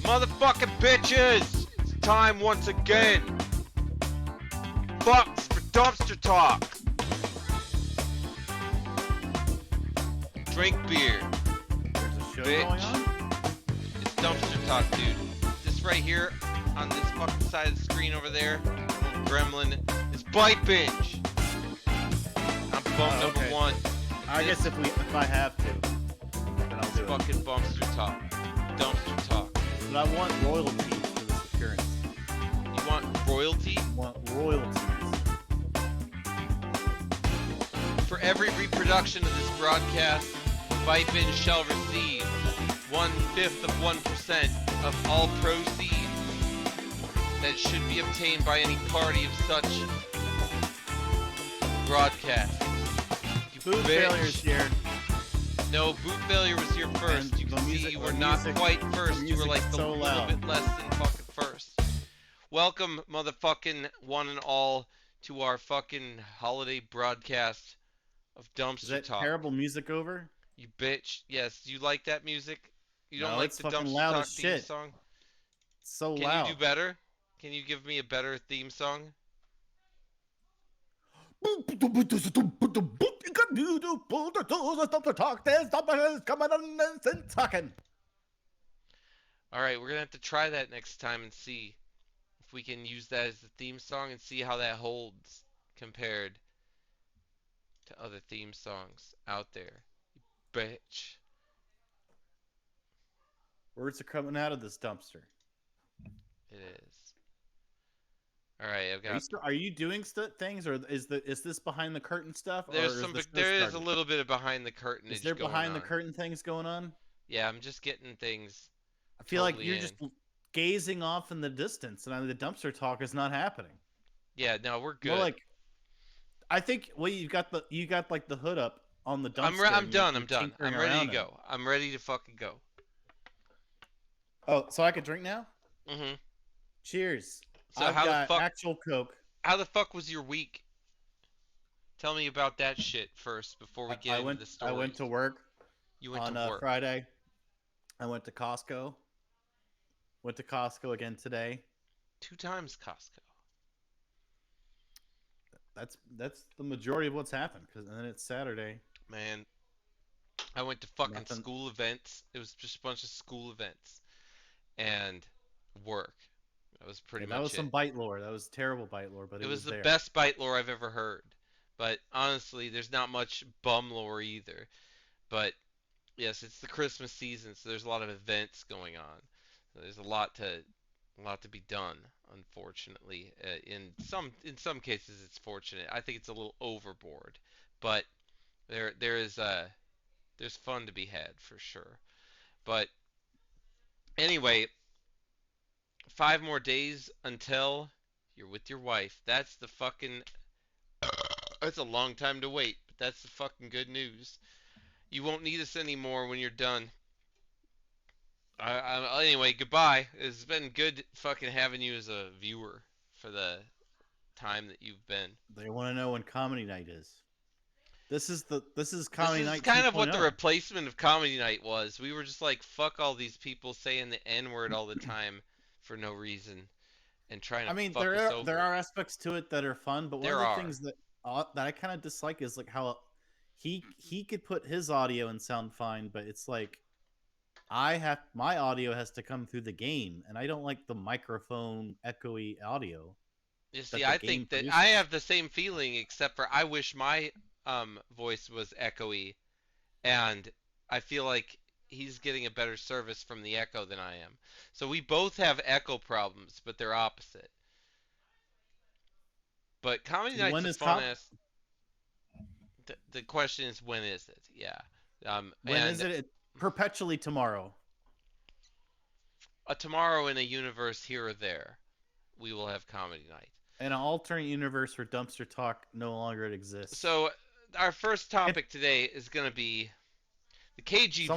Motherfucking bitches! It's time once again. Fucks for dumpster talk. Drink beer. There's a show Bitch. going on? It's dumpster talk, dude. This right here on this fucking side of the screen over there, little gremlin, is Bite Binge. I'm bump number okay. one. I guess if I have to, then I'll do it. Fucking dumpster talk. Dumpster talk. But I want royalties for this appearance. You want royalty? I want royalties. For every reproduction of this broadcast, Bite Binge shall receive 1/5 of 1% of all proceeds that should be obtained by any party of such broadcast. You Food bitch. failures here. No, boot failure was here first. And You the can see music- you were the not music- quite the first. You were music like is the so little loud. bit less than fucking first. Welcome, motherfucking one and all, to our fucking holiday broadcast of Is Dumpster that Talk. terrible music over? You bitch. Yes, you like that music? You don't No, like it's the fucking Dumpster loud Talk as theme shit. song? It's so Can loud. you do better? Can you give me a better theme song? Alright, we're gonna have to try that next time and see if we can use that as the theme song and see how that holds compared to other theme songs out there. You bitch. Words are coming out of this dumpster. It is. Alright, I've got. Are you doing things, or is this behind the curtain stuff? There's or some. is the show There is a started? little bit of behind the curtain. Is there going behind the on. curtain things going on? Yeah, I'm just getting things. I feel like totally you're in. just gazing off in the distance, and the dumpster talk is not happening. Yeah, no, we're good. More like, I think you got like the hood up on the dumpster. I'm done. you're I'm done. tinkering I'm ready around to in it. go. I'm ready to fucking go. Oh, so I can drink now? Mm-hmm. Cheers. So I've how the got fuck? actual Coke. How the fuck was your week? Tell me about that shit first before we get into the story. I went to work You went on to work. Friday. I went to Costco. Went to Costco again today. 2 times Costco. That's the majority of what's happened. Because then it's Saturday. Man, I went to fucking Nothing. school events. It was just a bunch of school events and work. That was pretty much That was it. some bite lore. That was terrible bite lore, but It was the there. best bite lore I've ever heard. But honestly, there's not much bum lore either. But yes, it's the Christmas season, so there's a lot of events going on. So there's a lot to be done. Unfortunately, in some cases, it's fortunate. I think it's a little overboard, but there's fun to be had for sure. But anyway, 5 more days until you're with your wife. That's the fucking. That's a long time to wait, but that's the fucking good news. You won't need us anymore when you're done. Anyway, goodbye. It's been good fucking having you as a viewer for the time that you've been. They want to know when comedy night is. This is comedy This night. is kind of what the 2.0. replacement of comedy night was. We were just like, fuck all these people saying the N word all the time for no reason and trying to I mean, fuck us over. there are aspects to it that are fun, but one There of the are. things that I kind of dislike is like how he could put his audio and sound fine, but it's like my audio has to come through the game, and I don't like the microphone echoey audio. You see, the I game think that produces. I have the same feeling, except for I wish my voice was echoey, and I feel like he's getting a better service from the echo than I am. So we both have echo problems, but they're opposite. But comedy night's When a is fun ass. The question is, when is it? Yeah. when is it? Perpetually tomorrow. Tomorrow in a universe here or there, we will have comedy night. In an alternate universe where dumpster talk no longer exists. So our first topic today is going to be the KGB.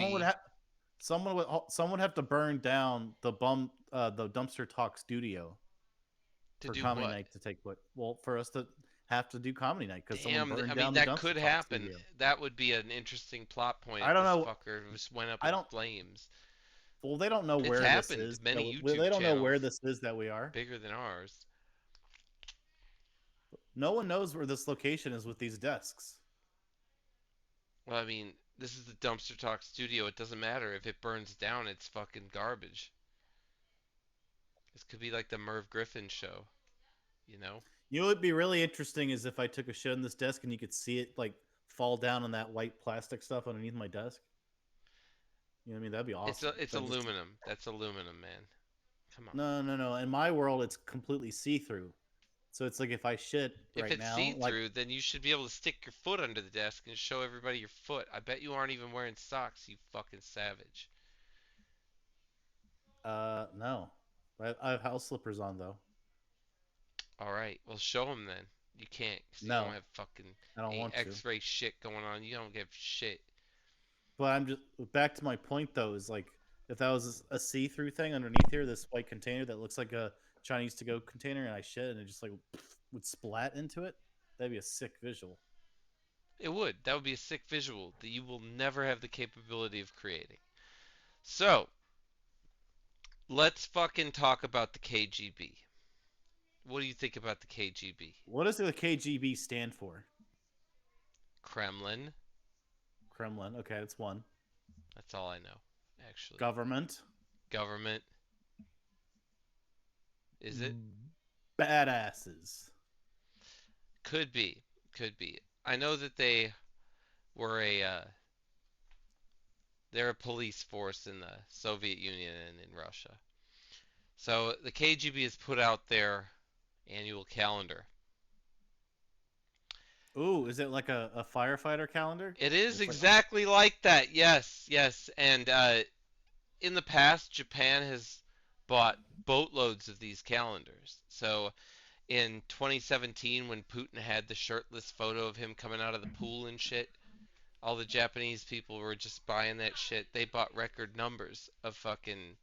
Someone would have to burn down the dumpster talk studio for do comedy what? night to take place. Well, for us to have to do comedy night because someone Damn, burned I down mean, the that dumpster could talk happen. studio. That would be an interesting plot point. I don't This know. fucker just went up I in don't- flames. Well, they don't know It's where this happened. is. Many They YouTube don't know where channels this is that we are. bigger than ours. No one knows where this location is with these desks. Well, I mean, this is the Dumpster Talk studio. It doesn't matter if it burns down. It's fucking garbage. This could be like the Merv Griffin show, you know? You know what would be really interesting is if I took a shit on this desk and you could see it like fall down on that white plastic stuff underneath my desk. You know what I mean? That'd be awesome. It's But just aluminum. That's aluminum, man. Come on. no. In my world, it's completely see through. So it's like if I shit If right it's see now, like through, then you should be able to stick your foot under the desk and show everybody your foot. I bet you aren't even wearing socks, you fucking savage. no, I have house slippers on though. Alright, well, show them then. You can't, because you don't No, have fucking I don't any want to. x ray shit going on. You don't give shit. But I'm just back to my point though. Is like if that was a see through thing underneath here, this white container that looks like a Chinese to go container, and I shit and it just like would splat into it. That'd be a sick visual. It would. That would be a sick visual that you will never have the capability of creating. So, let's fucking talk about the KGB. What do you think about the KGB? What does the KGB stand for? Kremlin. Kremlin. Okay, that's one. That's all I know, actually. Government. Government. Is it? Badasses. Could be. Could be. I know that they were they're a police force in the Soviet Union and in Russia. So the KGB has put out their annual calendar. Ooh, is it like a firefighter calendar? It is It's like exactly like that. Yes, yes. And in the past, Japan has bought boatloads of these calendars. So in 2017, when Putin had the shirtless photo of him coming out of the pool and shit, all the Japanese people were just buying that shit. They bought record numbers of fucking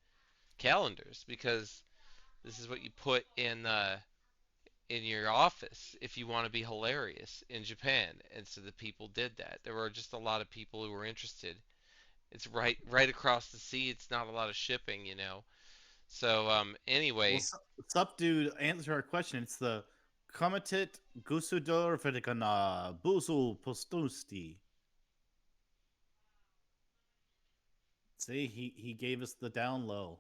calendars because this is what you put in your office if you want to be hilarious in Japan. And so the people did that. There were just a lot of people who were interested. It's right across the sea. It's not a lot of shipping, you know. So well, anyway, sup, dude. Answer our question. It's the Komitet Gusudor Vedikana Buzu Postusti. See, he gave us the down low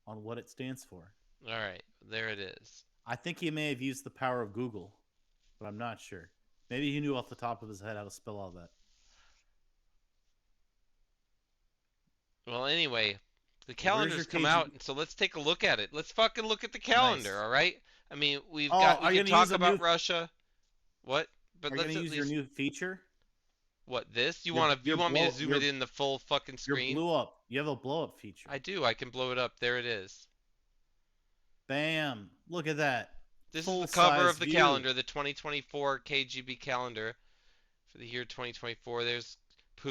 on what it stands for. all right, there it is. I think he may have used the power of Google, but I'm not sure. Maybe he knew off the top of his head how to spell all that. Well, anyway, the Where's your calendar's come out, KGB? and so let's take a look at it. Let's fucking look at the calendar, Nice. all right? I mean, Oh, we are you can gonna use talk a new? about Russia, what? But Are you let's gonna at use your least new feature? what this? Your You your want me to blow zoom it in the full fucking your screen? blew up. You have a blow up feature. I do. I can blow it up. There it is. Bam! Look at that. This is Full the cover size of the view. calendar, the 2024 KGB calendar for the year 2024. There's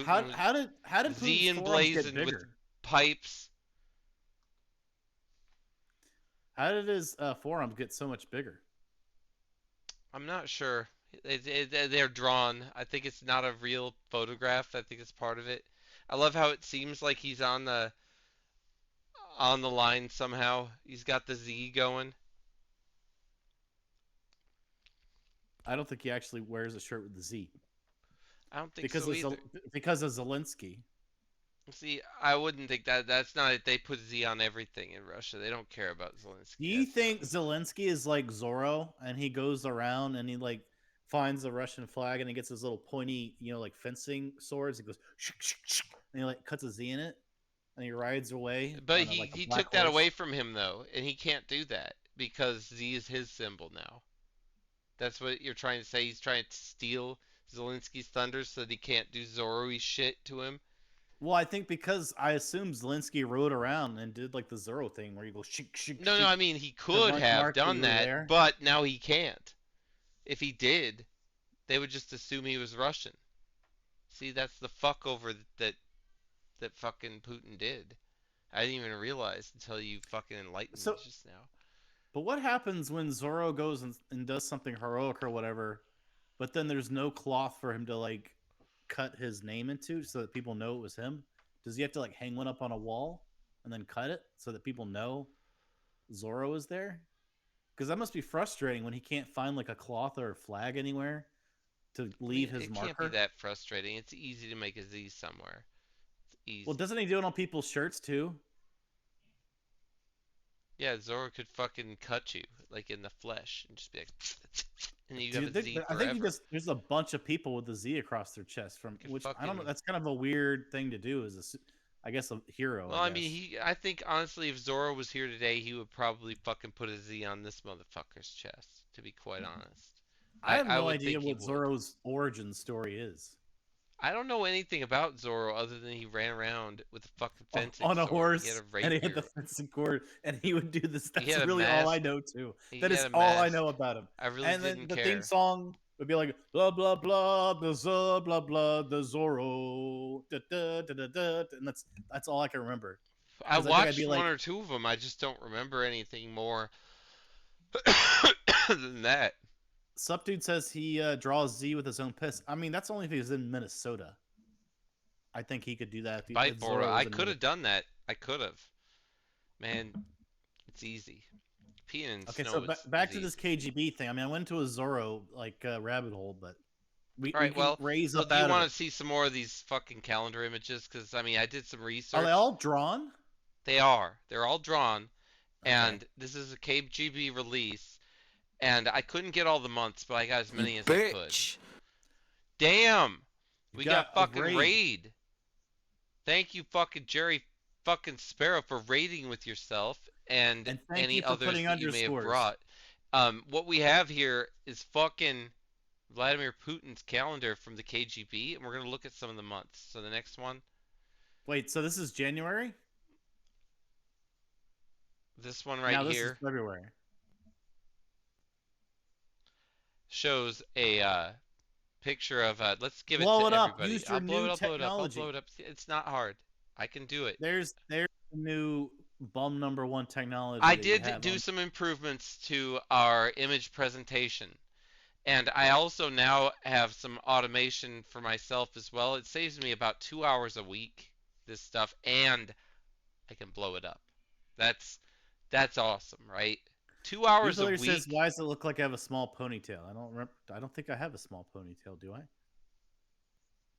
How Putin how did Z Putin's forums get emblazoned with bigger? pipes. How did his forums get so much bigger? I'm not sure. They're drawn. I think it's not a real photograph. I think it's part of it. I love how it seems like he's on the line somehow. He's got the Z going. I don't think he actually wears a shirt with the Z I don't think because so of either. because of Zelensky. See, I wouldn't think that. That's not it. They put Z on everything in Russia. They don't care about Do Zelensky. you That's not. think Zelensky is like Zorro and he goes around and he like finds the Russian flag and he gets his little pointy, like fencing swords? He goes and he like cuts a Z in it and he rides away But on like a he black took that horse. away from him though, and he can't do that because Z is his symbol now. That's what you're trying to say. He's trying to steal Zelensky's thunder so that he can't do Zorro shit to him. Well, I think because I assume Zelensky rode around and did like the Zorro thing where you go shik shik No, no, shik I mean he to could have mark that done you were that, there. but now he can't. If he did, they would just assume he was Russian. See, that's the fuck over that fucking Putin did. I didn't even realize until you fucking enlightened me So, just now. but what happens when Zorro goes and does something heroic or whatever, but then there's no cloth for him to like cut his name into so that people know it was him? Does he have to like hang one up on a wall? and then cut it so that people know Zoro is there? Because that must be frustrating when he can't find like a cloth or a flag anywhere to I leave mean, his it can't be marker. that frustrating. It's easy to make a Z somewhere. It's Well, easy. doesn't he do it on people's shirts too? Yeah, Zoro could fucking cut you, like in the flesh, and just be like, and you Do have you a think? Z I think he forever. just there's a bunch of people with the Z across their chest from You could which I don't know. fucking. That's kind of a weird thing to do as I guess a hero. Well, I I mean, guess I think honestly, if Zoro was here today, he would probably fucking put a Z on this motherfucker's chest. To be quite honest, I have I no would idea think he what would. Zoro's origin story is. I don't know anything about Zoro other than he ran around with a fucking fencing On a sword. He had horse a and he had the rapier. fencing cord and he would do this. He That's had a really all I mask. know too. He That had is a all I mask. know about him. I really And then didn't the theme care. song would be like blah blah blah blah blah the Zorro da, da, da, da, da, and that's all I can remember I because I think I'd watched be one like or two of them. I just don't remember anything more than that. Subdude says he draws Z with his own piss. I mean that's only if he was in Minnesota. I think he could do that Bite if Bora. Zorro I was in could have Minnesota. done that. I could have. Man, it's easy. Peeing in Okay, so snow is back to this easy. KGB thing. I mean, I went to a Zorro like rabbit hole, but All we right, can well, raise so up do you out of want it. to see some more of these fucking calendar images? Because, I mean, I did some Are they research. all drawn? They are. They're all drawn. Okay. And this is a KGB release. And I couldn't get all the months, but I got as You many as I could. bitch. Damn! You We got got a fucking raid. raid. Thank you, fucking Jerry fucking Sparrow, for raiding with yourself and And thank any you for others putting that you may have underscores. brought. What we have here is fucking Vladimir Putin's calendar from the KGB, and we're gonna look at some of the months. So the next one, Wait, so this is January? this one right Now this is here, February. shows a picture of. Let's give it Blow to it up. everybody. Use I'll your blow new it. I'll blow it up. I'll blow technology. it up. It's not hard. I can do it. There's the new bum number one technology I that you did have do on. some improvements to our image presentation. And I also now have some automation for myself as well. It saves me about 2 hours a week, this stuff, and I can blow it up. That's that's awesome, right? 2 hours a Uther says, week. "Why does it look like I have a small ponytail?" I don't remember. I don't think I have a small ponytail. Do I?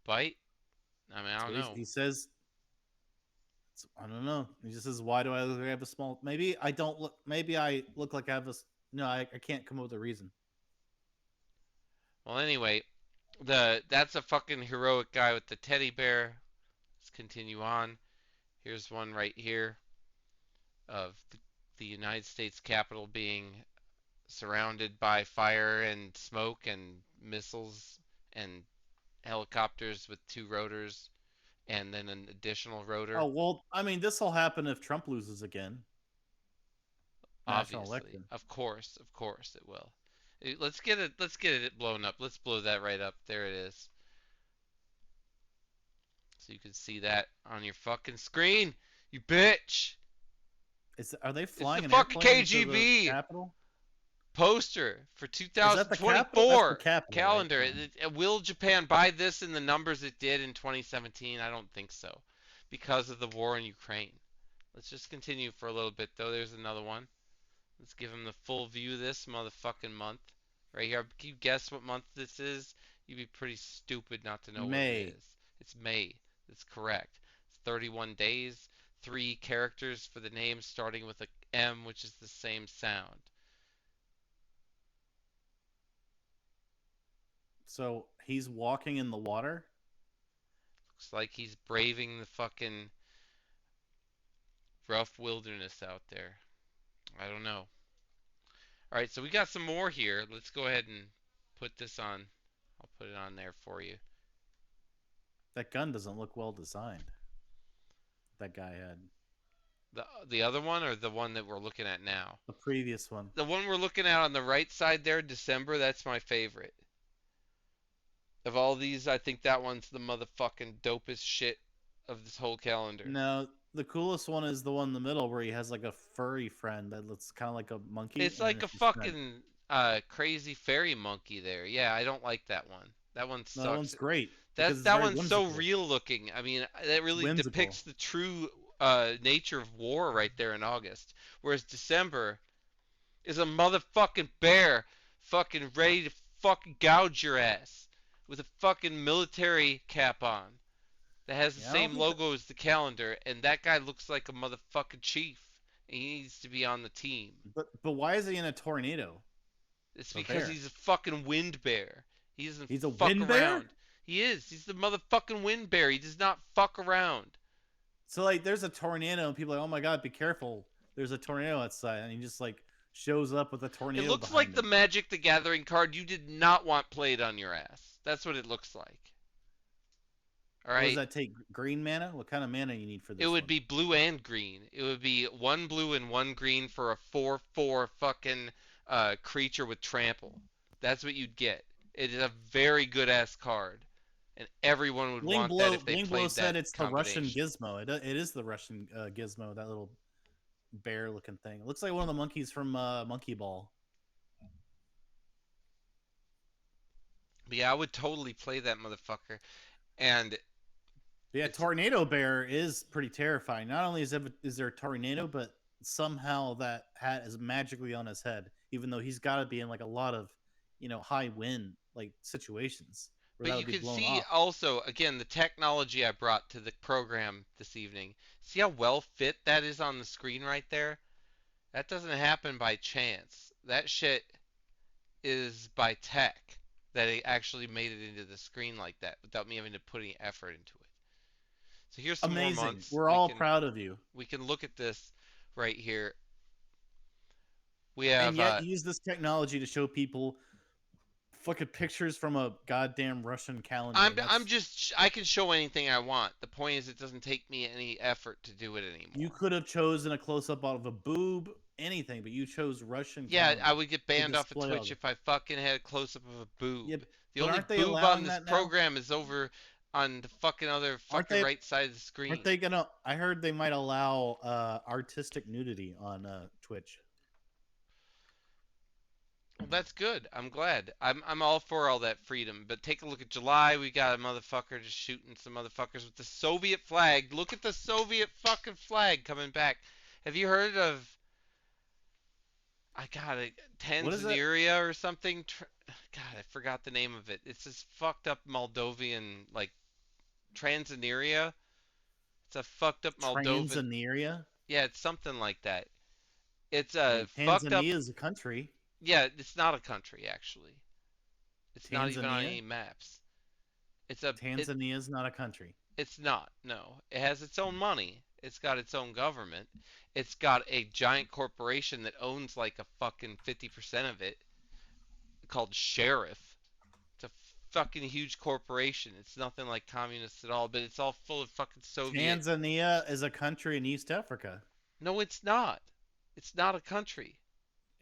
Bite? I mean, I That's don't what know. he says. I don't know. He just says, "Why do I look like I have a small?" Maybe I don't look. Maybe I look like I have a. No, I can't come up with a reason. Well, anyway, that's a fucking heroic guy with the teddy bear. Let's continue on. Here's one right here of the United States Capitol being surrounded by fire and smoke and missiles and helicopters with two rotors and then an additional Oh rotor. well, I mean, this will happen if Trump loses again, national Obviously, election. of course it will. Let's get it blown up. Let's blow that right up. There it is. So you can see that on your fucking screen. You bitch. Are they It's the flying an fucking airplane into the KGB Capitol? poster for Is that the Capitol? That's the 2024 Capitol, right? calendar. Yeah. Will Japan buy this in the numbers it did in 2017? I don't think so, because of the war in Ukraine. Let's just continue for a little bit though. There's another one. Let's give him the full view of this motherfucking month. Right here. Can you guess what month this is? You'd be pretty stupid not to know what it May. is. It's May. That's correct. It's 31 days, three characters for the name starting with a M, which is the same sound. So he's walking in the water. Looks like he's braving the fucking rough wilderness out there. I don't know. All right, so we got some more here. Let's go ahead and put this on. I'll put it on there for you. That gun doesn't look well designed. That guy had The other one or the one that we're looking at now? the previous one. The one we're looking at on the right side there, December, that's my favorite. Of all these, I think that one's the motherfucking dopest shit of this whole calendar. No, the coolest one is the one in the middle where he has like a furry friend that looks kind of like a monkey, It's and then like if a you spend, fucking crazy fairy monkey there. Yeah, I don't like that one. That one no, that sucks. one's great because That it's that very one's so whimsical. real looking. I mean, that It's really whimsical. depicts the true nature of war right there in August. Whereas December is a motherfucking bear fucking ready to fucking gouge your ass with a fucking military cap on that has the Yeah, I don't same think that. logo as the calendar, and that guy looks like a motherfucking chief. And he needs to be on the team. But why is he in a tornado It's or because bear? he's a fucking wind bear. He doesn't He's a fuck wind bear. around. He is. He's the motherfucking wind bear. He does not fuck around. So like, there's a tornado, and people are like, oh my god, be careful. There's a tornado outside, and he just like shows up with a It tornado looks behind like the him. Magic the Gathering card you did not want played on your ass. That's what it looks like. All What does right. that take? Green mana? What kind of mana you need for It this would one? be blue and green. It would be one blue and one green for a 4/4 fucking creature with trample. That's what you'd get. It is a very good ass card, and everyone would want that if they Bling Blow played said that it's the Russian combination. Gizmo. It is the Russian Gizmo. That little bear looking thing. It looks like one of the monkeys from Monkey Ball. But yeah, I would totally play that motherfucker. And But yeah, it's Tornado Bear is pretty terrifying. Not only is there a tornado, but somehow that hat is magically on his head, even though he's got to be in like a lot of, high wind like situations where but that you would be could blown see off. also again the technology I brought to the program this evening. See how well fit that is on the screen right there? That doesn't happen by chance. That shit is by tech that it actually made it into the screen like that without me having to put any effort into it. So here's some more Amazing. months. We're all proud of you. We can look at this right here. We And have yet use this technology to show people fucking pictures from a goddamn Russian calendar. I'm That's just I can show anything I want. The point is it doesn't take me any effort to do it You anymore. could have chosen a close up of a boob, anything, but you chose Russian Yeah, I calendar would get to banned off of display all Twitch the. if I fucking had a close up of a Yeah, boob. The but only aren't they boob on allowing this that now? program is over on the fucking other Aren't fucking they? right side of the Aren't screen. they gonna? I heard they might allow artistic nudity on Twitch. Well, that's good. I'm glad. I'm all for all that freedom. But take a look at July. We got a motherfucker just shooting some motherfuckers with the Soviet flag. Look at the Soviet fucking flag coming back. Have you heard of I got it What is it? Tanzania or something? God, I forgot the name of it. It's this fucked up Moldovan like Transnistria. It's a fucked up Moldovan. Tanzania. Yeah, it's something like that. It's I a mean, fucked up. Tanzania is a country. Yeah, it's not a country actually. It's not even on Tanzania. any maps. It Tanzania is not a country. it's not. No. It has its own money. It's got its own government. It's got a giant corporation that owns like a fucking 50% of it called Sheriff. It's a fucking huge corporation. It's nothing like communist at all, but it's all full of fucking Soviet. Tanzania is a country in East Africa. No, it's not. It's not a country.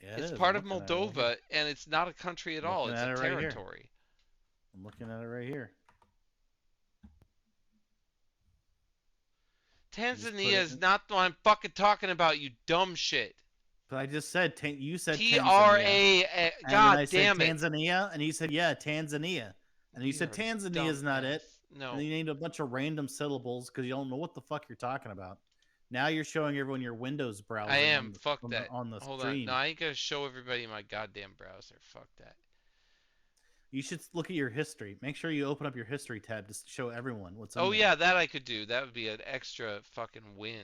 Yeah, it It's is. part I'm of looking at it right here. Moldova and it's not a country at I'm all. looking It's at a it right here. territory. I'm looking at it right here. I just put Tanzania it is in. not what I'm fucking talking about, you dumb shit. But I just said you said T R Tanzania, A. and then God I said damn it. Tanzania, and you said yeah, Tanzania, and you You said are a Tanzania is not it, dumbass. and then No, you named a bunch of random syllables because you don't know what the fuck you're talking about. Now you're showing everyone your Windows I browser am. Fuck that. on the Hold on. No, stream. I ain't gonna show everybody my goddamn browser. Fuck that. You should look at your history. Make sure you open up your history tab to show everyone what's in Oh there. yeah, that I could do. That would be an extra fucking win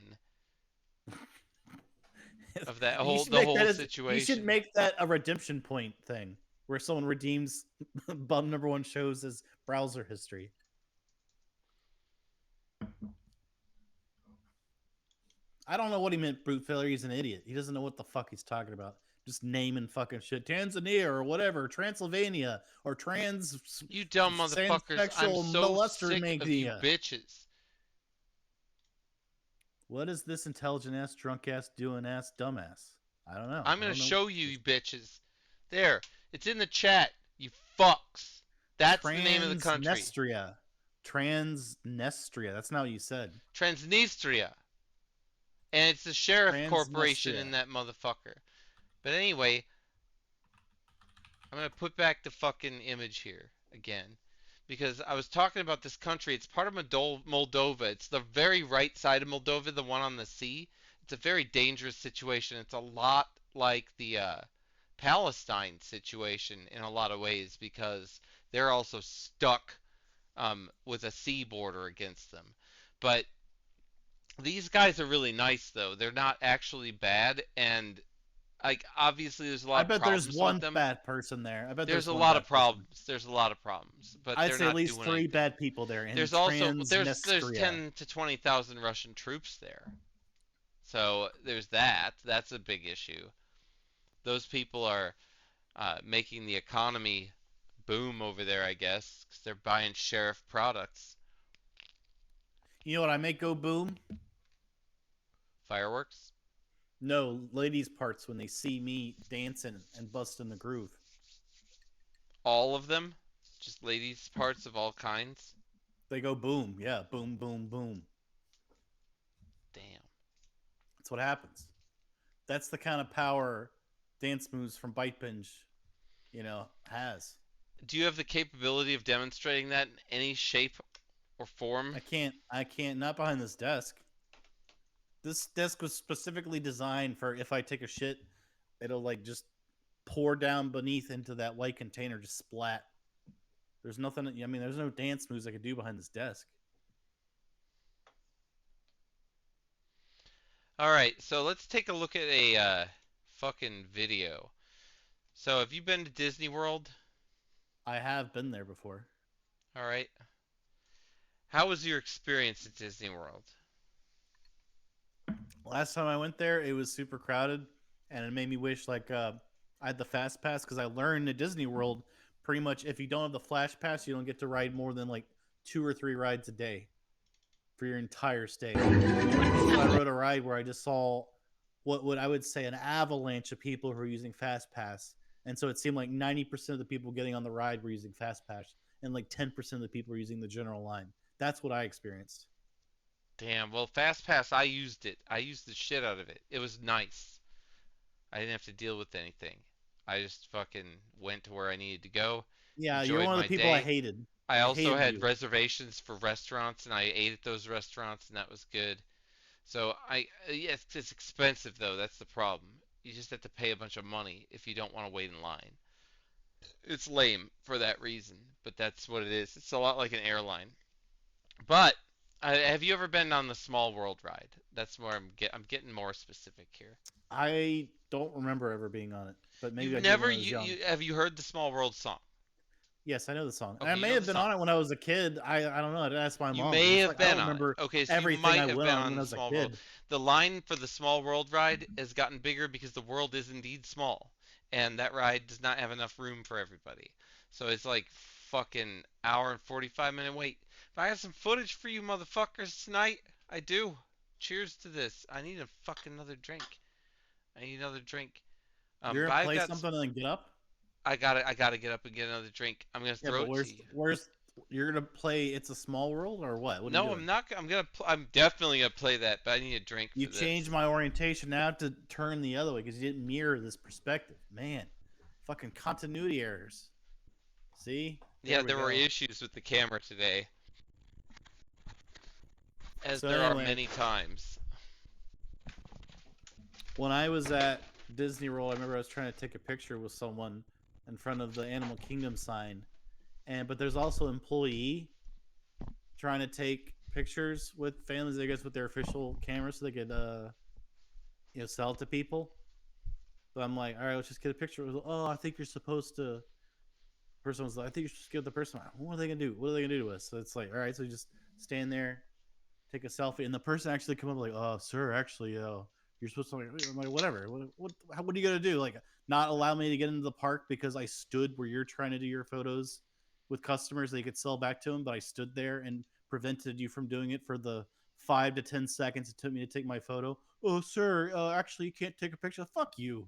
of that you whole should the make whole that as you should situation. make that a redemption point thing where someone redeems bum number one shows as browser history. I don't know what he meant, brute failure. He's an idiot. He doesn't know what the fuck he's talking about. Just naming fucking shit. Tanzania or whatever, Transylvania or You dumb motherfuckers. I'm transsexual so molester sick of you mania. bitches. What is this intelligent ass, drunk ass, doing ass, dumbass? I don't know. I'm I gonna don't know. show you, you bitches. There. It's in the chat. You fucks. That's the name of the country. Transnistria. Transnistria. That's not what you said. Transnistria. And it's the sheriff corporation in Transnistria. that motherfucker. But anyway, I'm gonna put back the fucking image here again because I was talking about this country. It's part of Moldova. It's the very right side of Moldova, the one on the sea. It's a very dangerous situation. It's a lot like the Palestine situation in a lot of ways because they're also stuck with a sea border against them. But these guys are really nice, though. They're not actually bad, and like obviously there's a I lot of bet there's problems with one them. bad person there. I bet There's there's a one lot of bad person. problems. There's a lot of problems, but I'd they're say at not least doing three anything. bad people there in There's also there's Transnistria. 10 to 20,000 Russian troops there. So there's that. That's a big issue. Those people are making the economy boom over there, I guess, because they're buying sheriff products. You know what I make go boom? Fireworks? No, ladies' parts when they see me dancing and busting the groove. All of them? Just ladies' parts of all kinds? They go boom. Yeah, boom, boom, boom. Damn. That's what happens. That's the kind of power dance moves from Bite Binge, has. Do you have the capability of demonstrating that in any shape or form? I can't, not behind this desk. This desk was specifically designed for if I take a shit, it'll like just pour down beneath into that white container, just splat. There's nothing, I mean, there's no dance moves I could do behind this desk. Alright, so let's take a look at a fucking video. So, have you been to Disney World? I have been there before. Alright. How was your experience at Disney World? Last time I went there, it was super crowded, and it made me wish I had the fast pass because I learned at Disney World pretty much if you don't have the flash pass, you don't get to ride more than like 2 or 3 rides a day for your entire stay. So I rode a ride where I just saw what I would say an avalanche of people who are using fast pass, and so it seemed like 90% of the people getting on the ride were using fast pass, and like 10% of the people were using the general line. That's what I experienced. Damn, well, FastPass, I used it. I used the shit out of it. It was nice. I didn't have to deal with anything. I just fucking went to where I needed to go, Yeah, you're enjoyed one of the my people I day. hated. I I also hated had you. reservations for restaurants, and I ate at those restaurants, and that was good. So yes, it's expensive though. That's the problem. You just have to pay a bunch of money if you don't want to wait in line. It's lame for that reason, but that's what it is. It's a lot like an airline. But have you ever been on the Small World ride? That's where I'm getting more specific here. I don't remember ever being on it, but maybe You've I did never when I was young. have you heard the Small World song? Yes, I know the song. And I Okay, you may know the have been song. on it when I was a kid. I don't know. I did ask my You mom because may it's have like I been don't on it. remember Okay, so you everything might I have went been on on when I the was a Small World. kid. The line for the Small World ride has gotten bigger because the world is indeed small, and that ride does not have enough room for everybody. So it's like fucking hour and 45-minute wait. But I have some footage for you motherfuckers tonight. I do. Cheers to this. I need a fucking another drink. I need another drink. You're But gonna play something and then get up. I gotta get up and get another drink. I'm gonna Yeah, throw but it to where's you. where's you're gonna play? It's a Small World or what? What are you No, doing? I'm not. I'm definitely gonna play that, but I need a drink You for changed this. my orientation now to turn the other way because you didn't mirror this perspective. Man, fucking continuity errors. See, Yeah, there we there were go. issues with the camera today, as So there are anyway, many times. when I was at Disney World, I remember I was trying to take a picture with someone in front of the Animal Kingdom sign, and but there's also an employee trying to take pictures with families, I guess, with their official camera, so they could sell it to people. But I'm like, all right, let's just get a picture. Oh, I think you're supposed to. The person was like, I think you should just give the person. What are they gonna do? What are they gonna do to us? So it's like, all right, so you just stand there, take a selfie, and the person actually come up like, "Oh, sir, actually, you're supposed to." I'm like, whatever. What are you gonna do? Like, not allow me to get into the park because I stood where you're trying to do your photos with customers they could sell back to them, but I stood there and prevented you from doing it for the 5 to 10 seconds it took me to take my photo. Oh, sir, actually, you can't take a picture. Fuck you.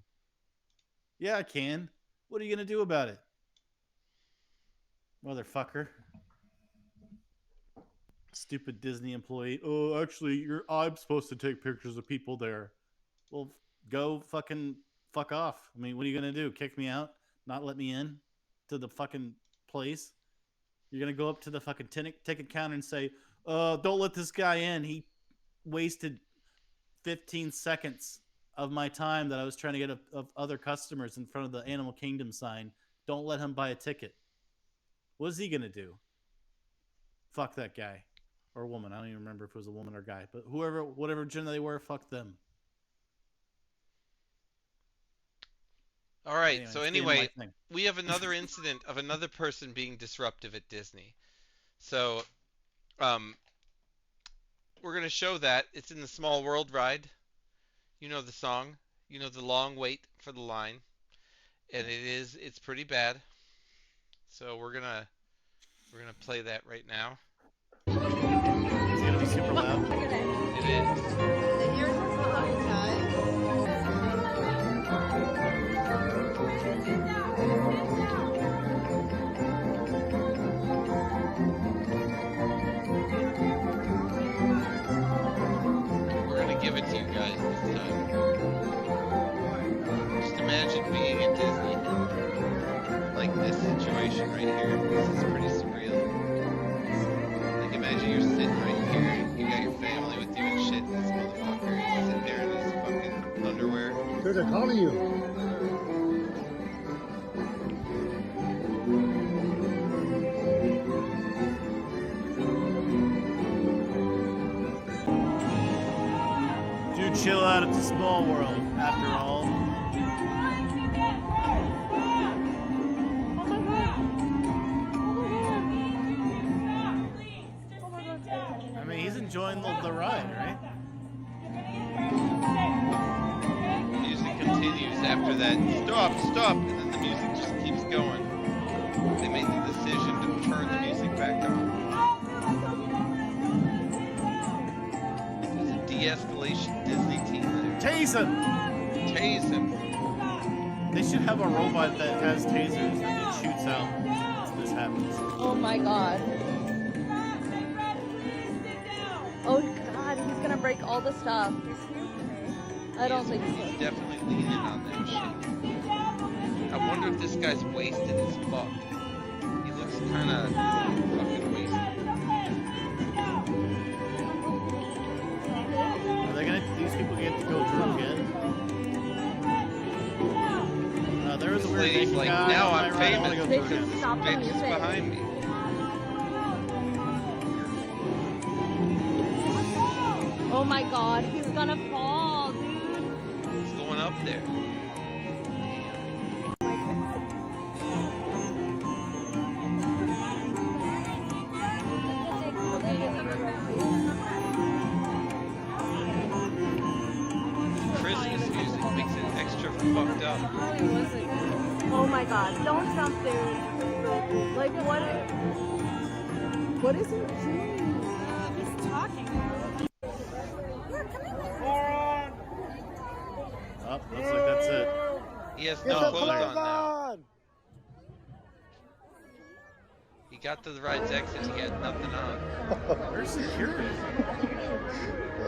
Yeah, I can. What are you gonna do about it, motherfucker? Stupid Disney employee. Oh, actually, I'm supposed to take pictures of people there. Well, go fucking fuck off. I mean, what are you gonna do? Kick me out? Not let me in to the fucking place? You're gonna go up to the fucking ticket counter and say, don't let this guy in. He wasted 15 seconds of my time that I was trying to get of other customers in front of the Animal Kingdom sign. Don't let him buy a ticket. What is he gonna do? Fuck that guy or woman. I don't even remember if it was a woman or guy, but whoever, whatever gender they were, fuck them. All right. Anyway, So it's getting to my anyway, thing. we have another incident of another person being disruptive at Disney. So, um, we're gonna show that it's in the Small World ride. You know the song. You know the long wait for the line, and it's pretty bad. So we're gonna play that right now. It's gonna be super loud. It is. Here's the song, guys. We're gonna give it to you guys this time. Just imagine being at Disney, like this situation right here. This is pretty surreal. Like imagine you're sitting right here, you got your family with you and shit, and this motherfucker is sitting there in his fucking underwear. Dude, they're calling you. Do chill out at the Small World, after all. I mean, he's enjoying the ride, right? Music continues after that. Stop, and then the music just keeps going. They made the decision to turn the music back on. There's a de-escalation Disney team there. Tase him! Tase him. They should have a robot that has tasers that it shoots out once this happens. Oh my god. Oh god, he's gonna break all the stuff. I don't think He's so. definitely leaning on that shit. I wonder if this guy's wasted as fuck. He looks kind of fucking wasted. Are they gonna? These people get to go through again? There was a This weird lady's naked like, guy now on my I'm ride, I wanna famous go They through should again. stop the Bitch is music. behind me. Oh my god, he's gonna fall, dude. He's going up there. Christmas music makes it extra fucked up. Oh my god, don't jump, dude. Like, what is he doing? He's talking. Oh, looks like that's it. He has Get no the clothes clothes on now. on! He got to the ride's exit, he had nothing on. Where's security?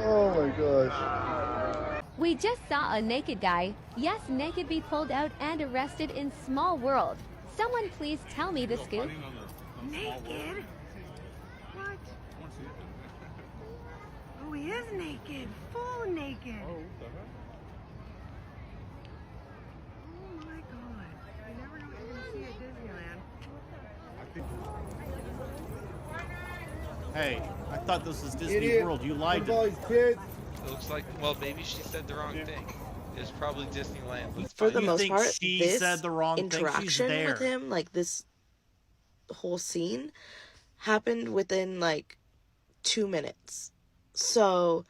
Oh my gosh. We just saw a naked guy, yes, naked, be pulled out and arrested in Small World. Someone please tell me the scoop. Naked? What? Oh, he is naked. Full naked. Oh my god. You never know what you're going to see at Disneyland. Hey, I thought this was Disney Idiot. World. You lied What to about me. these kids? It looks like, well, maybe she said the wrong thing. It's probably Disneyland. Let's For the find You out. most think part, she this said the wrong thing? She's interaction there. with him, like this whole scene, happened within like 2 minutes. So,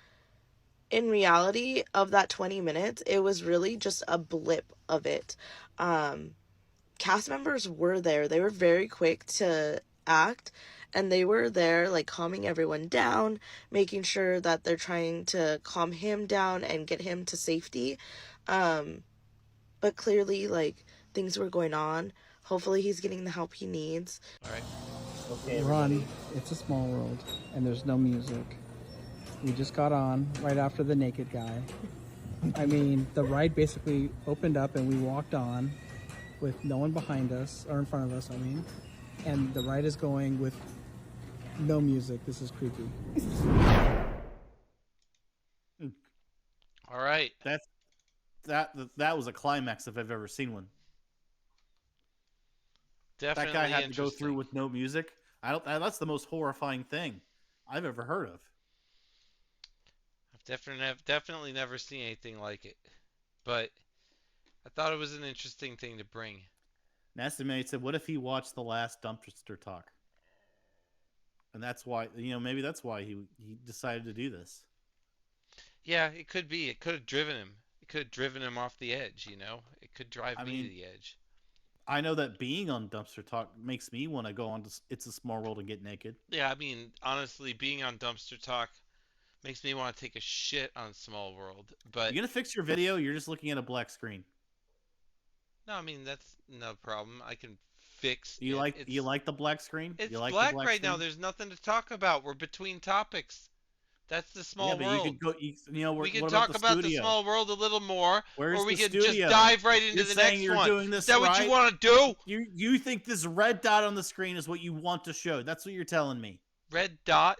in reality, of that 20 minutes, it was really just a blip of it. Cast members were there. They were very quick to act, and they were there, like, calming everyone down, making sure that they're trying to calm him down and get him to safety. But clearly, like, things were going on. Hopefully he's getting the help he needs. All right. Run. It's a small world, and there's no music. We just got on right after the naked guy. I mean, the ride basically opened up and we walked on with no one behind us, or in front of us, I mean. and the ride is going with no music. This is creepy. All right. That was a climax if I've ever seen one. Definitely That guy had to go interesting. through with no music. I don't. That's the most horrifying thing I've ever heard of. I've definitely never seen anything like it. But I thought it was an interesting thing to bring. Nasty Mate said, "What if he watched the last Dumpster Talk?" And that's why, maybe that's why he decided to do this. Yeah, it could be. It could have driven him. It could have driven him off the edge, you know? It could drive I me to mean, the edge. I know that being on Dumpster Talk makes me want to go on to It's a Small World and get naked. Yeah, I mean, honestly, being on Dumpster Talk makes me want to take a shit on Small World. But You gonna fix your video? You're just looking at a black screen. no, I mean that's no problem. I can fix You it. like you like the black screen? It's You like the black black right now. screen? There's nothing to talk about. We're between topics. That's the Yeah, Small but you World. could go. We could What about talk the about the studio? Small World a little more, Where's or we the could just studio? dive right into You're the saying next you're one. doing Is this that what right? you want to do? You think this red dot on the screen is what you want to show? That's what you're telling me. Red dot?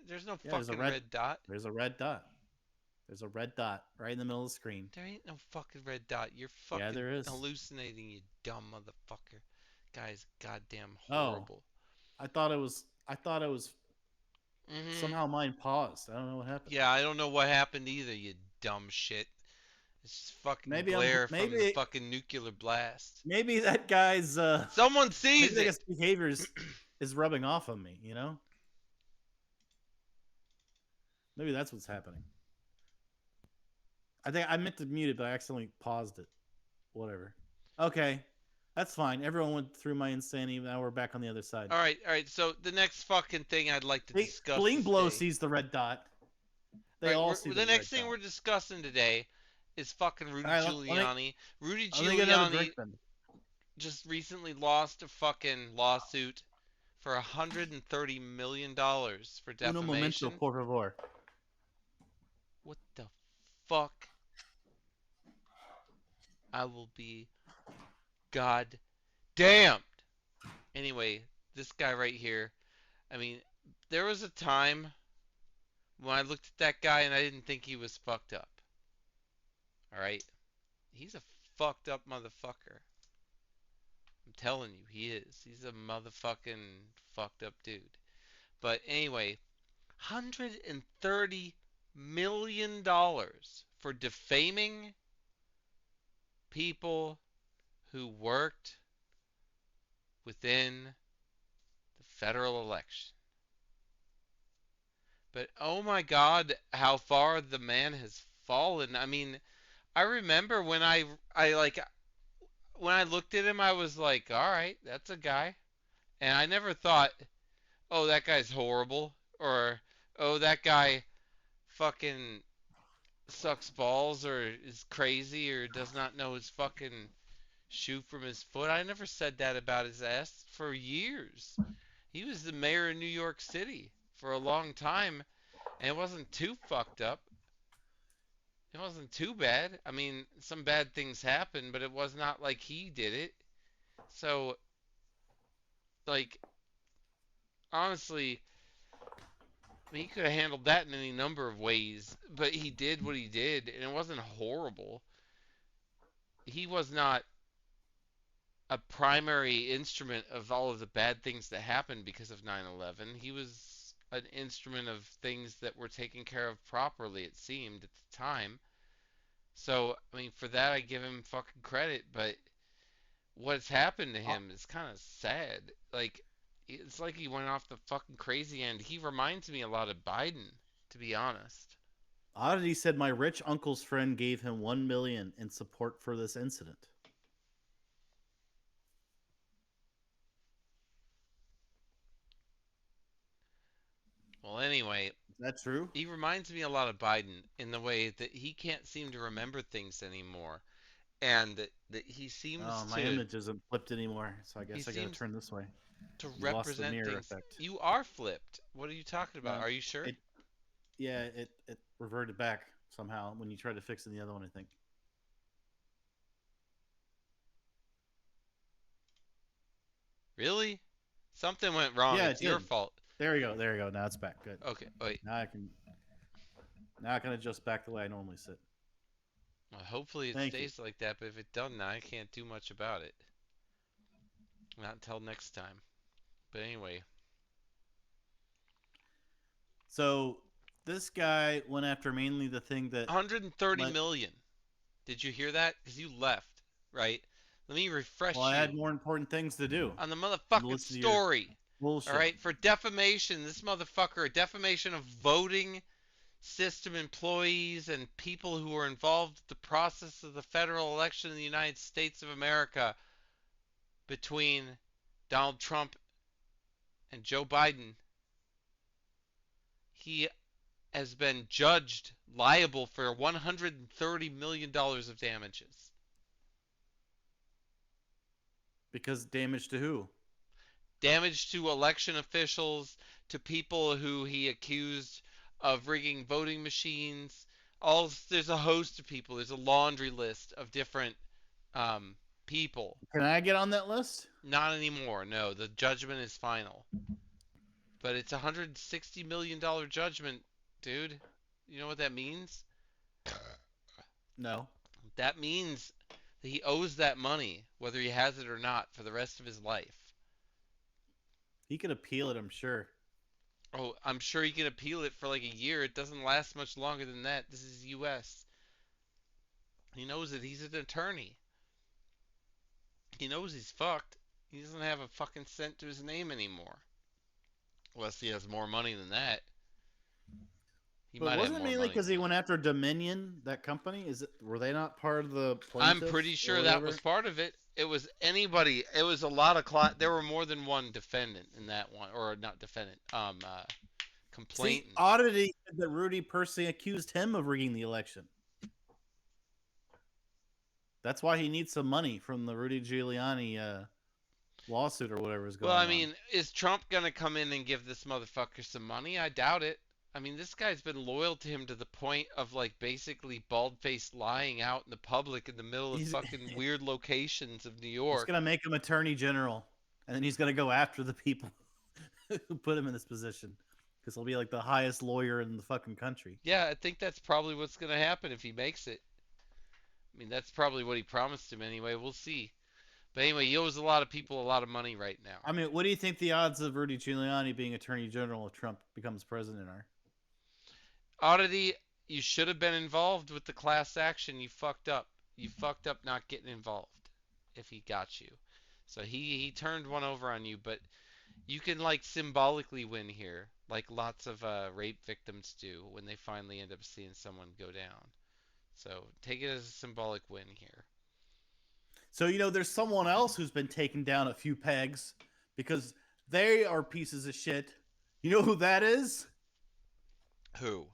There's no Yeah, there's a fucking red dot. There's a red dot. There's a red dot right in the middle of the screen. There ain't no fucking red dot. You're Yeah, fucking there is. hallucinating, you dumb motherfucker. Guy's goddamn Oh, horrible. I thought it was. Mhm. Somehow mine paused. I don't know what happened. Yeah, I don't know what happened either, you dumb shit. It's just fucking glare from the fucking nuclear blast. maybe that guy's Someone maybe sees that it. guy's behavior is rubbing off on me. Maybe that's what's happening. I think I meant to mute it, but I accidentally paused it. Whatever. Okay, that's fine. Everyone went through my insanity. Now we're back on the other side. All right. So the next fucking thing I'd like to discuss Bling Blow today. sees the red dot. They Right, all see the the next red thing dot. we're discussing today is fucking Rudy All right, let me- Giuliani. Rudy Let me get another Giuliani drink then. just recently lost a fucking lawsuit for $130 million for Uno momento, defamation. por favor. What the fuck? I will be god damned. Anyway, this guy right here. I mean, there was a time when I looked at that guy and I didn't think he was fucked up. Alright? He's a fucked up motherfucker. I'm telling you, he is. He's a motherfucking fucked up dude. But anyway, $130 million for defaming people who worked within the federal election. But oh my god, how far the man has fallen. I mean, I remember when I looked at him I was like, "All right, that's a guy." And I never thought, "Oh, that guy's horrible," or "Oh, that guy fucking sucks balls or is crazy or does not know his fucking shoe from his foot." I never said that about his ass for years. He was the mayor of New York City for a long time, and it wasn't too fucked up. It wasn't too bad. I mean, some bad things happened, but it was not like he did it. So, like, honestly, I mean, he could have handled that in any number of ways, but he did what he did, and it wasn't horrible. He was not a primary instrument of all of the bad things that happened because of 9/11. He was an instrument of things that were taken care of properly, it seemed, at the time. So, I mean, for that, I give him fucking credit, but what's happened to him is kind of sad. Like, it's like he went off the fucking crazy end. He reminds me a lot of Biden, to be honest. Oddity said my rich uncle's friend gave him $1 million in support for this incident. Well, anyway, Is that true? he reminds me a lot of Biden in the way that he can't seem to remember things anymore, and that he seems Oh, my to image isn't flipped anymore, so I guess I gotta seems turn this way. to You lost the represent mirror things. effect. You are flipped. What are you talking about? No, Are you sure? it reverted back somehow when you tried to fix it in the other one, I think. Really? Something went wrong. Yeah, It's it your did. fault. There we go. There we go. Now it's back. Good. Okay, wait. Now I can. Now I can adjust back the way I normally sit. Well, hopefully it Thank you. stays like that, but if it doesn't, I can't do much about it. Not until next time. But anyway, So this guy went after mainly the thing that 130 let. million. Did you hear that? Because you left, right? Let me Well, refresh I had you more important things to do on the than to motherfucking listen to your story. bullshit. All right, for defamation, this motherfucker, defamation of voting system employees and people who were involved with the process of the federal election in the United States of America between Donald Trump and Joe Biden. He has been judged liable for $130 million of damages. Because damage to who? Damage to election officials, to people who he accused of rigging voting machines. There's a host of people. There's a laundry list of different people. Can I get on that list? Not anymore. No, the judgment is final. But it's a $160 million judgment, dude. You know what that means? No. That means that he owes that money, whether he has it or not, for the rest of his life. He could appeal it, I'm sure. Oh, I'm sure he can appeal it for like a year. It doesn't last much longer than that. This is U.S. He knows that he's an attorney. He knows he's fucked. He doesn't have a fucking cent to his name anymore. Unless he has more money than that. He But might have wasn't it more mainly money because than he went that. after Dominion, that company? Were they not part of the I'm plaintiffs pretty or sure that whatever? was part of it. It was anybody. It was a lot of there were more than one defendant in that one, or not defendant. See, Complainant. Oddity said that Rudy personally accused him of rigging the election. That's why he needs some money from the Rudy Giuliani lawsuit or whatever is going Well, on. I mean, is Trump gonna come in and give this motherfucker some money? I doubt it. I mean, this guy's been loyal to him to the point of like basically bald-faced lying out in the public in the middle of He's fucking weird locations of New he's York. going to make him attorney general, and then he's going to go after the people who put him in this position because he'll be like the highest lawyer in the fucking country. Yeah, I think that's probably what's gonna happen if he makes it. I mean, that's probably what he promised him anyway. We'll see. But anyway, he owes a lot of people a lot of money right now. I mean, what do you think the odds of Rudy Giuliani being attorney general if Trump becomes president are? Oddity, you should have been involved with the class action. You fucked up. You fucked up not getting involved if he got you. So he turned one over on you, but you can like symbolically win here, like lots of rape victims do when they finally end up seeing someone go down. So take it as a symbolic win here. So, there's someone else who's been taken down a few pegs because they are pieces of shit. You know who that is? Who?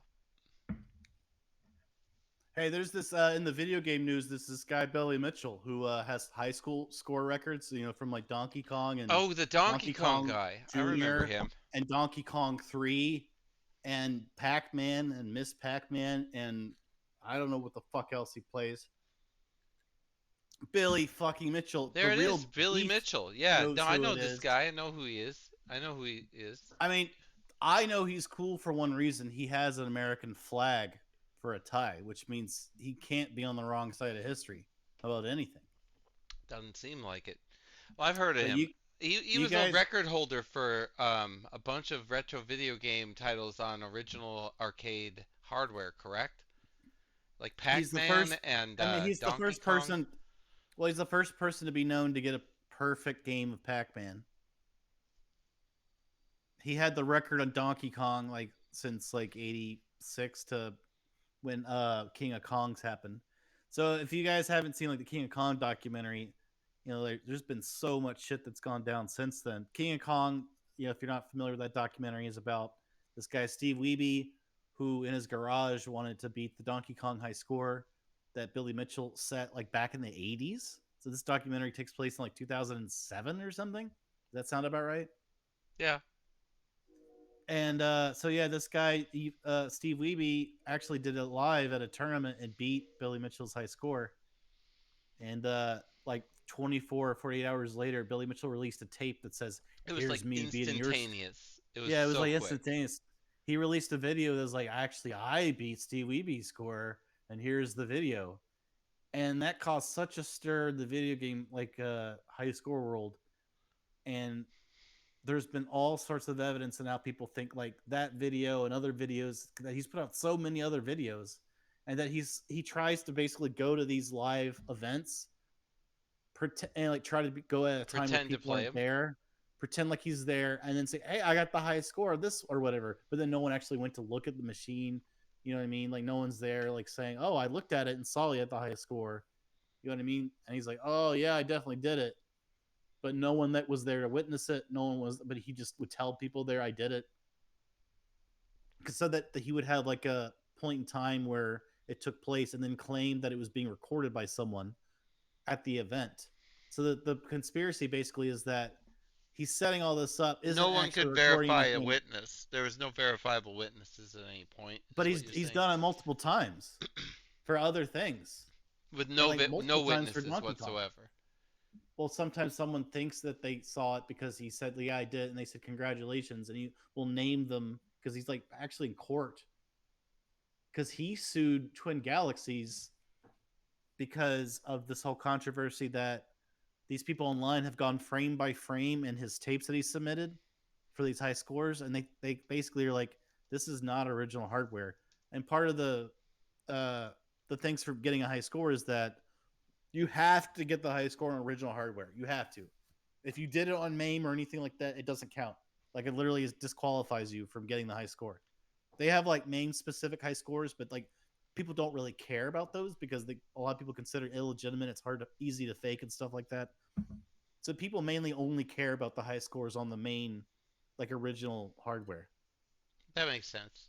Hey, there's this in the video game news. This guy Billy Mitchell who has high school score records. From like Donkey Kong and Oh, the Donkey Kong guy. I remember Jr. him. and Donkey Kong 3 and Pac-Man and Miss Pac-Man and I don't know what the fuck else he plays. Billy fucking Mitchell. There the it real is, Billy beef Mitchell. Yeah, knows no, I who know it this is. guy. I know who he is. I know who he is. I mean, I know he's cool for one reason. He has an American flag for a tie, which means he can't be on the wrong side of history about anything. Doesn't seem like it. Well, I've heard of But him. He you was guys- a record holder for a bunch of retro video game titles on original arcade hardware, correct? Like He's the Pac-Man first- and I mean, he's the Donkey first Kong. person. Well, he's the first person to be known to get a perfect game of Pac-Man. He had the record on Donkey Kong like since like '86 to when King of Kongs happened. So if you guys haven't seen like the King of Kong documentary, there's been so much shit that's gone down since then. King of Kong, if you're not familiar with that documentary, is about this guy Steve Wiebe, who in his garage wanted to beat the Donkey Kong high score that Billy Mitchell set like back in the 80s. So this documentary takes place in like 2007 or something. Does that sound about right? Yeah. And this guy Steve Wiebe actually did it live at a tournament and beat Billy Mitchell's high score. And like 24 or 48 hours later, Billy Mitchell released a tape that says, It was like "Here's me beating your." instantaneous. It was Yeah, it was so like quick. instantaneous. He released a video that was like, "Actually, I beat Steve Weeby's score, and here's the video." And that caused such a stir in the video game, like high score world. And there's been all sorts of evidence, and now people think like that video and other videos that he's put out so many other videos, and that he tries to basically go to these live events, pretend and like try to go at a time where Pretend to people play aren't him. there, pretend like he's there, and then say, "Hey, I got the highest score of this or whatever." But then no one actually went to look at the machine. You know what I mean? Like no one's there, like saying, "Oh, I looked at it and saw you at the highest score." You know what I mean? And he's like, "Oh yeah, I definitely did it." But no one that was there to witness it. No one was, but he just would tell people there, "I did it," so that he would have like a point in time where it took place, and then claim that it was being recorded by someone at the event. So the conspiracy basically is that he's setting all this up, isn't No one actually could recording verify a anything, witness. There was no verifiable witnesses at any point, but is what you're he's saying. done it multiple times for other things, With and like no multiple times for witnesses Donkey Kong. whatsoever. Well, sometimes someone thinks that they saw it because he said, "Yeah, I did," and they said, "Congratulations," and he will name them because he's like actually in court because he sued Twin Galaxies because of this whole controversy that these people online have gone frame by frame in his tapes that he submitted for these high scores, and they basically are like, "This is not original hardware." And part of uh, the things for getting a high score is that you have to get the high score on original hardware. You have to. If you did it on MAME or anything like that, it doesn't count. Like it literally disqualifies you from getting the high score. They have like MAME specific high scores, but like people don't really care about those because a lot of people consider it illegitimate. It's easy to fake and stuff like that. So people mainly only care about the high scores on the main, like original hardware. That makes sense.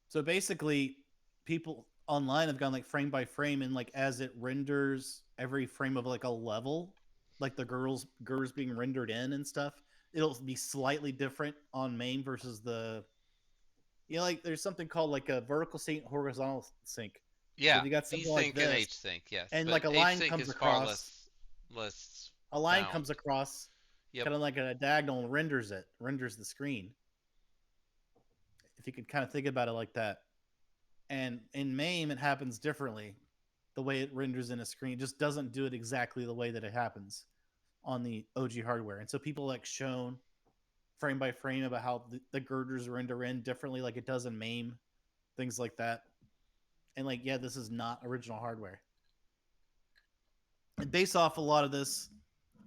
So basically, people online have gone like frame by frame, and like as it renders every frame of like a level, like the girls being rendered in and stuff, it'll be slightly different on main versus the. Like there's something called like a vertical sync, horizontal sync. So if Yeah, you got V something like sync and this, H sync, yes, and but like a H line sync comes is far across, less a line bound. comes across, Yep. kind of like a diagonal, and renders the screen. If you could kind of think about it like that. And in MAME, it happens differently. The way it renders in a screen just doesn't do it exactly the way that it happens on the OG hardware. And so people like shown frame by frame about how the girders render in differently, like it does in MAME, things like that. And like, yeah, this is not original hardware. And based off a lot of this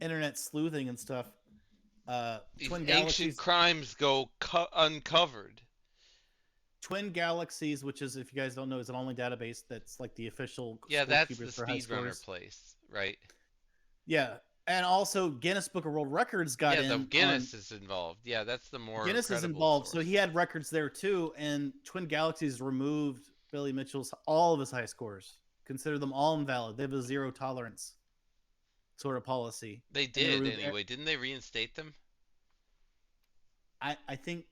internet sleuthing and stuff, These Twin ancient Galaxies, crimes go uncovered. Twin Galaxies, which is, if you guys don't know, is an online database that's like the official Yeah, that's the scorekeepers for high speedrunner scores. place, right? Yeah, and also Guinness Book of World Records got Yeah, the in on. Guinness is involved. Yeah, that's the more Guinness is credible involved, so source. he had records there too. And Twin Galaxies removed Billy Mitchell's all of his high scores, consider them all invalid. They have a zero tolerance sort of policy. They And they did removed. anyway. Didn't they reinstate them? I think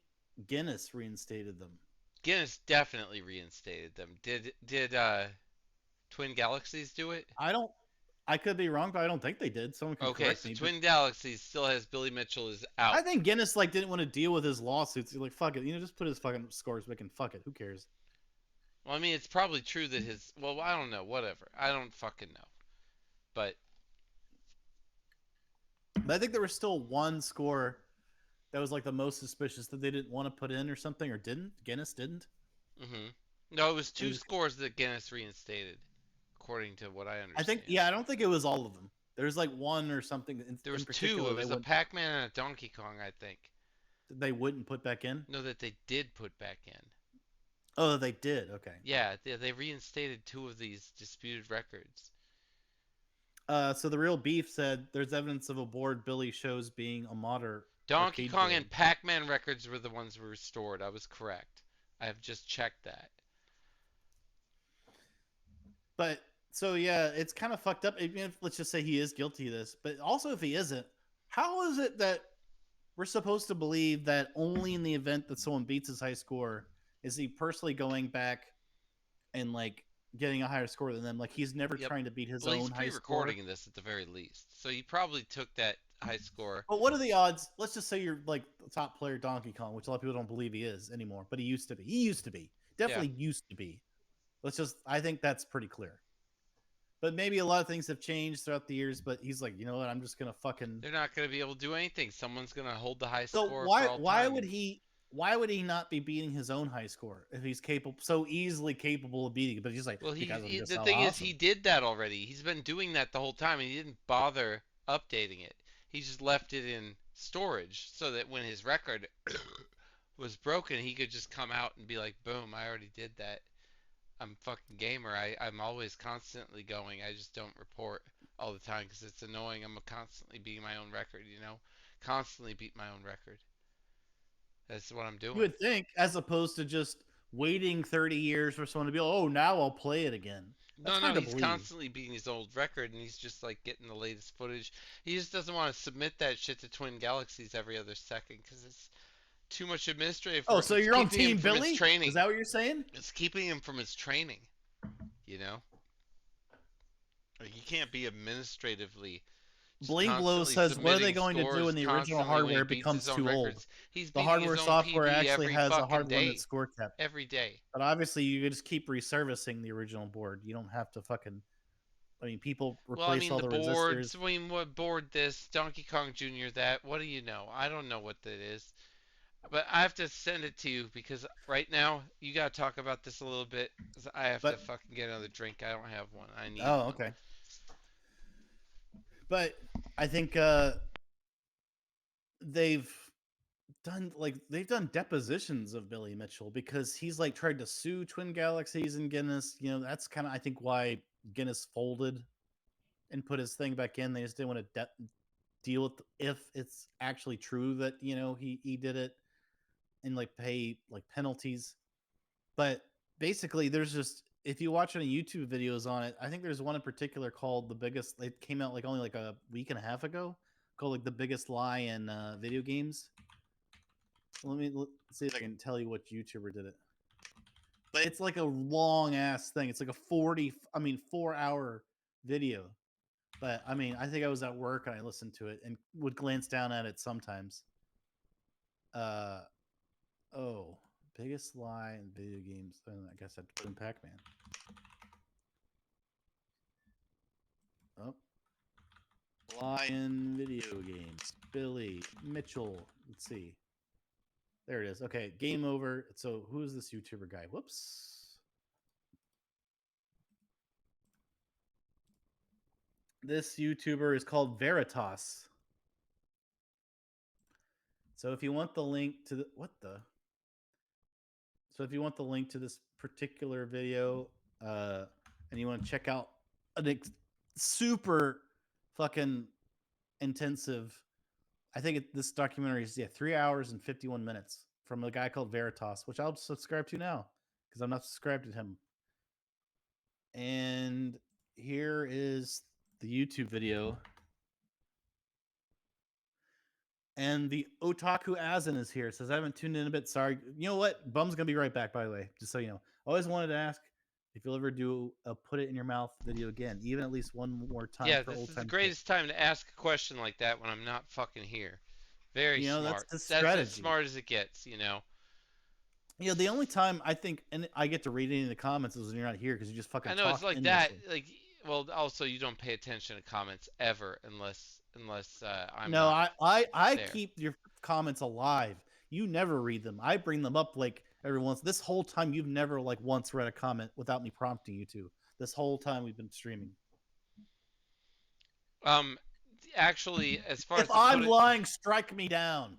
Guinness reinstated them. Guinness definitely reinstated them. Did Twin Galaxies do it? I don't. I could be wrong, but I don't think they did. Someone can Okay, correct so me. Twin Galaxies still has Billy Mitchell is out. I think Guinness like didn't want to deal with his lawsuits. He's like, fuck it, just put his fucking scores back and fuck it. Who cares? Well, I mean, it's probably true that his. Well, I don't know. Whatever. I don't fucking know. But I think there was still one score that was like the most suspicious that they didn't want to put in or something, or didn't. Guinness didn't. no, it was two was- scores that Guinness reinstated, according to what I understand. I think, yeah, I don't think it was all of them. There's like one or something. There was in two. particular It was they a Pac-Man and a Donkey Kong, I think. they wouldn't put back in. No, that they did put back in. Oh, they did. Okay. Yeah, they reinstated two of these disputed records. So the real beef said there's evidence of a board Billy shows being a modder. Donkey arcade Kong board. and Pac-Man records were the ones restored. I was correct. I have just checked that. But so yeah, it's kind of fucked up. Even if, let's just say he is guilty of this, but also if he isn't, how is it that we're supposed to believe that only in the event that someone beats his high score is he personally going back and like getting a higher score than them. Like he's never Yep. trying to beat his Well, he's own high score. pre-recording this at the very least, so he probably took that high score. But what are the odds? Let's just say you're like the top player Donkey Kong, which a lot of people don't believe he is anymore, but he used to be. He used to be. Definitely used to be. I think that's pretty clear. But maybe a lot of things have changed throughout the years, but he's like, you know what, I'm just gonna fucking They're not going to be able to do anything. Someone's going to hold the high So score why for all why time. would he not be beating his own high score if he's so easily capable of beating it? But he's like, Well, because I'm just the so thing is, awesome. he did that already. He's been doing that the whole time, and he didn't bother updating it. He just left it in storage so that when his record was broken, he could just come out and be like, "Boom! I already did that. I'm a fucking gamer. I'm always constantly going. I just don't report all the time because it's annoying. I'm constantly beating my own record. Constantly beat my own record. That's what I'm You doing." would think, as opposed to just waiting 30 years for someone to be like, oh, now I'll play it again. That's No, hard to he's believe. constantly beating his old record, and he's just like getting the latest footage. He just doesn't want to submit that shit to Twin Galaxies every other second because it's too much administrative Oh, work. so It's you're on keeping him Team from his Billy? training. Is that what you're saying? It's keeping him from his training. You know, like he can't be administratively just Bling Blow constantly says, what are they submitting going to do when scores the original constantly when he hardware beats his becomes own too old? records. He's The beating hardware his own software PB actually every has a fucking hard limit day. score cap. Every day. But obviously, you can just keep reservicing the original board. You don't have to fucking. I mean, people Well, I replace mean all the the boards. resistors. I mean, what board this? Donkey Kong Jr. That? What do you know? I don't know what that is. But I have to send it to you because right now you gotta talk about this a little bit. 'Cause I have to But fucking get another drink. I don't have one. I need oh, one. okay. But I think they've they've done depositions of Billy Mitchell because he's like tried to sue Twin Galaxies and Guinness. You know, that's kind of I think why Guinness folded and put his thing back in. They just didn't want to deal with if it's actually true that he did it and like pay like penalties. But basically, there's just if you watch any YouTube videos on it, I think there's one in particular called "The Biggest." It came out like only like a week and a half ago, called like "The Biggest Lie in Video Games." Let's see if I can tell you what YouTuber did it. But it's like a long ass thing. It's like a 4-hour video. But I mean, I think I was at work and I listened to it and would glance down at it sometimes. Uh oh, biggest lie in video games. I guess I'd put in Pac-Man. Oh, lie in video games. Billy Mitchell. Let's see. There it is. Okay, game over. So who is this YouTuber guy? Whoops. This YouTuber is called Veritas. So if you want the link to the So if you want the link to this particular video, and you want to check out super fucking intensive, I think this documentary is 3 hours and 51 minutes from a guy called Veritas, which I'll subscribe to now because I'm not subscribed to him. And here is the YouTube video. And the Otaku Azin is here. Says, I haven't tuned in a bit. Sorry. You know what? Bum's going to be right back, by the way, just so you know. Always wanted to ask if you'll ever do a put it in your mouth video again, even at least one more time Yeah, for this old is the time's greatest time to ask a question like that when I'm not fucking here. Very That's smart. the That's as strategy. smart as it gets. The only time I think, and I get to read any of the comments is when you're not here because you just fucking I know talk it's like endlessly. that. Well, also you don't pay attention to comments ever unless I'm No, not I there. keep your comments alive. You never read them. I bring them up like every once. This whole time, you've never like once read a comment without me prompting you to. This whole time we've been streaming. Actually, as far as If the I'm put it, lying, strike me down.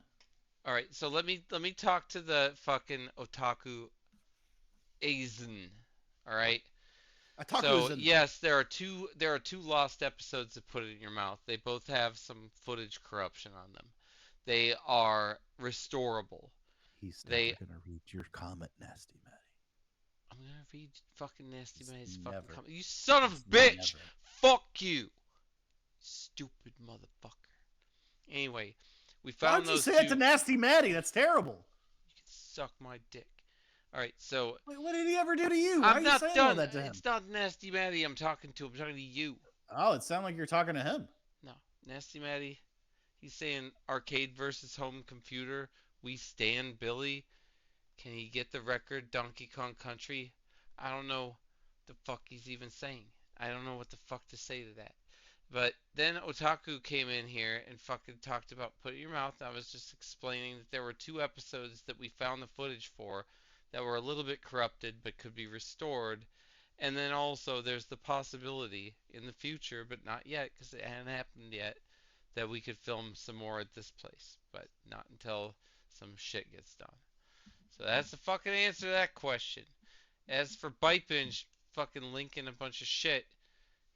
all right. So let me talk to the fucking otaku Aizen. All right. So Otakuzen. yes, there are two lost episodes of Put It in Your Mouth. They both have some footage corruption on them. They are restorable. He's They never gonna read your comment, Nasty Matty. I'm gonna read fucking Nasty He's Man's never. fucking comment. You son of a He's bitch! never. Fuck you, stupid motherfucker. Anyway, we Why found would you those say that to two. Nasty Matty? That's terrible. You can suck my dick. All right, so Wait, what did he ever do to you? Why are I'm you not saying all done. that to him? It's not Nasty Matty I'm talking to. I'm talking to you. Oh, it sounded like you're talking to him. No, Nasty Matty. He's saying arcade versus home computer. We stand Billy. Can he get the record Donkey Kong Country? I don't know the fuck he's even saying. I don't know what the fuck to say to that. But then Otaku came in here and fucking talked about put it in your mouth. I was just explaining that there were 2 episodes that we found the footage for that were a little bit corrupted but could be restored. And then also there's the possibility in the future, but not yet because it hadn't happened yet, that we could film some more at this place, but not until some shit gets done. So that's the fucking answer to that question. As for Bite Binge fucking linking a bunch of shit,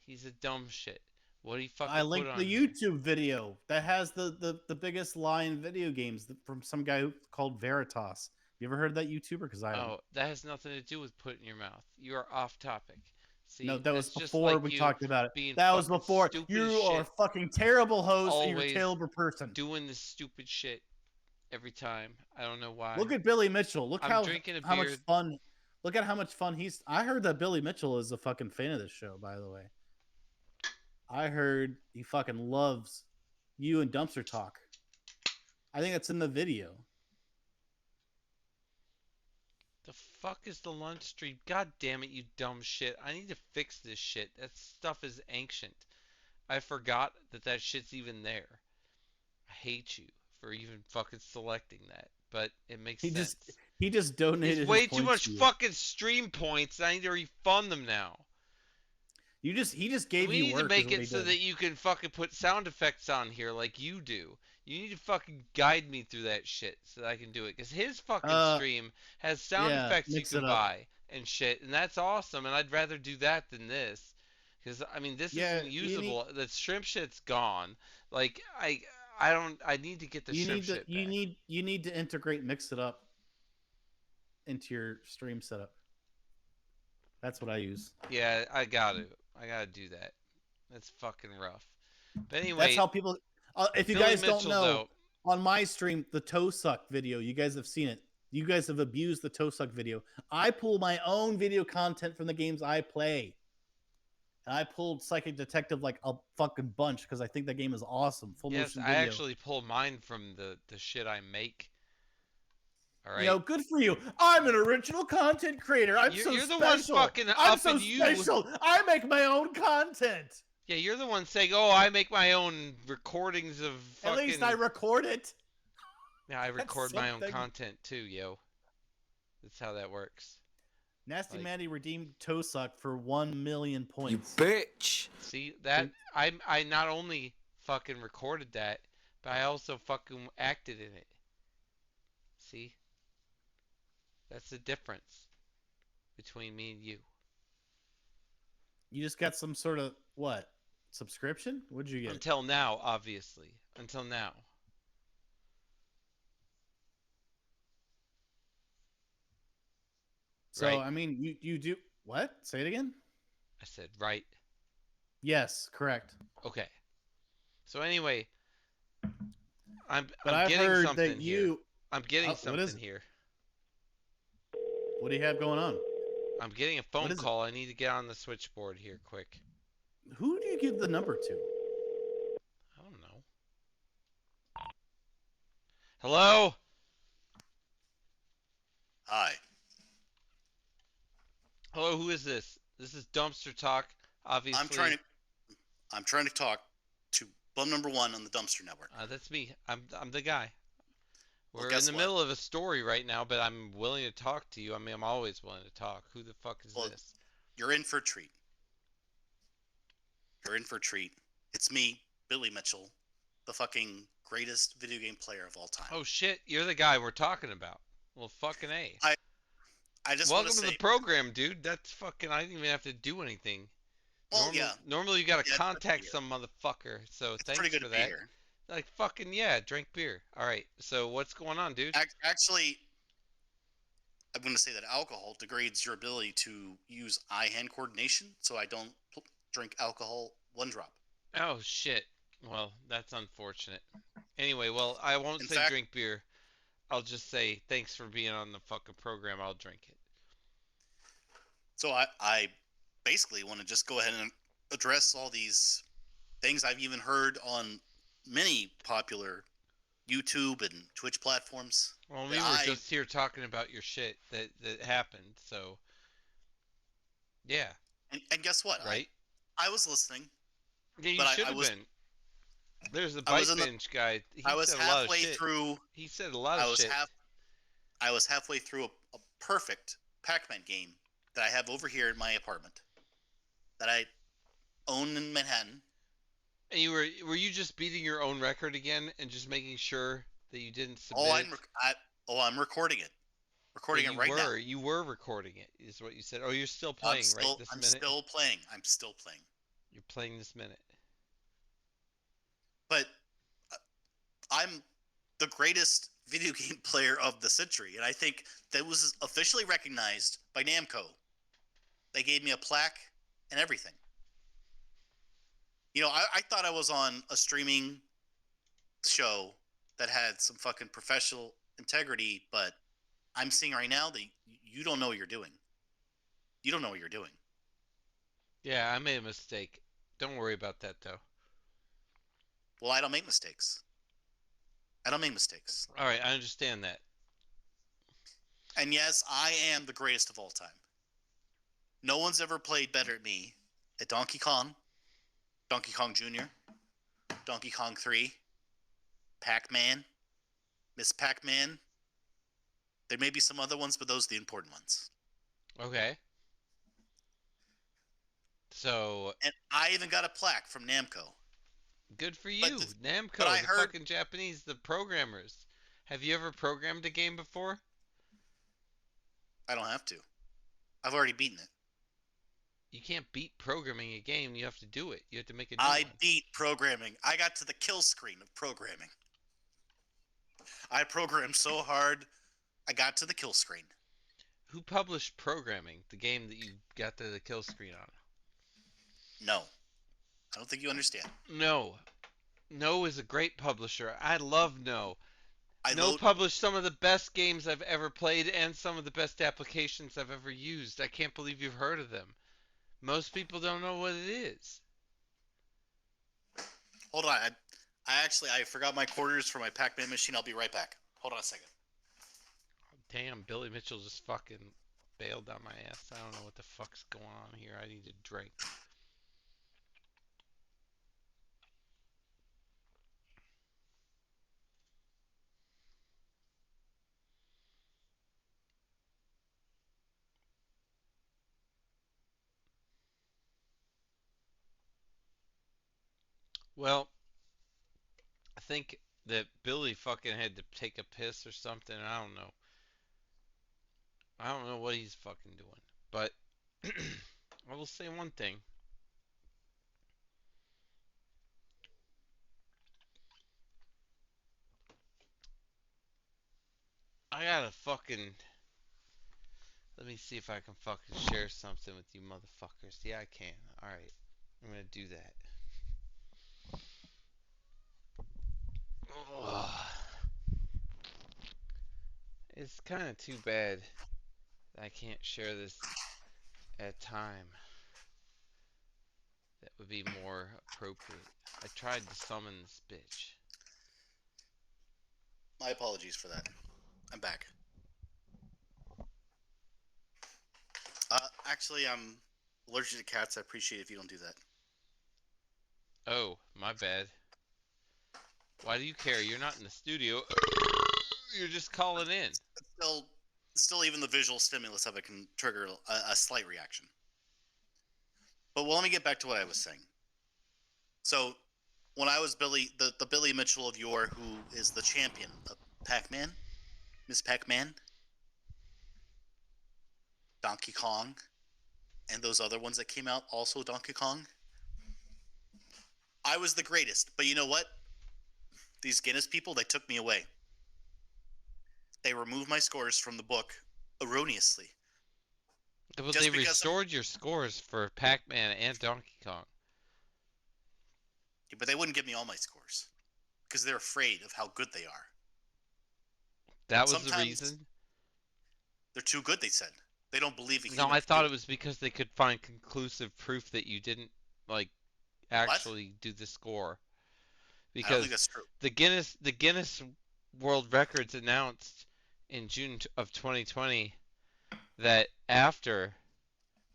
he's a dumb shit. What he I fucking put linked on the here? YouTube video that has the biggest lie in video games from some guy called Veritas. You ever heard of that YouTuber? Because I haven't. Oh, that has nothing to do with put in your mouth. You are off topic. No, See, that was that's just before like we you talked about it. being That was fucking before. stupid as You are a shit. fucking terrible host and you're a Always terrible person. doing this stupid shit every time. I don't know why. Look at Billy Mitchell. Look I'm drinking a how much beer. fun. Look at how much fun he's. I heard that Billy Mitchell is a fucking fan of this show. By the way, I heard he fucking loves you and Dumpster Talk. I think that's in the video. The fuck is the lunch stream? God damn it, you dumb shit. I need to fix this shit. That stuff is ancient. I forgot that that shit's even there. I hate you for even fucking selecting that, but it makes He sense. just donated. It's his way too points much to you. fucking stream points. I need to refund them now. He just gave We you need work. to make is what it he so did. that you can fucking put sound effects on here like you do. You need to fucking guide me through that shit so that I can do it. Because his fucking stream has sound yeah, effects you mix can it up. buy and shit, and that's awesome. And I'd rather do that than this. Because I mean, this Yeah, isn't usable. The shrimp shit's gone. Like I don't. I need to get the shrimp shit back. You need to integrate mix it up into your stream setup. That's what I use. Yeah, I gotta do that. That's fucking rough. But anyway, That's how people. If you Billy guys don't Mitchell, know, though, on my stream, the toe suck video, you guys have seen it. You guys have abused the toe suck video. I pull my own video content from the games I play. And I pulled Psychic Detective like a fucking bunch because I think that game is awesome. Full yes, motion I video. actually pull mine from the shit I make. All right. You know, good for you. I'm an original content creator. I'm so You're special. the one fucking I'm so upping you. special. I make my own content. Yeah, you're the one saying, "Oh, I make my own recordings of fucking." At least I record it. Yeah, I record my own something. content too, yo. That's how that works. Nasty Like- Manny redeemed Tosuck for 1 million points. Bitch. See that? I not only fucking recorded that, but I also fucking acted in it. See? That's the difference between me and you. You just got some sort of what? Subscription? What'd you get? Until now, obviously. Until now. So Right. I mean, you do what? Say it again. I said right. Yes, correct. Okay. So anyway, I'm I've getting heard something that here. you. I'm getting what is something it? here. What do you have going on? I'm getting a phone is it? call. I need to get on the switchboard here quick. Who do you give the number to? I don't know. Hello? Hi. Hello, who is this? This is Dumpster Talk, obviously. I'm trying to talk to bum number 1 on the Dumpster Network. That's me. I'm the guy. Well, We're in guess the what? middle of a story right now, but I'm willing to talk to you. I mean, I'm always willing to talk. Who the fuck is Well, this? You're in for a treat. You're in for a treat. It's me, Billy Mitchell, the fucking greatest video game player of all time. Oh shit, you're the guy we're talking about. Well, fucking A. I just want Welcome to to say, the program, dude. That's fucking. I didn't even have to do anything. well, yeah, Normally you gotta Yeah, it's good to be contact here. some motherfucker. So it's thanks pretty good for to be that. here. Like fucking yeah, drink beer. All right. So what's going on, dude? Actually, I'm going to say that alcohol degrades your ability to use eye-hand coordination, so I don't drink alcohol 1 drop. Oh shit. Well, that's unfortunate. Anyway, well, I won't In say fact- drink beer. I'll just say thanks for being on the fucking program. I'll drink it. So I basically want to just go ahead and address all these things I've even heard on many popular YouTube and Twitch platforms. Well, we That were just here talking about your shit that happened. So, yeah, and guess what? right? I was listening, Yeah, you but should I have was been. There's a I was bite in the bench guy. He I was said a lot of halfway shit. through He said a lot of I was shit. I was halfway through a perfect Pac-Man game that I have over here in my apartment that I own in Manhattan. And were you just beating your own record again and just making sure that you didn't Oh, submit it? I'm recording it. Recording it right now. You were recording it, is what you said. Oh, you're still I'm playing right still this I'm minute. still playing. I'm still playing. You're playing this minute. But I'm the greatest video game player of the century, and I think that was officially recognized by Namco. They gave me a plaque and everything. You know, I thought I was on a streaming show that had some fucking professional integrity, but I'm seeing right now that you don't know what you're doing. You don't know what you're doing. Yeah, I made a mistake. Don't worry about that though. Well, I don't make mistakes. I don't make mistakes. All right, I understand that. And yes, I am the greatest of all time. No one's ever played better at me at Donkey Kong, Donkey Kong Jr., Donkey Kong 3, Pac-Man, Miss Pac-Man. There may be some other ones, but those are the important ones. Okay. So And I even got a plaque from Namco. good for you, Namco, but I the heard- fucking Japanese, the programmers. Have you ever programmed a game before? I don't have to. I've already beaten it. You can't beat programming a game. You have to do it. You have to make a new I one. beat programming. I got to the kill screen of programming. I programmed so hard, I got to the kill screen. Who published programming, the game that you got to the kill screen on? No. I don't think you understand. No. No is a great publisher. I love No. I No load- published some of the best games I've ever played and some of the best applications I've ever used. I can't believe you've heard of them. Most people don't know what it is. Hold on. I forgot my quarters for my Pac-Man machine. I'll be right back. Hold on a second. Damn, Billy Mitchell just fucking bailed on my ass. I don't know what the fuck's going on here. I need a drink. Well, I think that Billy fucking had to take a piss or something. I don't know. I don't know what he's fucking doing. But I will say one thing. I gotta fucking. Let me see if I can fucking share something with you motherfuckers. Yeah, I can. Alright. I'm gonna do that. Ugh. It's kind of too bad that I can't share this at a time that would be more appropriate. I tried to summon this bitch. My apologies for that. I'm back. Actually, I'm allergic to cats. I appreciate it if you don't do that. Oh, my bad. Why do you care? You're not in the studio. You're just calling in. Still, even the visual stimulus of it can trigger a slight reaction. But well, let me get back to what I was saying. So, when I was Billy, the Billy Mitchell of yore, who is the champion of Pac-Man, Miss Pac-Man, Donkey Kong, and those other ones that came out, also Donkey Kong, I was the greatest. But you know what? These Guinness people, they took me away. They removed my scores from the book erroneously. But they restored your scores for Pac-Man and Donkey Kong. But they wouldn't give me all my scores because they're afraid of how good they are. That was the Sometimes reason? they're too good. They said they don't believe a No, human I could do thought it. it was because they could find conclusive proof that you didn't like What? actually do the score. I don't think Because that's true. the Guinness World Records announced in June of 2020 that after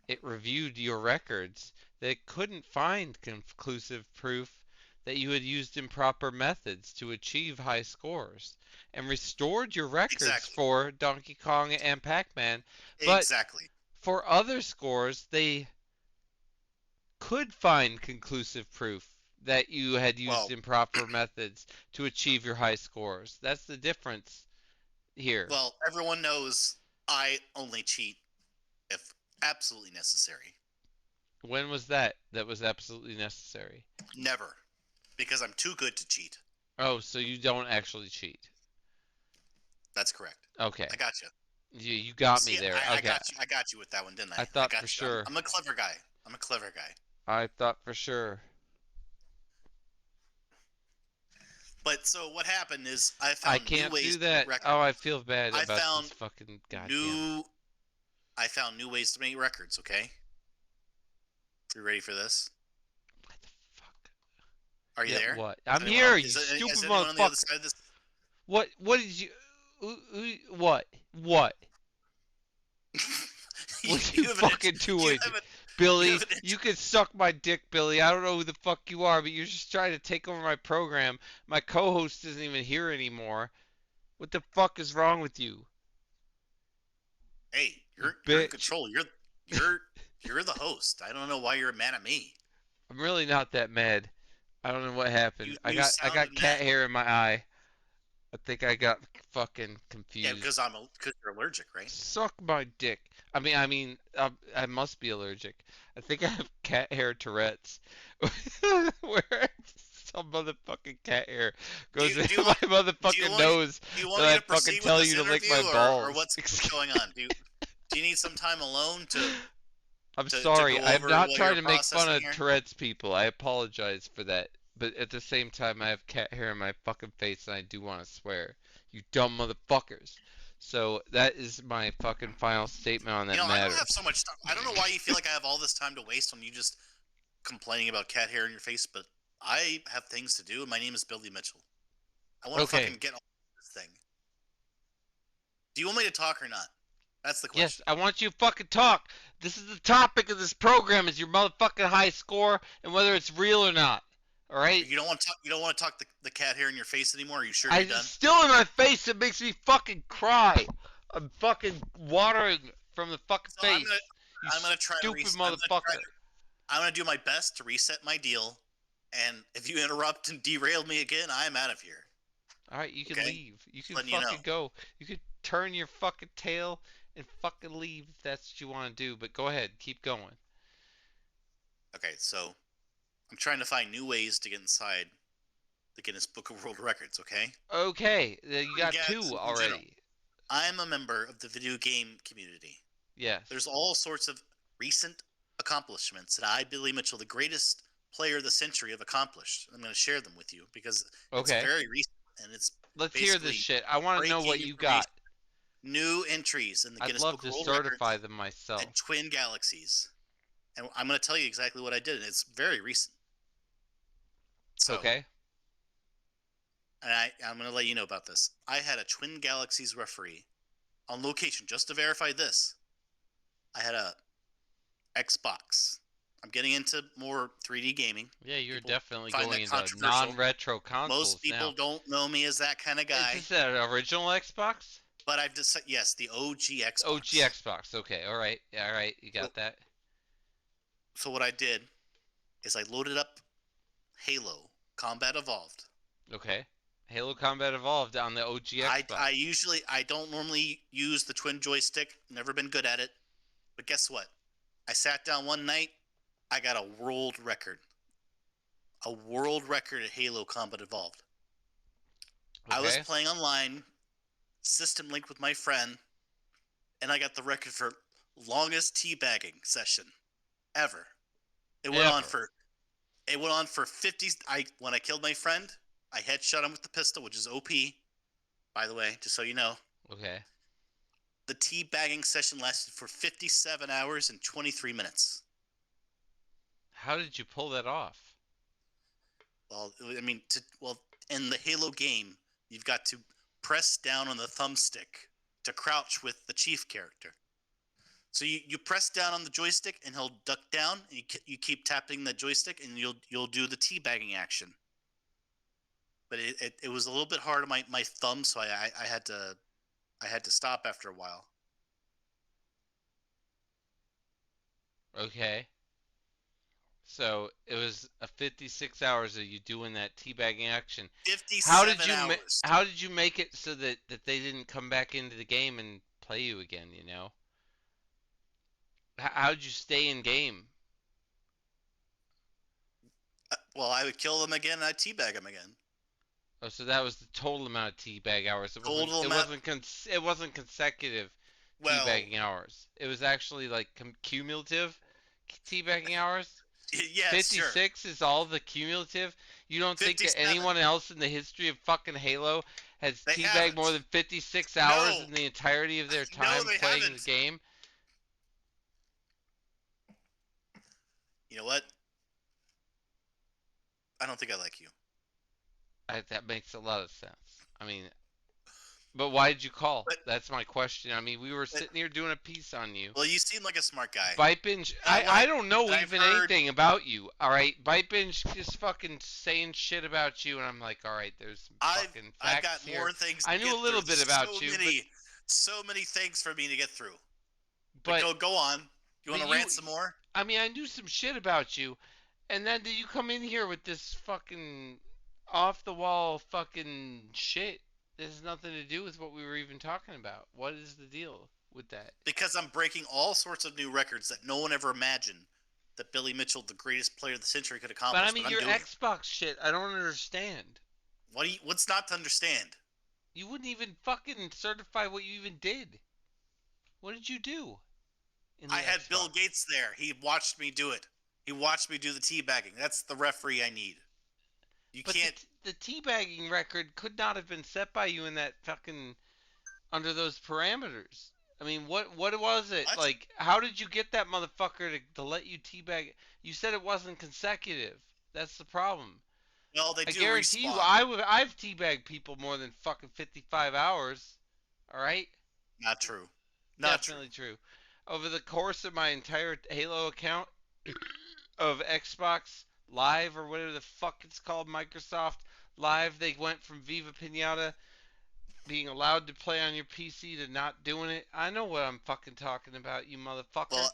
it reviewed your records, that it couldn't find conclusive proof that you had used improper methods to achieve high scores and restored your records Exactly. for Donkey Kong and Pac-Man, but Exactly. for other scores they could find conclusive proof that you had used Well, improper methods to achieve your high scores. That's the difference here. well, everyone knows I only cheat if absolutely necessary. When was that was absolutely necessary? Never, because I'm too good to cheat. Oh, so you don't actually cheat. That's correct. Okay. I got you. You got me See, there. I Okay. got you. I got you with that one, didn't I? I I thought for got you. sure. I'm a clever guy. I'm a clever guy. I thought for sure. But so what happened is I I found new can't ways do to that. make records. Oh, I feel bad I about found this fucking goddamn. I found new ways to make records. Okay. You ready for this? What the fuck? Are you Yeah, there? what? I'm Anyone here, on- you is there- stupid is anyone on the other motherfucker. side of this? What did you? What? What? What you have an fucking you doing? have an- Billy, have an you can suck my dick, Billy. I don't know who the fuck you are, but you're just trying to take over my program. My co-host isn't even here anymore. What the fuck is wrong with you? Hey, you're in Bitch. control. You're the host. I don't know why you're mad at me. I'm really not that mad. I don't know what happened. I You got sounded cat mad. hair in my eye. I think I got fucking Yeah, confused. because you're allergic, right? Suck my dick. I must be allergic. I think I have cat hair Tourette's, where some motherfucking cat hair goes do into you my want- motherfucking nose Do you want that me I to fucking proceed tell with you this to lick interview, my balls. or what's going on? Do you need some time alone to? I'm to sorry. go I'm over not what trying you're to make fun processing of here? Tourette's people. I apologize for that. But at the same time, I have cat hair in my fucking face, and I do want to swear. You dumb motherfuckers. So that is my fucking final statement on that I matter. don't have so much time. I don't know why you feel like I have all this time to waste on you just complaining about cat hair in your face, but I have things to do, and my name is Billy Mitchell. I want to Okay. fucking get on this thing. Do you want me to talk or not? That's the question. Yes, I want you to fucking talk. This is the topic of this program: is your motherfucking high score and whether it's real or not. All right? You don't want to talk. You don't want to talk the cat hair in your face anymore. Are you sure you're done? It's still in my face. It makes me fucking cry. I'm fucking watering from the fucking So face. I'm gonna try to stupid I'm motherfucker. gonna do my best to reset my deal, and if you interrupt and derail me again, I'm out of here. All right, you can Okay? leave. You can letting you fucking know. go. You can turn your fucking tail and fucking leave if that's what you want to do. But go ahead, keep going. Okay, so I'm trying to find new ways to get inside the Guinness Book of World Records. Okay, Okay, you got Yeah, two in general. already. I'm a member of the video game community. Yes. There's all sorts of recent accomplishments that I, Billy Mitchell, the greatest player of the century, have accomplished. I'm going to share them with you because it's Okay. very recent and it's Let's hear this basically shit. I want to know what breaking you got. new entries in the I'd Guinness love Book to of World certify Records them myself. at Twin Galaxies. And I'm going to tell you exactly what I did, and it's very recent. So, Okay. and I'm going to let you know about this. I had a Twin Galaxies referee on location just to verify this. I had a Xbox. I'm getting into more 3D gaming. Yeah, you're People definitely find going that into controversial. non-retro consoles Most people now. don't know me as that kind of guy, Is this an original Xbox? but I've decided, yes, the OG Xbox. OG Xbox. Okay, all right. Yeah, all right. You got that. So what I did is I loaded up Halo Combat Evolved. Okay. Halo Combat Evolved on the OG Xbox. I don't normally use the twin joystick. Never been good at it. But guess what? I sat down one night. I got a world record. A world record at Halo Combat Evolved. Okay. I was playing online, system linked with my friend, and I got the record for longest teabagging session ever. It went on for 50. When I killed my friend, I headshot him with the pistol, which is OP. By the way, just so you know, Okay. the teabagging session lasted for 57 hours and 23 minutes. How did you pull that off? Well, I mean, in the Halo game, you've got to press down on the thumbstick to crouch with the chief character. So you press down on the joystick and he'll duck down, and you keep tapping the joystick and you'll do the teabagging action. But it was a little bit hard on my thumb, so I had to stop after a while. Okay. So it was a 56 hours of you doing that teabagging action. 57 hours. How did you make it so that they didn't come back into the game and play you again, you know? How did you stay in game? Well, I would kill them again and I'd teabag them again. Oh, so that was the total amount of teabag hours. It wasn't consecutive Well, teabagging hours. It was actually like cumulative teabagging hours. yes, 56 sure. is all the cumulative. You don't think that 57. anyone else in the history of fucking Halo has They teabagged haven't. more than 56 hours No. in the entirety of their No, time they playing haven't. the game? You know what? I don't think I like you. That makes a lot of sense. I mean, but why did you call? But- That's my question. I mean, we were sitting here doing a piece on you. Well, you seem like a smart guy. Bite Binge, And I don't know and I've even heard- anything about you, alright? Bite Binge just fucking saying shit about you, and I'm like, alright, there's some fucking facts I've got here. more things. I to knew get a little through. bit about so you, Many, so many things for me to get through. but Go on. You want but to rant some more? I mean, I knew some shit about you, and then did you come in here with this fucking off the wall fucking shit? This has nothing to do with what we were even talking about. What is the deal with that? Because I'm breaking all sorts of new records that no one ever imagined that Billy Mitchell, the greatest player of the century, could accomplish. But I mean, I'm your doing it. Xbox shit, I don't understand. What's not to understand? You wouldn't even fucking certify what you even did. What did you do? I had Bill Gates there. He watched me do it. He watched me do the teabagging. That's the referee I need. You But can't. the teabagging record could not have been set by you in that fucking under those parameters. I mean, what was it? What? Like, how did you get that motherfucker to let you teabag? You said it wasn't consecutive. That's the problem. Well, they I do guarantee you, respawn. I've teabagged people more than fucking 55 hours. All right? Not true. Not Definitely true. Over the course of my entire Halo account of Xbox Live or whatever the fuck it's called, Microsoft Live, they went from Viva Pinata being allowed to play on your PC to not doing it. I know what I'm fucking talking about, you motherfucker. Well,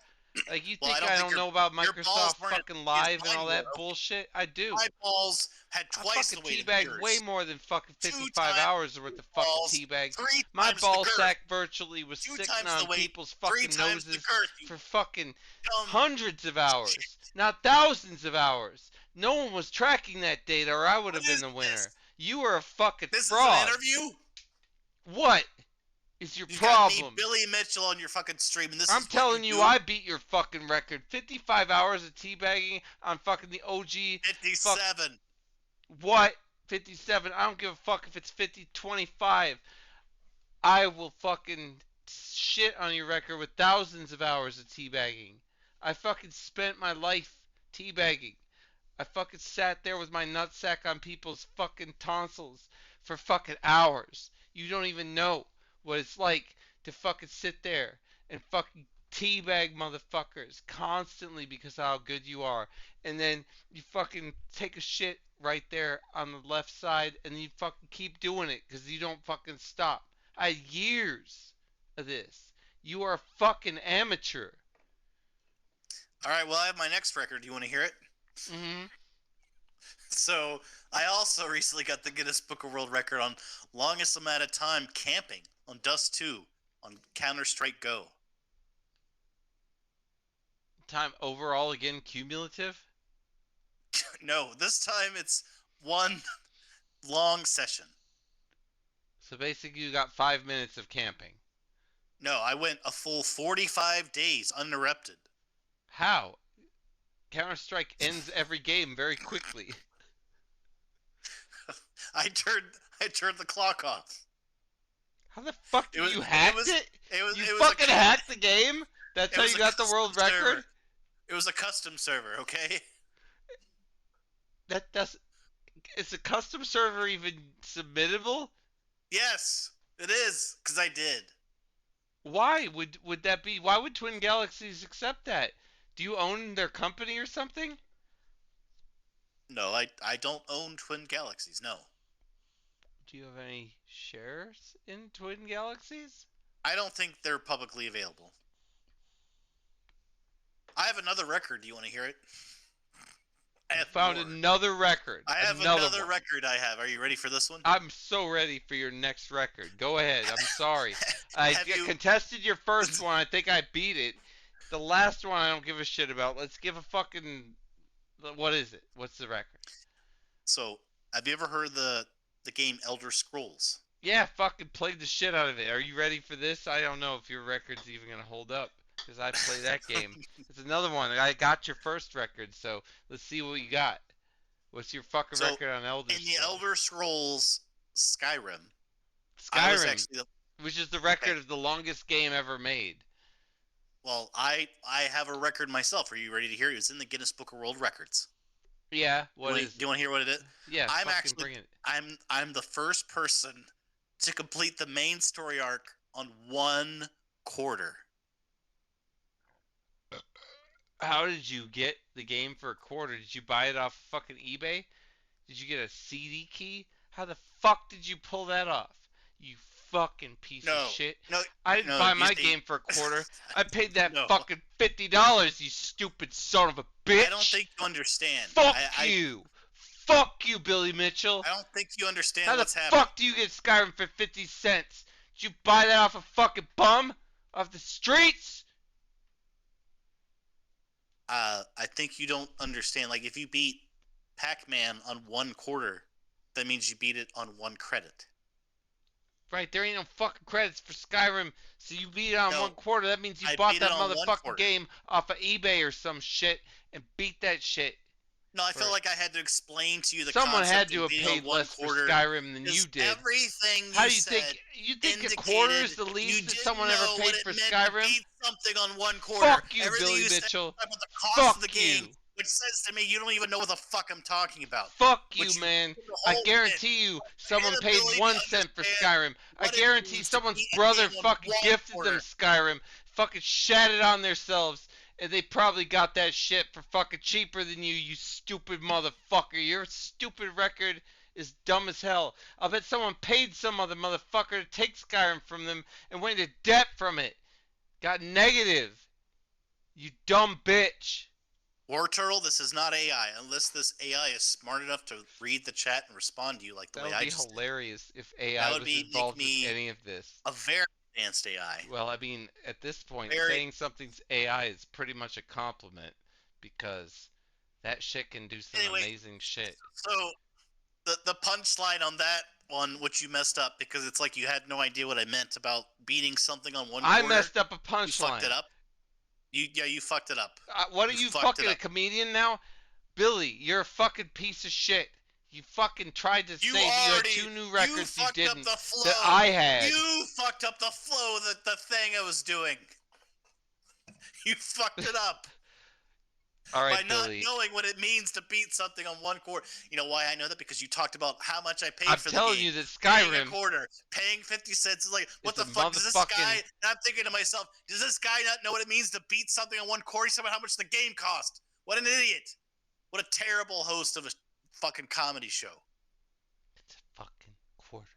Like, you well, think I I don't don't think know about your balls Microsoft weren't fucking as Live and mine all were, that okay? bullshit? I do. My balls had I twice fucking the weight of teabag yours. way more than fucking 2 55 times hours worth of fucking balls, teabag. 3 My times the ball girth, sack virtually was 2 sitting times on the weight, people's 3 fucking times the noses girth. You for fucking dumb hundreds of hours, not thousands of hours. No one was tracking that data, or I would have What been is the winner. this? You are a fucking This fraud. is an interview. What is your You got me, problem? Billy Mitchell, on your fucking stream, and this I'm is what telling you, do? I beat your fucking record. 55 hours of teabagging on fucking the OG. 57. What? 57. I don't give a fuck if it's 50, 25. I will fucking shit on your record with thousands of hours of teabagging. I fucking spent my life teabagging. I fucking sat there with my nutsack on people's fucking tonsils for fucking hours. You don't even know what it's like to fucking sit there and fucking teabag motherfuckers constantly because of how good you are. And then you fucking take a shit right there on the left side and you fucking keep doing it because you don't fucking stop. I had years of this. You are a fucking amateur. All right, well, I have my next record. Do you want to hear it? Mm-hmm. So, I also recently got the Guinness Book of World Record on longest amount of time camping on Dust 2 on Counter-Strike Go. Time overall again cumulative? No, this time it's one long session. So basically you got 5 minutes of camping. No, I went a full 45 days uninterrupted. How? Counter-Strike ends every game very quickly. I turned the clock off. How the fuck did you hack it? You It was fucking hacked the game? That's how you got the world record? It was a custom server, okay? That's is a custom server even submittable? Yes, it is, because I did. Why would that be? Why would Twin Galaxies accept that? Do you own their company or something? No, I don't own Twin Galaxies, no. Do you have any shares in Twin Galaxies? I don't think they're publicly available. I have another record. Do you want to hear it? I have found more. another record. I have another record I have. Are you ready for this one? I'm so ready for your next record. Go ahead. I'm sorry. I contested your first one. I think I beat it. The last one I don't give a shit about. Let's give a fucking... What is it? What's the record? So, have you ever heard the game Elder Scrolls? Yeah, fucking played the shit out of it. Are you ready for this? I don't know if your record's even going to hold up. Because I played that game. It's another one. I got your first record, so let's see what you got. What's your fucking record on Elder Scrolls? In the Elder Scrolls Skyrim. Skyrim, which is the record of the longest game ever made. Well, I have a record myself. Are you ready to hear it? It's in the Guinness Book of World Records. Yeah, do you want to hear what it is? Yeah, bring it. I'm the first person to complete the main story arc on 1 quarter. How did you get the game for a quarter? Did you buy it off fucking eBay? Did you get a CD key? How the fuck did you pull that off? You fucking piece of shit. No, I didn't buy my game for a quarter. I paid that fucking $50, you stupid son of a bitch. I don't think you understand. Fuck you. Fuck you, Billy Mitchell. I don't think you understand what's happening. How the fuck do you get Skyrim for 50 cents? Did you buy that off a fucking bum? Off the streets? I think you don't understand. Like, if you beat Pac-Man on 1 quarter, that means you beat it on 1 credit. Right, there ain't no fucking credits for Skyrim, so you beat it on 1 quarter. That means you bought that motherfucking game off of eBay or some shit and beat that shit. No, I felt like I had to explain to you the Someone concept had to have paid less for Skyrim than you did. Everything How do you think? You think a quarter is the least that someone ever paid for Skyrim? Beat something on 1 quarter. Fuck you, Everything Billy you Mitchell. Said about the cost Fuck of the you. game, which says to me you don't even know what the fuck I'm talking about. Fuck you, man. I guarantee you someone paid 1 cent for Skyrim. I guarantee someone's brother fucking gifted them Skyrim, fucking shat it on themselves, and they probably got that shit for fucking cheaper than you stupid motherfucker. Your stupid record is dumb as hell. I'll bet someone paid some other motherfucker to take Skyrim from them and went into debt from it. Got negative. You dumb bitch. War Turtle, this is not AI, unless this AI is smart enough to read the chat and respond to you like the way I just That would be hilarious if AI was involved in any of this. A very advanced AI. Well, I mean, at this point, saying something's AI is pretty much a compliment because that shit can do some amazing shit. So, the punchline on that one, which you messed up because it's like you had no idea what I meant about beating something on 1 quarter. I messed up a punchline. You fucked it up. You fucked it up. What are you fucking a comedian now? Billy, you're a fucking piece of shit. You fucking tried to say you had 2 new records you didn't that I had. You fucked up the flow, the thing I was doing. You fucked it up. All right, by not Billy. knowing what it means to beat something on 1 quarter. You know why I know that? Because you talked about how much I paid for the game. I'm telling you that Skyrim... Paying a quarter, paying 50 cents is like, what the fuck does this guy... And I'm thinking to myself, does this guy not know what it means to beat something on 1 quarter? He's talking about how much the game cost. What an idiot. What a terrible host of a fucking comedy show. It's a fucking quarter.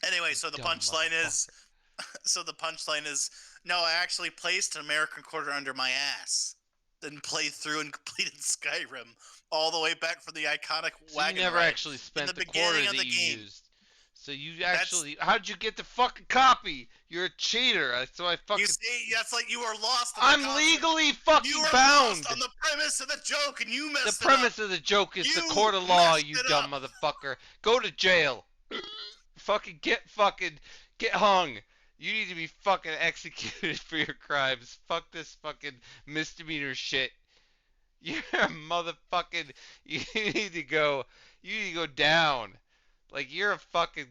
Anyway, so the punchline is... So the punchline is, no, I actually placed an American quarter under my ass. Then played through and completed Skyrim all the way back from the iconic wagon you never ride actually spent the quarter that you game. used. So you actually... How'd you get the fucking copy? You're a cheater. So I fucking... You see, that's like you were lost on I'm legally fucking you were bound. Lost on the premise of the joke and you messed The premise of the joke is the court of law, you dumb motherfucker. Go to jail. Fucking get hung. You need to be fucking executed for your crimes. Fuck this fucking misdemeanor shit. You're a motherfucking... You need to go down. Like, you're a fucking...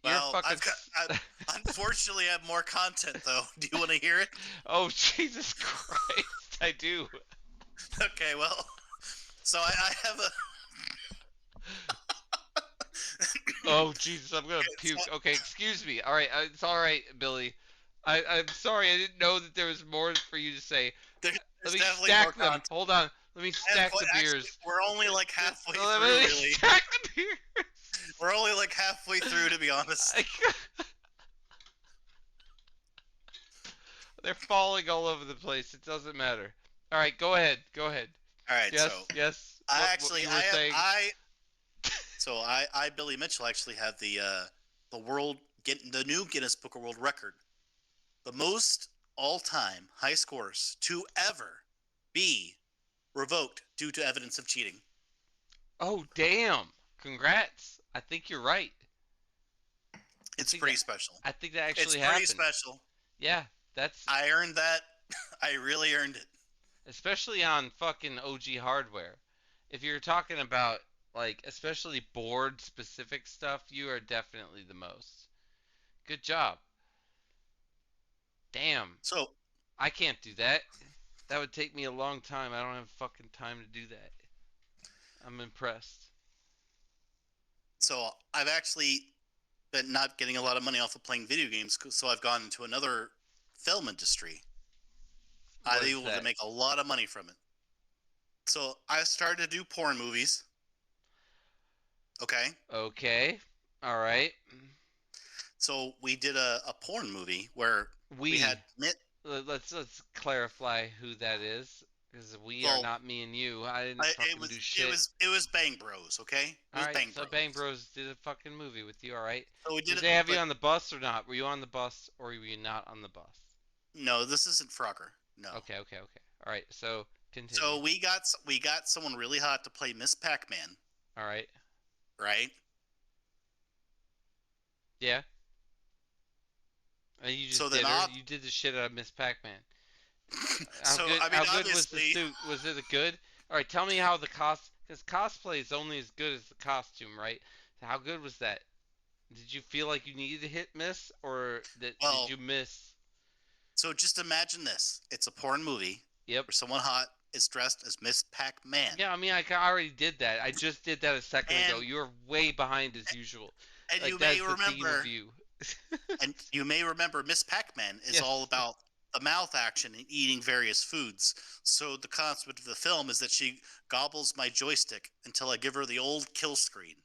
You're Well, fucking. unfortunately, I have more content though. Do you want to hear it? Oh Jesus Christ! I do. Okay, well, so I have a. Oh Jesus, I'm gonna Okay, puke. Okay, excuse me. All right, it's all right, Billy. I'm sorry. I didn't know that there was more for you to say. Let there's me definitely more stack them. content. Hold on. Let me And stack the actually, beers. we're only like halfway Let through, me really. stack the beers. We're only like halfway through, to be honest. They're falling all over the place. It doesn't matter. All right, go ahead. Go ahead. All right, Yes, so yes. I What actually you were saying. So I Billy Mitchell actually have the world get the new Guinness Book of World Record, the most all-time high scores to ever be revoked due to evidence of cheating. Oh damn! Congrats. I think you're right. It's pretty special. I think that It's actually pretty happened. special. Yeah, that's I earned that. I really earned it. especially on fucking OG hardware. If you're talking about like especially board specific stuff, you are definitely the most. Good job. Damn. So I can't do that. That would take me a long time. I don't have fucking time to do that. I'm impressed. I've actually been not getting a lot of money off of playing video games, so I've gone into another film industry. What I'm is able to that? make a lot of money from it. So I started to do porn movies. Okay. Okay. All right. So we did a porn movie where we had Let's clarify who that is, because we are well, not me and you. I didn't it fucking was do shit. it was Bang Bros. Okay. It All was right, Bang so Bros. Bang Bros did a fucking movie with you. All right. So we did Did it, they have you but on the bus or not? Were you on the bus or were you not on the bus? no, this isn't Frogger. No. Okay, okay, okay. All right, so continue. So we got someone really hot to play Miss Pac-Man, All right. right? Yeah. And you just So did then her. You did the shit out of Miss Pac-Man. How so good? I mean, How good was the obviously, suit? Was it good? All right, tell me how the because cosplay is only as good as the costume, right? So how good was that? Did you feel like you needed to hit miss, or did well, you miss? so just imagine this: it's a porn movie Yep. where someone hot is dressed as Miss Pac-Man. Yeah, I mean, already did that. I just did that a second ago. And You're way behind as usual. and Like you may that's the theme of remember, you. and you may remember, Miss Pac-Man is Yes. all about the mouth action and eating various foods. So the concept of the film is that she gobbles my joystick until I give her the old kill screen.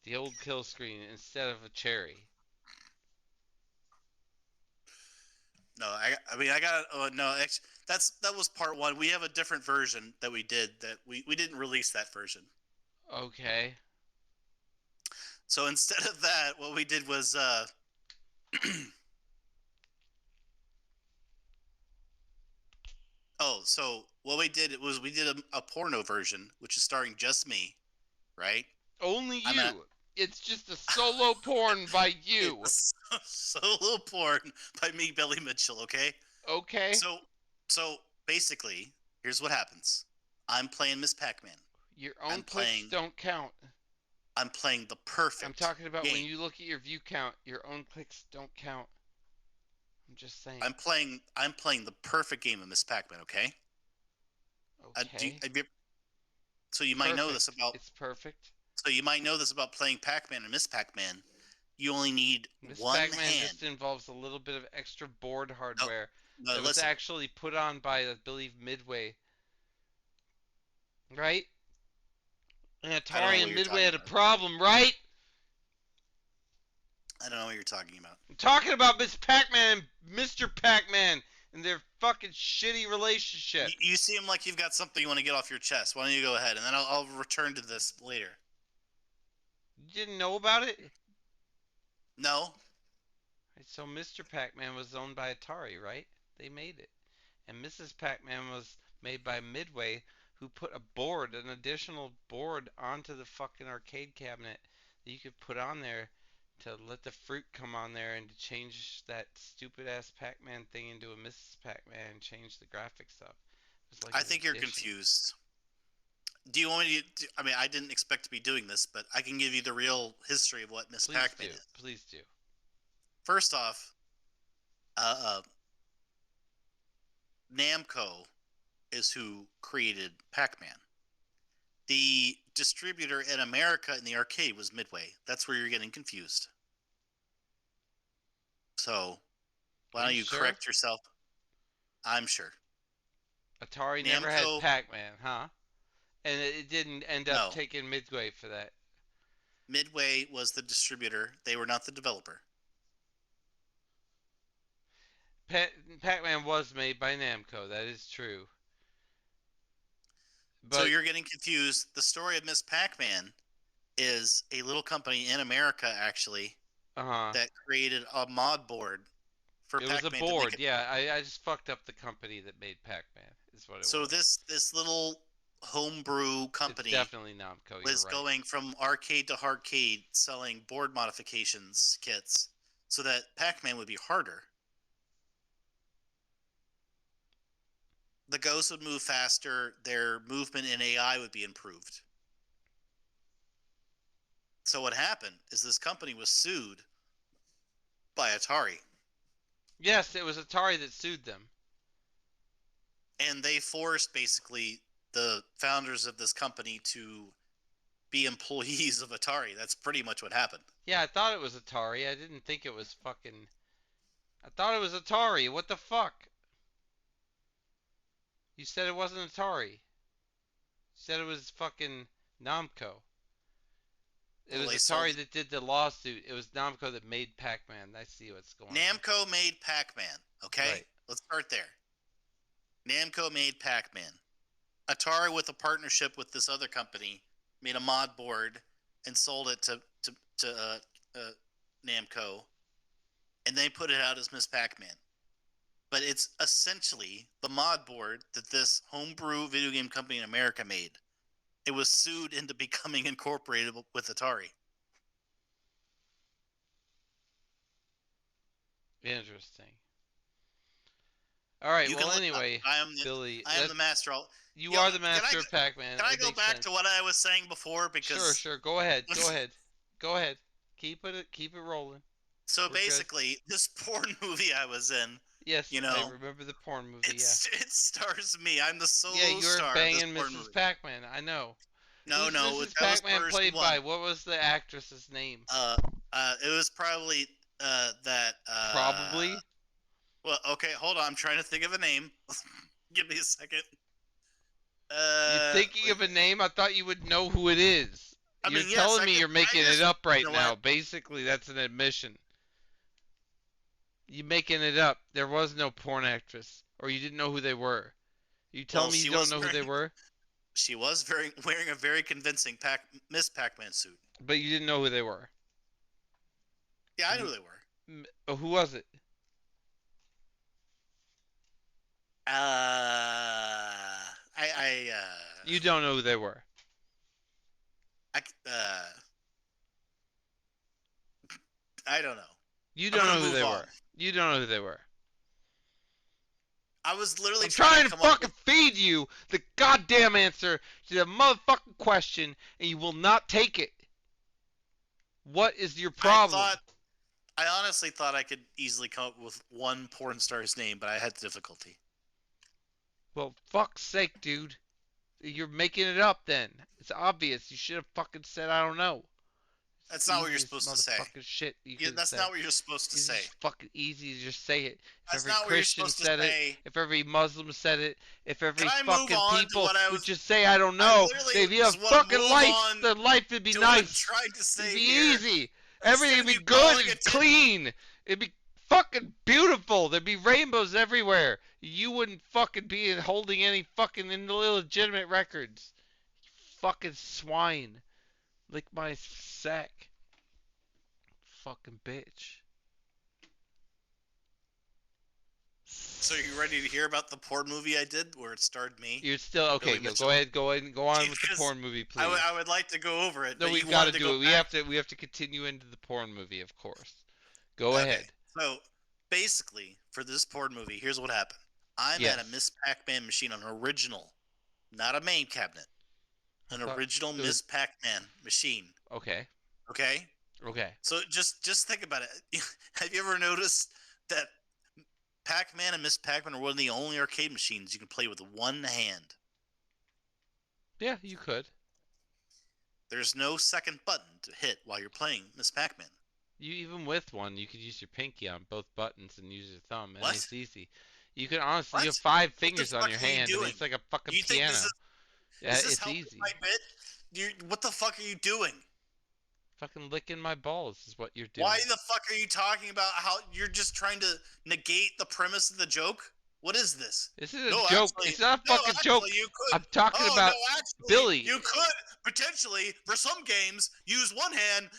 The old kill screen instead of a cherry. No, I mean I got no. That was part one. We have a different version that we did that we didn't release that version. Okay. So instead of that, what we did was oh, so what we did was we did a porno version, which is starring just me, right? Only I'm you. It's just a solo porn by you. It's a solo porn by me, Billy Mitchell. Okay. Okay. So basically, here's what happens. I'm playing Miss Pac-Man. Your own clicks don't count. I'm playing the perfect. I'm talking about game. when you look at your view count, your own clicks don't count. I'm just saying. I'm playing the perfect game of Miss Pac-Man. Okay. Okay. So you might know this about. It's perfect. So you might know this about playing Pac-Man and Miss Pac-Man. You only need Miss one Pac-Man hand. just involves a little bit of extra board hardware No, that was listen. actually put on by, I believe, Midway. Right? And I don't know Atari what and you're Midway talking had a about. problem, right? I don't know what you're talking about. I'm talking about Miss Pac-Man and Mr. Pac-Man and their fucking shitty relationship. You seem like you've got something you want to get off your chest. Why don't you go ahead, and then I'll return to this later. You didn't know about it? No. So Mr. Pac-Man was owned by Atari, right? They made it. And Mrs. Pac-Man was made by Midway, who put an additional board onto the fucking arcade cabinet that you could put on there to let the fruit come on there and to change that stupid ass Pac-Man thing into a Mrs. Pac-Man and change the graphics up. It was like I an think you're addition. confused. Do you want me to? I mean, I didn't expect to be doing this, but I can give you the real history of what Miss Please Pac-Man do. is. Please do. First off, Namco is who created Pac-Man. The distributor in America in the arcade was Midway. That's where you're getting confused. So, why Are don't you you sure? correct yourself? I'm sure. Atari never had Namco, Pac-Man, huh? And it didn't end up no. taking Midway for that. Midway was the distributor. They were not the developer. Pac-Man was made by Namco. That is true. So But you're getting confused. The story of Miss Pac-Man is a little company in America, actually, that created a mod board for it was a Pac-Man to make board. it. Yeah, I just fucked up the company that made Pac-Man. Is what it So was. this little homebrew It's company definitely Namco. You're was right. going from arcade to arcade selling board modifications kits so that Pac-Man would be harder. The ghosts would move faster, their movement and AI would be improved. So what happened is this company was sued by Atari. Yes, it was Atari that sued them. And they forced basically the founders of this company to be employees of Atari. That's pretty much what happened. Yeah, I thought it was Atari. I didn't think it was fucking. I thought it was Atari. What the fuck? You said it wasn't Atari. You said it was fucking Namco. It Well, was they Atari sold. that did the lawsuit. It was Namco that made Pac-Man. I see what's going on. Namco made Pac-Man. Okay, Right. let's start there. Namco made Pac-Man. Atari, with a partnership with this other company, made a mod board and sold it to Namco, and they put it out as Miss Pac-Man. But it's essentially the mod board that this homebrew video game company in America made. It was sued into becoming incorporated with Atari. Interesting. All right. You can Well, look up. anyway, I am the, Billy, I am the master. you Yo, are the can I master go- of Pac-Man. Can I It go makes back sense. to what I was saying before? Because Sure. Go ahead. Go ahead. Go ahead. Keep it rolling. So We're good. basically, this porn movie I was in, Yes, you I know, remember the porn movie. it stars me. I'm the solo Yeah, you're star of banging this porn Mrs. movie. Pac-Man. I know. No, Who's no, Mrs. that was Pac-Man version played one. by? What was the actress's name? It was probably that. Probably. Well, okay, hold on. I'm trying to think of a name. Give me a second. You're thinking of a name? I thought you would know who it is. I You're mean, yes, telling I me can- you're making I just- it up right you know now. what? Basically, that's an admission. You making it up. There was no porn actress, or you didn't know who they were. You tell Well, me she you don't was know who they wearing- were, She was wearing a very convincing Miss Pac-Man suit. but you didn't know who they were. Yeah, I knew who they were. Who was it? You don't know who they were. I don't know. You I'm don't gonna know who move they on. were. You don't know who they were. I was literally I'm trying to come up fucking feed you the goddamn answer to the motherfucking question, and you will not take it. What is your problem? I honestly thought I could easily come up with one porn star's name, but I had difficulty. Well, fuck's sake, dude. You're making it up then. It's obvious. You should have fucking said I don't know. That's not what you're supposed to say. Motherfucking shit. That's not what you're supposed to say. It's fucking easy to just say it. If That's every not what you're Christian supposed to said say. it, if every Muslim said it, if every Can I move fucking on to people what I would was- just say I don't know, literally they'd be a just wanna fucking move life. on The life would be to what I'm nice. trying to say It'd be here. easy. Everything would be Instead of you good calling and it- clean. It'd be fucking beautiful. There'd be rainbows everywhere. You wouldn't fucking be holding any fucking illegitimate records. You fucking swine. Lick my sack. Fucking bitch. So you ready to hear about the porn movie I did where it starred me? You're still okay. Billy Go ahead. Go on with the Because porn movie, please. I would like to go over it. No, but we've you got to wanted to do go it. back. We have to continue into the porn movie, of course. Go Okay. ahead. So basically, for this porn movie, here's what happened. I'm Yes. at a Miss Pac-Man machine, an original, not a main cabinet. An thought original it was- Miss Pac-Man machine. Okay. Okay? Okay. So just think about it. Have you ever noticed that Pac-Man and Miss Pac-Man are one of the only arcade machines you can play with one hand? Yeah, you could. There's no second button to hit while you're playing Miss Pac-Man. You even with one, you could use your pinky on both buttons and use your thumb, and What? it's easy. You can honestly, you What? have 5 What the fingers on fuck your are you hand. I mean, doing? it's like a fucking You think piano. this is Yeah, is this it's helping easy. my bit? What the fuck are you doing? Fucking licking my balls is what you're doing. Why the fuck are you talking about how you're just trying to negate the premise of the joke? What is this? This is a No, joke. actually- it's not a no, fucking actually, joke. You could. I'm talking Oh, about no, actually, Billy. You could potentially, for some games, use one hand.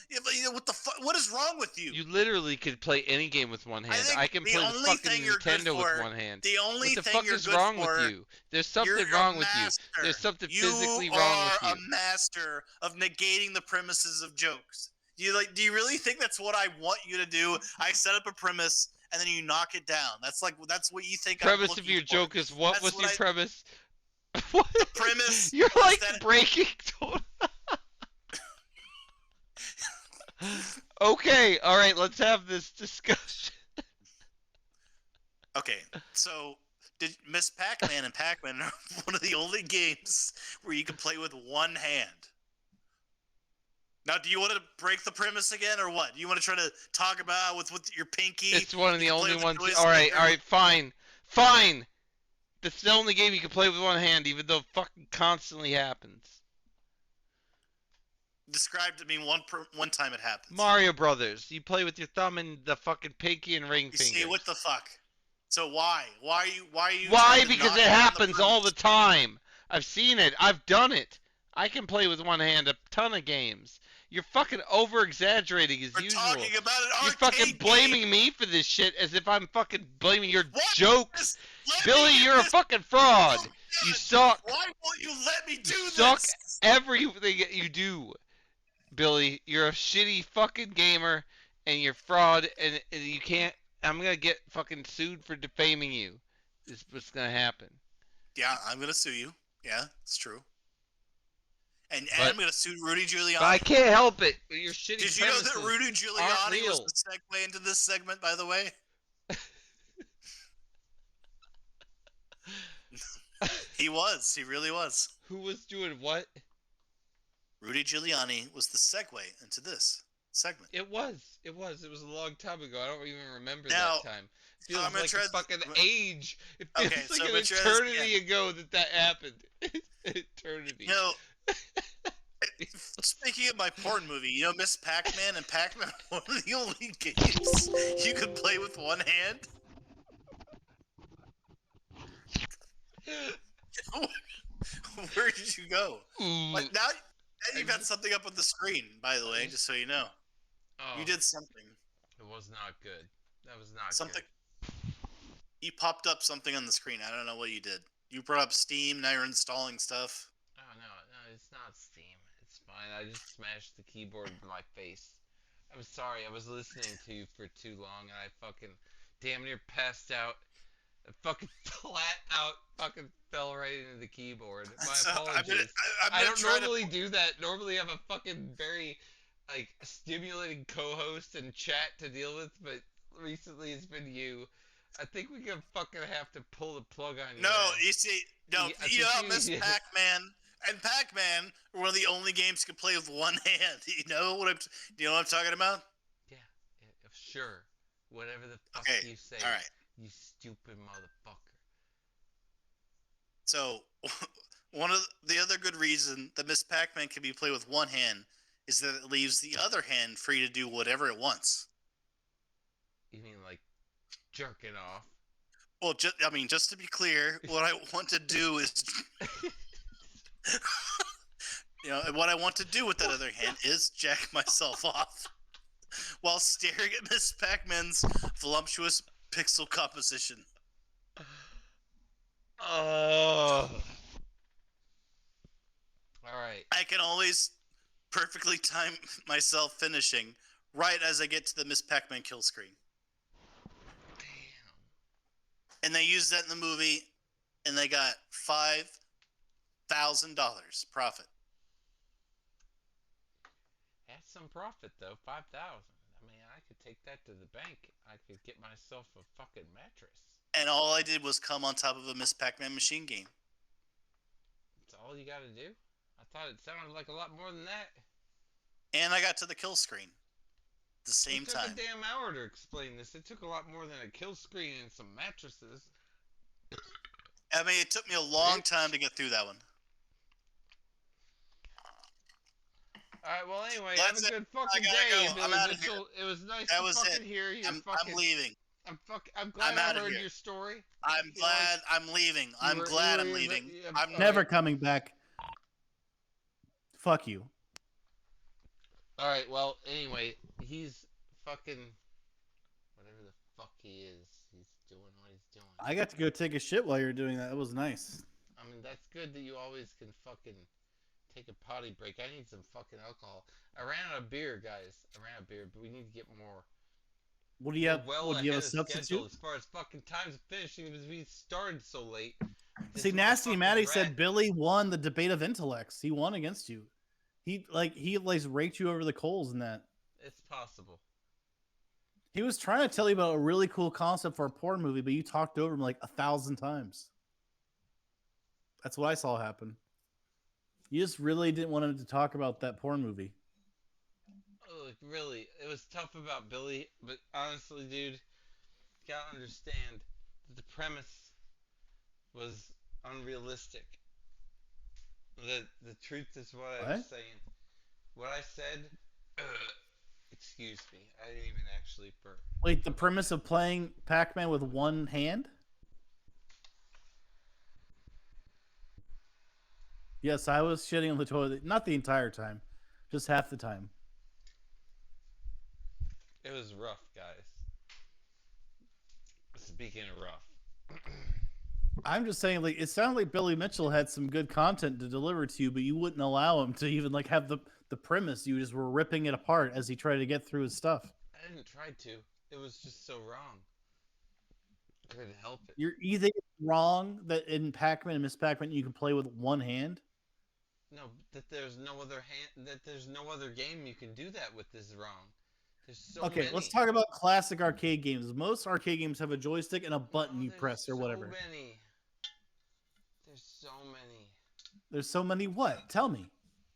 What the fuck? What is wrong with you? You literally could play any game with one hand. think I can the play the only fucking thing you're good Nintendo with for- one hand. The only What the thing fuck you're is good wrong for, with you? There's something you're wrong a with you. master. There's something You physically wrong with are you. a master of negating the premises of jokes. Do you really think that's what I want you to do? I set up a premise and then you knock it down. That's what you think. Premise I'm of your for. joke is what That's was what your I- premise? What? The premise. You're was like that- breaking. Okay, all right. Let's have this discussion. Okay, so did Miss Pac-Man and Pac-Man are one of the only games where you can play with one hand. Now, do you want to break the premise again, or what? You want to try to talk about with your pinky? It's one of the you can play only with the ones. joystick, All right, fine, fine. That's the only game you can play with one hand, even though it fucking constantly happens. Describe to me one time it happens. Mario Brothers. You play with your thumb and the fucking pinky and ring You finger. see, what the fuck? So why? Why are you? Why? trying to Because knock it down happens the all the premise? time. I've seen it. I've done it. I can play with one hand a ton of games. You're fucking over exaggerating as We're usual. talking about an You're arcade fucking blaming game. me for this shit as if I'm fucking blaming your What? jokes. Let Billy, me get you're a this- fucking fraud. Oh, You God. suck. Why won't you let me do You suck this? everything that you do. Billy, you're a shitty fucking gamer and you're fraud and you can't. I'm gonna get fucking sued for defaming you. Is what's gonna happen. Yeah, I'm gonna sue you. Yeah, it's true. And But- I'm gonna sue Rudy Giuliani. But I can't help it. Your shitty Did you know that premises Rudy aren't Giuliani was real. the segue into this segment, by the way? He was. He really was. Who was doing what? Rudy Giuliani was the segue into this segment. It was. It was. It was a long time ago. I don't even remember Now, that time. It feels I'm gonna like try a fucking to- age. It feels Okay, like so an I'm gonna try this eternity again. ago that happened. Eternity. You know, speaking of my porn movie, you know Miss Pac-Man and Pac-Man are one of the only games you could play with one hand. Where did you go? Ooh. Like now you've got something up on the screen, by the way, just so you know. Oh, You did something. It was not good. That was not Something. good. You popped up something on the screen. I don't know what you did. You brought up Steam. Now you're installing stuff. Oh no, it's not Steam. It's fine. I just smashed the keyboard in my face. I'm sorry. I was listening to you for too long, and I fucking damn near passed out. I fucking flat out fucking fell right into the keyboard. My So, apologies. I'm I gonna don't try normally do that. Normally, I'm a fucking very like stimulating co-host and chat to deal with, but recently it's been you. I think we're gonna fucking have to pull the plug on you. No, man. you see, no, Yeah, I you know, think Miss you- Pac-Man and Pac-Man were one of the only games you could play with one hand. You know what I'm? Do you know what I'm talking about? Yeah, sure. Whatever the fuck Okay, you say. all right. You stupid motherfucker. So, one of the other good reason that Miss Pac-Man can be played with one hand is that it leaves the other hand free to do whatever it wants. You mean like jerking off? Well, just to be clear, what I want to do is, what I want to do with that other hand is jack myself off while staring at Miss Pac-Man's voluptuous pixel composition. Oh. All right. I can always perfectly time myself finishing right as I get to the Miss Pac-Man kill screen. Damn. And they used that in the movie, and they got $5,000 profit. some profit though. 5,000. I mean, I could take that to the bank. I could get myself a fucking mattress. And all I did was come on top of a Miss Pac-Man machine game. That's all you got to do. I thought it sounded like a lot more than that. And I got to the kill screen. At the same It took time. a damn hour to explain this. It took a lot more than a kill screen and some mattresses. I mean, it took me a long time to get through that one. Alright, well, anyway, That's have a it. good fucking I gotta day, go. Billy I'm outta Mitchell. It was nice That to was fucking it. hear your I'm fucking... leaving. I'm glad I'm I outta heard here. your story. I'm glad I'm leaving. I'm glad I'm leaving. I'm Never coming back. Fuck you. Alright, well, anyway, he's fucking... Whatever the fuck he is, he's doing what he's doing. I got to go take a shit while you were doing that. It was nice. I mean, that's good that you always can fucking take a potty break. I need some fucking alcohol. I ran out of beer, guys. I ran out of beer, but we need to get more. What do you have? Well What do you have a ahead of schedule substitute? as far as fucking time's finishing because we started so late. See, Nasty Matty said Billy won the debate of intellects. He won against you. He raked you over the coals in that. It's possible. He was trying to tell you about a really cool concept for a porn movie, but you talked over him like 1,000 times. That's what I saw happen. You just really didn't want him to talk about that porn movie. Oh, really, it was tough about Billy, but honestly, dude, you gotta understand that the premise was unrealistic. The truth is what I was saying. What I said, excuse me, I didn't even actually burp. Wait, the premise of playing Pac-Man with one hand? Yes, I was shitting on the toilet. Not the entire time. Just half the time. It was rough, guys. Speaking of rough. I'm just saying, like, it sounded like Billy Mitchell had some good content to deliver to you, but you wouldn't allow him to even, like, have the premise. You just were ripping it apart as he tried to get through his stuff. I didn't try to. It was just so wrong. I couldn't help it. You think it's wrong that in Pac-Man and Miss Pac-Man you can play with one hand? No, that there's no other game you can do that with is wrong. There's so many. Let's talk about classic arcade games. Most arcade games have a joystick and a button you press or whatever. Many. There's so many. There's so many what? Tell me.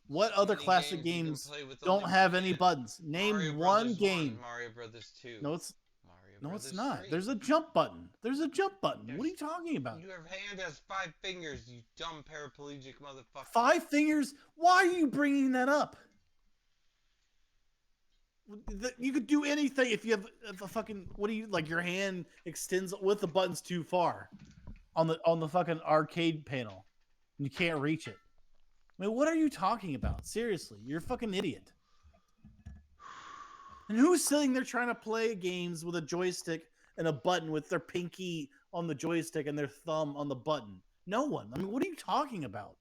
What other classic games don't have any buttons? Name Mario one Brothers game. 1, Mario Brothers 2. No, it's Brothers not. 3. There's a jump button. There's a jump button. What are you talking about? Your hand has 5 fingers, you dumb paraplegic motherfucker. 5 fingers? Why are you bringing that up? You could do anything if you have a fucking, what do you, like, your hand extends with the buttons too far on the fucking arcade panel and you can't reach it. I mean, what are you talking about? Seriously, you're a fucking idiot. And who's sitting there trying to play games with a joystick and a button with their pinky on the joystick and their thumb on the button? No one. I mean, what are you talking about?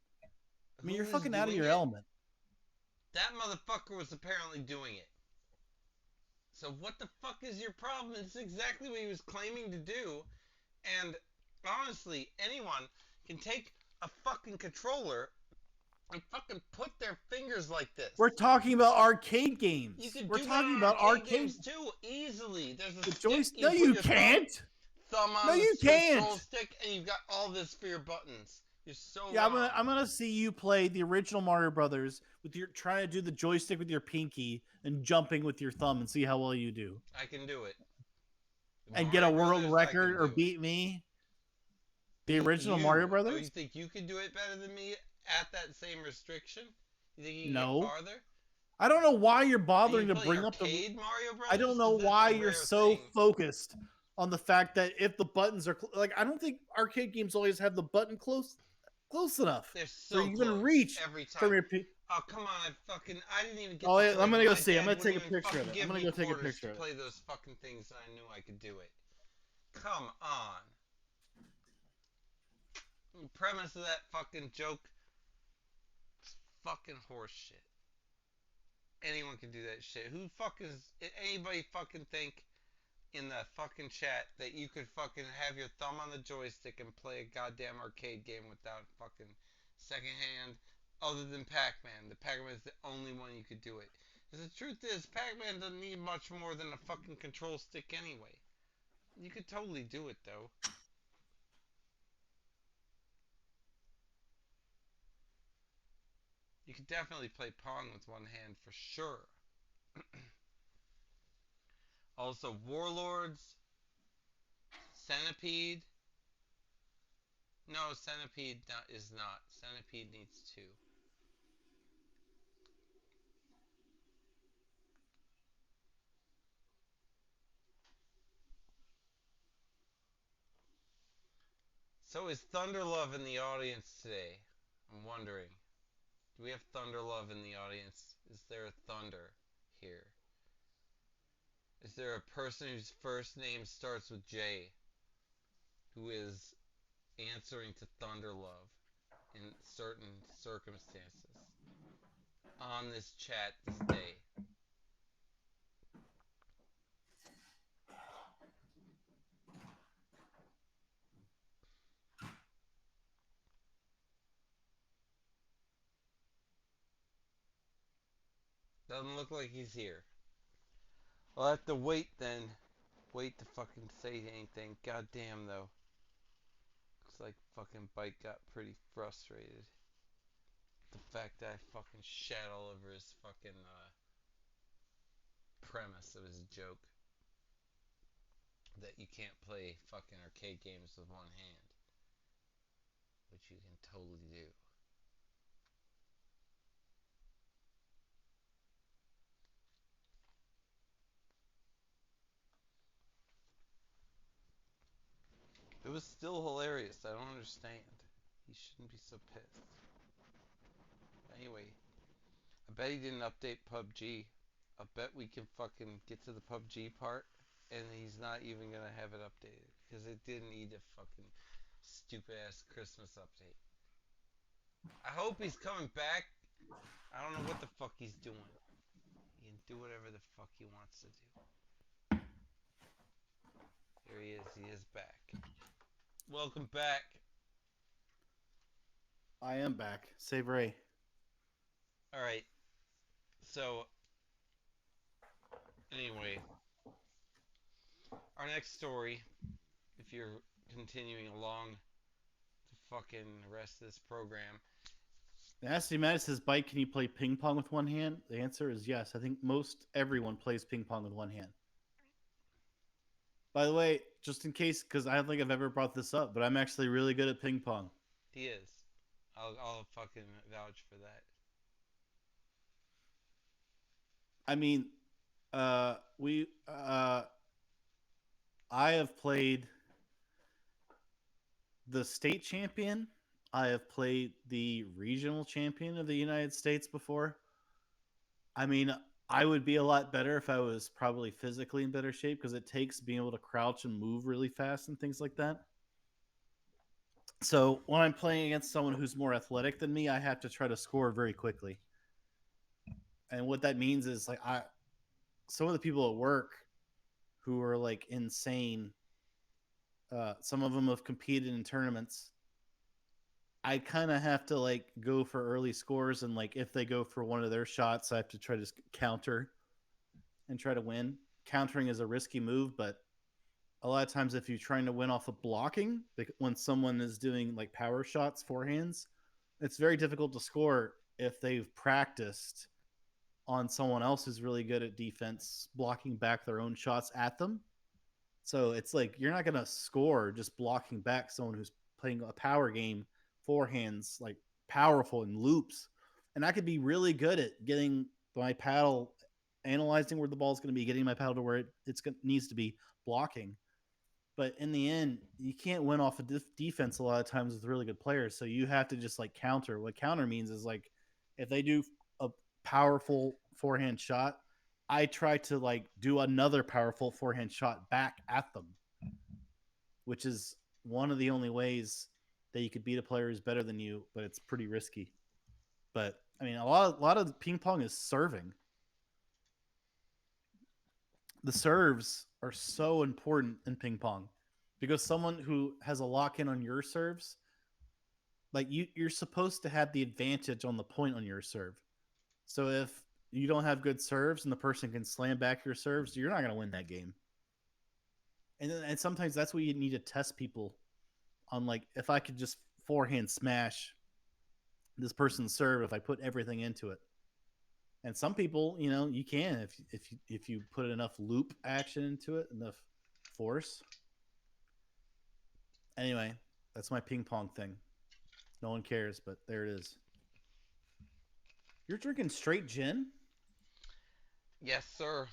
I mean, you're fucking out of your element. That motherfucker was apparently doing it. So what the fuck is your problem? It's exactly what he was claiming to do. And honestly, anyone can take a fucking controller and fucking put their fingers like this. We're talking about arcade games. We're talking about arcade games too, easily. There's a joystick. No, you can't. Thumb on no, you can't. Control stick, and you've got all this for your buttons. You're so wrong. I'm gonna see you play the original Mario Brothers with your trying to do the joystick with your pinky and jumping with your thumb and see how well you do. I can do it. And get a world record or beat me. The original Mario Brothers? Oh, you think you could do it better than me at that same restriction? You think you can get farther? I don't know why you're bothering to bring up the Mario Brothers? I don't know why you're so focused on the fact that if the buttons are like, I don't think arcade games always have the button close enough for you to reach every time. From your oh come on! I didn't even get. Oh, yeah, I'm gonna go see. I'm gonna take a picture of it. I'm gonna go take a picture of it. Play those fucking things. I knew I could do it. Come on. The premise of that fucking joke is fucking horseshit. Anyone can do that shit. Who fuck is anybody fucking think in the fucking chat that you could fucking have your thumb on the joystick and play a goddamn arcade game without fucking second hand other than Pac-Man? The Pac-Man is the only one you could do it. 'Cause the truth is, Pac-Man doesn't need much more than a fucking control stick anyway. You could totally do it though. You could definitely play Pong with one hand for sure. Also, Warlords, Centipede. No, Centipede is not. Centipede needs two. So is Thunderlove in the audience today? I'm wondering. Do we have Thunderlove in the audience? Is there a Thunder here? Is there a person whose first name starts with J who is answering to Thunderlove in certain circumstances on this chat this day? Doesn't look like he's here. I'll have to wait then. Wait to fucking say anything. Goddamn though. Looks like fucking Bite got pretty frustrated. The fact that I fucking shat all over his fucking premise of his joke. That you can't play fucking arcade games with one hand. Which you can totally do. It was still hilarious. I don't understand. He shouldn't be so pissed. Anyway, I bet he didn't update PUBG. I bet we can fucking get to the PUBG part and he's not even gonna have it updated. Because it didn't need a fucking stupid ass Christmas update. I hope he's coming back. I don't know what the fuck he's doing. He can do whatever the fuck he wants to do. Here he is. He is back. Welcome back. I am back. Save Ray. Alright. So, anyway. Our next story, if you're continuing along the fucking rest of this program. Nasty Matt says, Bite, can you play ping pong with one hand? The answer is yes. I think most everyone plays ping pong with one hand. By the way, just in case, because I don't think I've ever brought this up, but I'm actually really good at ping pong. He is. I'll fucking vouch for that. I mean, I have played the state champion. I have played the regional champion of the United States before. I mean, I would be a lot better if I was probably physically in better shape because it takes being able to crouch and move really fast and things like that. So when I'm playing against someone who's more athletic than me, I have to try to score very quickly. And what that means is like some of the people at work who are like insane, some of them have competed in tournaments. I kind of have to like go for early scores, and like if they go for one of their shots, I have to try to counter and try to win. Countering is a risky move, but a lot of times if you're trying to win off of blocking, when someone is doing like power shots, forehands, it's very difficult to score if they've practiced on someone else who's really good at defense, blocking back their own shots at them. So it's like you're not going to score just blocking back someone who's playing a power game, forehands, like powerful in loops. And I could be really good at getting my paddle, analyzing where the ball's going to be, getting my paddle to where it needs to be, blocking. But in the end, you can't win off of defense a lot of times with really good players. So you have to just like counter. What counter means is like if they do a powerful forehand shot, I try to like do another powerful forehand shot back at them, which is one of the only ways that you could beat a player who's better than you, but it's pretty risky. But I mean, a lot of ping pong is serving. The serves are so important in ping pong because someone who has a lock in on your serves, like you're supposed to have the advantage on the point on your serve. So if you don't have good serves and the person can slam back your serves, you're not going to win that game. And sometimes that's what you need to test people on. Like, if I could just forehand smash this person's serve if I put everything into it. And some people, you can if you put enough loop action into it, enough force. Anyway, that's my ping pong thing. No one cares, but there it is. You're drinking straight gin? Yes, sir.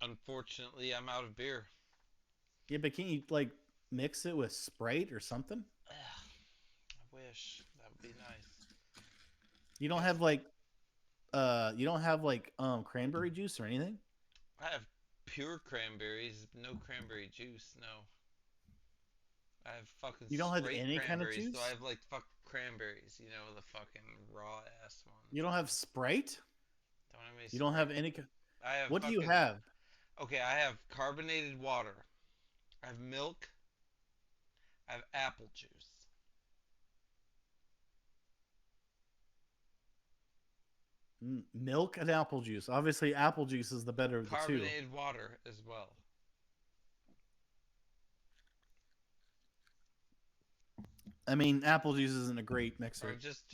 Unfortunately, I'm out of beer. Yeah, but can't you like mix it with Sprite or something? I wish that would be nice. You don't Yes. have cranberry juice or anything? I have pure cranberries, no cranberry juice. No, I have fucking You don't have straight any kind of cranberries. So I juice? have like fuck cranberries, the fucking raw ass ones. You don't have Sprite? Don't have any You don't Sprite. have any. I have What do you fucking. have? Okay, I have carbonated water. I have milk. I have apple juice. Milk and apple juice. Obviously, apple juice is the better of the two. Carbonated water as well. I mean, apple juice isn't a great mixer. Or just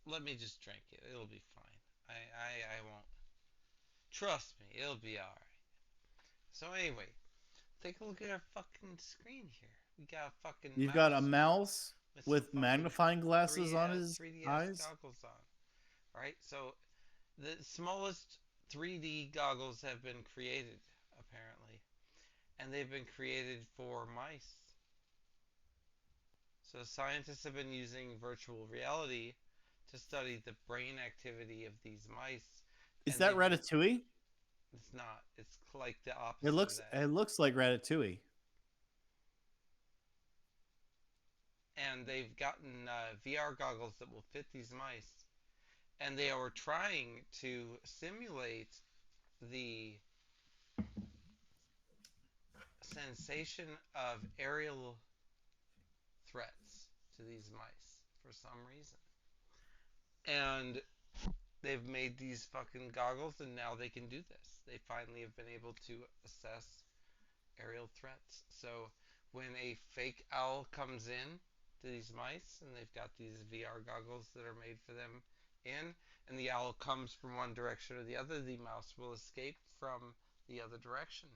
let me just drink it. It'll be fine. I won't. Trust me, it'll be alright. So anyway, take a look at our fucking screen here. We got a fucking You've mouse got a mouse some with fucking magnifying glasses on his 3DS eyes. goggles on. Right? So the smallest 3D goggles have been created, apparently. And they've been created for mice. So scientists have been using virtual reality to study the brain activity of these mice. Is And that Ratatouille? It's not. It's like the It opposite of looks. that. It looks like Ratatouille. And they've gotten VR goggles that will fit these mice. And they are trying to simulate the sensation of aerial threats to these mice for some reason. And they've made these fucking goggles and now they can do this. They finally have been able to assess aerial threats. So when a fake owl comes in to these mice and they've got these VR goggles that are made for them in, and the owl comes from one direction or the other, the mouse will escape from the other direction.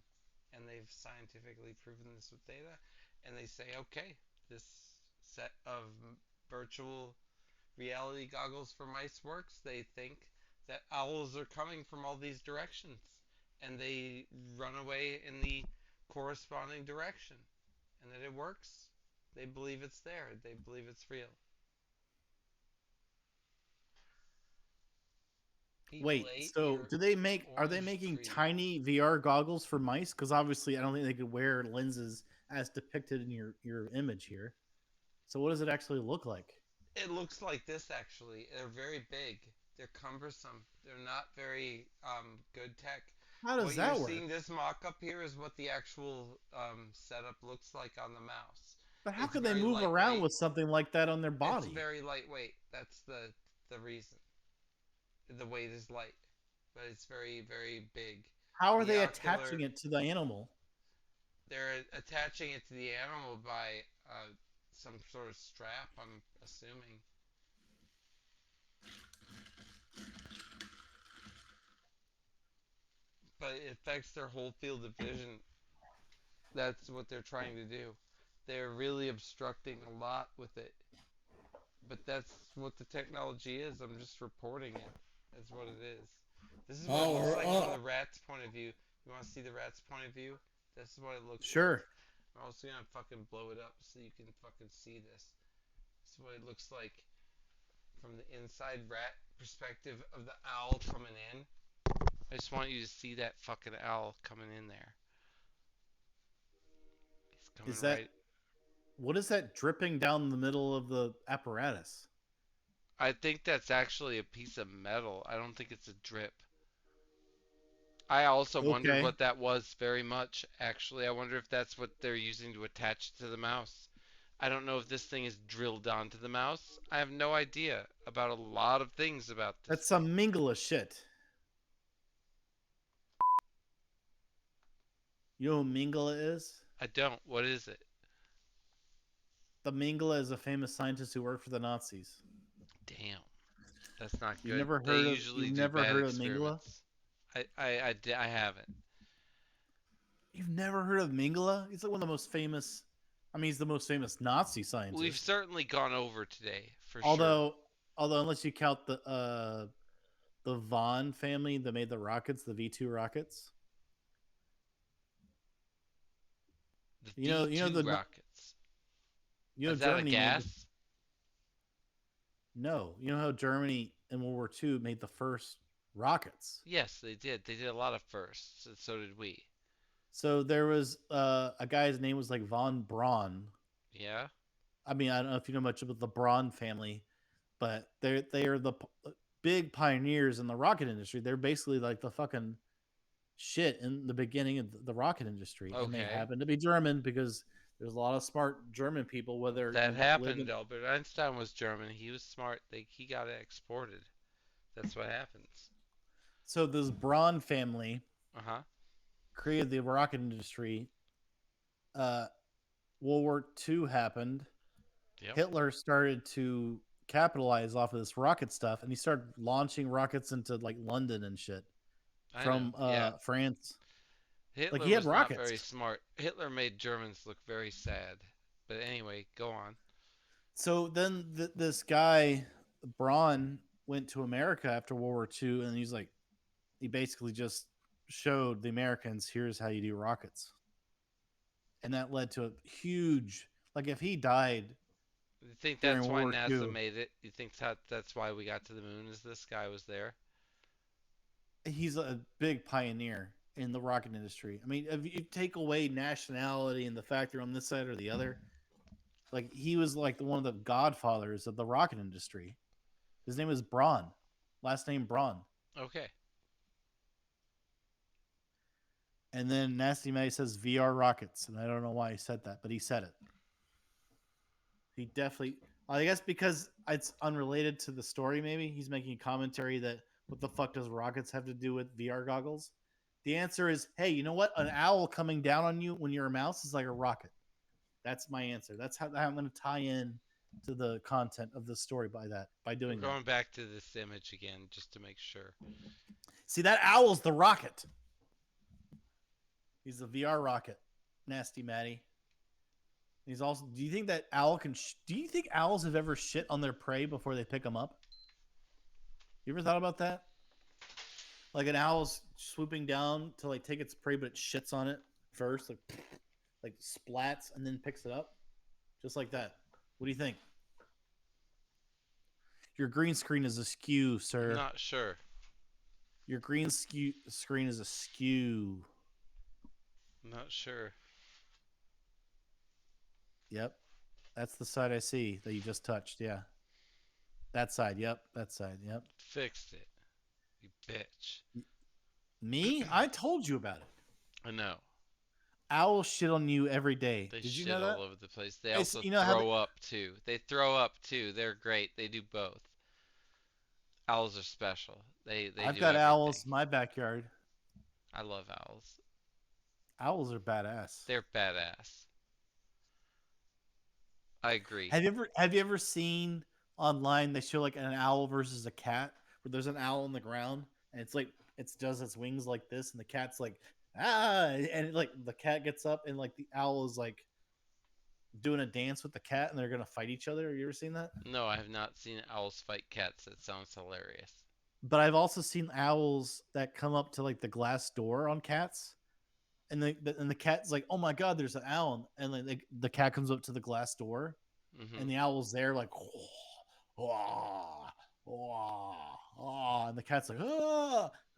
And they've scientifically proven this with data. And they say, okay, this set of virtual reality goggles for mice works. They think that owls are coming from all these directions. And they run away in the corresponding direction. And that it works. They believe it's there. They believe it's real. People Wait, ate so your do they make? Are they orange making tree. tiny VR goggles for mice? Because obviously, I don't think they could wear lenses as depicted in your image here. So what does it actually look like? It looks like this actually. They're very big. They're cumbersome. They're not very good tech. How does What that you're work? seeing this mock-up here is what the actual setup looks like on the mouse. But how It's can they very move around lightweight. with something like that on their It's body? very lightweight. That's the reason. The weight is light, but it's very very big. How are The they ocular, attaching it to the animal? they're attaching it to the animal by some sort of strap. I'm assuming. But it affects their whole field of vision. That's what they're trying to do. They're really obstructing a lot with it. But that's what the technology is. I'm just reporting it. That's what it is. This is what it looks Power like from the up. rat's point of view. You want to see the rat's point of view? This is what it looks Sure. like. I'm also gonna fucking blow it up so you can fucking see this. This is what it looks like from the inside rat perspective of the owl coming in. I just want you to see that fucking owl coming in there. He's coming Is that right. what is that dripping down the middle of the apparatus? I think that's actually a piece of metal. I don't think it's a drip. I also wondered Okay. what that was very much, actually. I wonder if that's what they're using to attach to the mouse. I don't know if this thing is drilled onto the mouse. I have no idea about a lot of things about this That's some Mingala shit. You know who Mingala is? I don't. What is it? The Mingala is a famous scientist who worked for the Nazis. Damn. That's not You've good. never They heard of usually you've do never bad heard of Mingala? experiments. I haven't. You've never heard of Mingala? He's like one of the most famous. I mean, he's the most famous Nazi We've scientist. certainly gone over today, for sure. Although unless you count the Von family that made the rockets, the V2 rockets. The You know V2 the rockets. you know Is that a Germany made the gas? no. You know how Germany in World War II made the first rockets. Yes, they did. They did a lot of firsts, and so did we. So there was a guy's name was like von Braun. Yeah? I mean, I don't know if you know much about the Braun family, but they are the big pioneers in the rocket industry. They're basically like the fucking shit in the beginning of the rocket industry, and they Okay. happen to be German because there's a lot of smart German people, whether That you live happened. in. Albert Einstein was German. He was smart. He got it exported. That's what happens. So this Braun family Uh huh. created the rocket industry. Uh, World War II happened. Yep. Hitler started to capitalize off of this rocket stuff, and he started launching rockets into like London and shit I know. from Yeah. France. Like Hitler he had was not very rockets. smart. Hitler made Germans look very sad. But anyway, go on. So then this guy Braun went to America after World War II, and he's like, he basically just showed the Americans, here's how you do rockets, and that led to a huge. Like if he died You think during that's World why War NASA II, made it? You think that's why we got to the moon? Is this guy was there? he's a big pioneer in the rocket industry. I mean, if you take away nationality and the fact they're on this side or the other, like he was like one of the godfathers of the rocket industry. His name is Braun, last name Braun. Okay. And then Nasty May says VR rockets, and I don't know why he said that, but he said it. He definitely, I guess, because it's unrelated to the story. Maybe he's making a commentary that what the fuck does rockets have to do with VR goggles? The answer is, hey, you know what? An owl coming down on you when you're a mouse is like a rocket. That's my answer. That's how I'm going to tie in to the content of the story by We're doing that. going back to this image again just to make sure. See, that owl's the rocket. He's the VR rocket. Nasty Matty. He's also. Do you think that owl can? Do you think owls have ever shit on their prey before they pick them up? You ever thought about that? Like an owl's swooping down to like take its prey, but it shits on it first, like splats, and then picks it up, just like that. What do you think? Your green screen is askew, I'm sir. not sure. Your screen is askew. I'm not sure. Yep, that's the side I see that you just touched. Yeah, that side. Yep, that side. Yep. Fixed it. You bitch. Me? I told you about it. I know. Owls shit on you every day. They Did you shit know that? all over the place. They It's, also you know how throw up too. They throw up too. They're great. They do both. Owls are special. They I've do got owls everything. in my backyard. I love owls. Owls are badass. They're badass. I agree. Have you ever seen online they show like an owl versus a cat where there's an owl on the ground and it's like it does its wings like this and the cat's like and like the cat gets up and like the owl is like doing a dance with the cat and they're gonna fight each other. Have you ever seen that? No, I have not seen owls fight cats. That sounds hilarious. But I've also seen owls that come up to like the glass door on cats and the cat's like, oh my god, there's an owl, and like the cat comes up to the glass door, Hmm. and the owl's there like, oh, oh, oh, and the cat's like,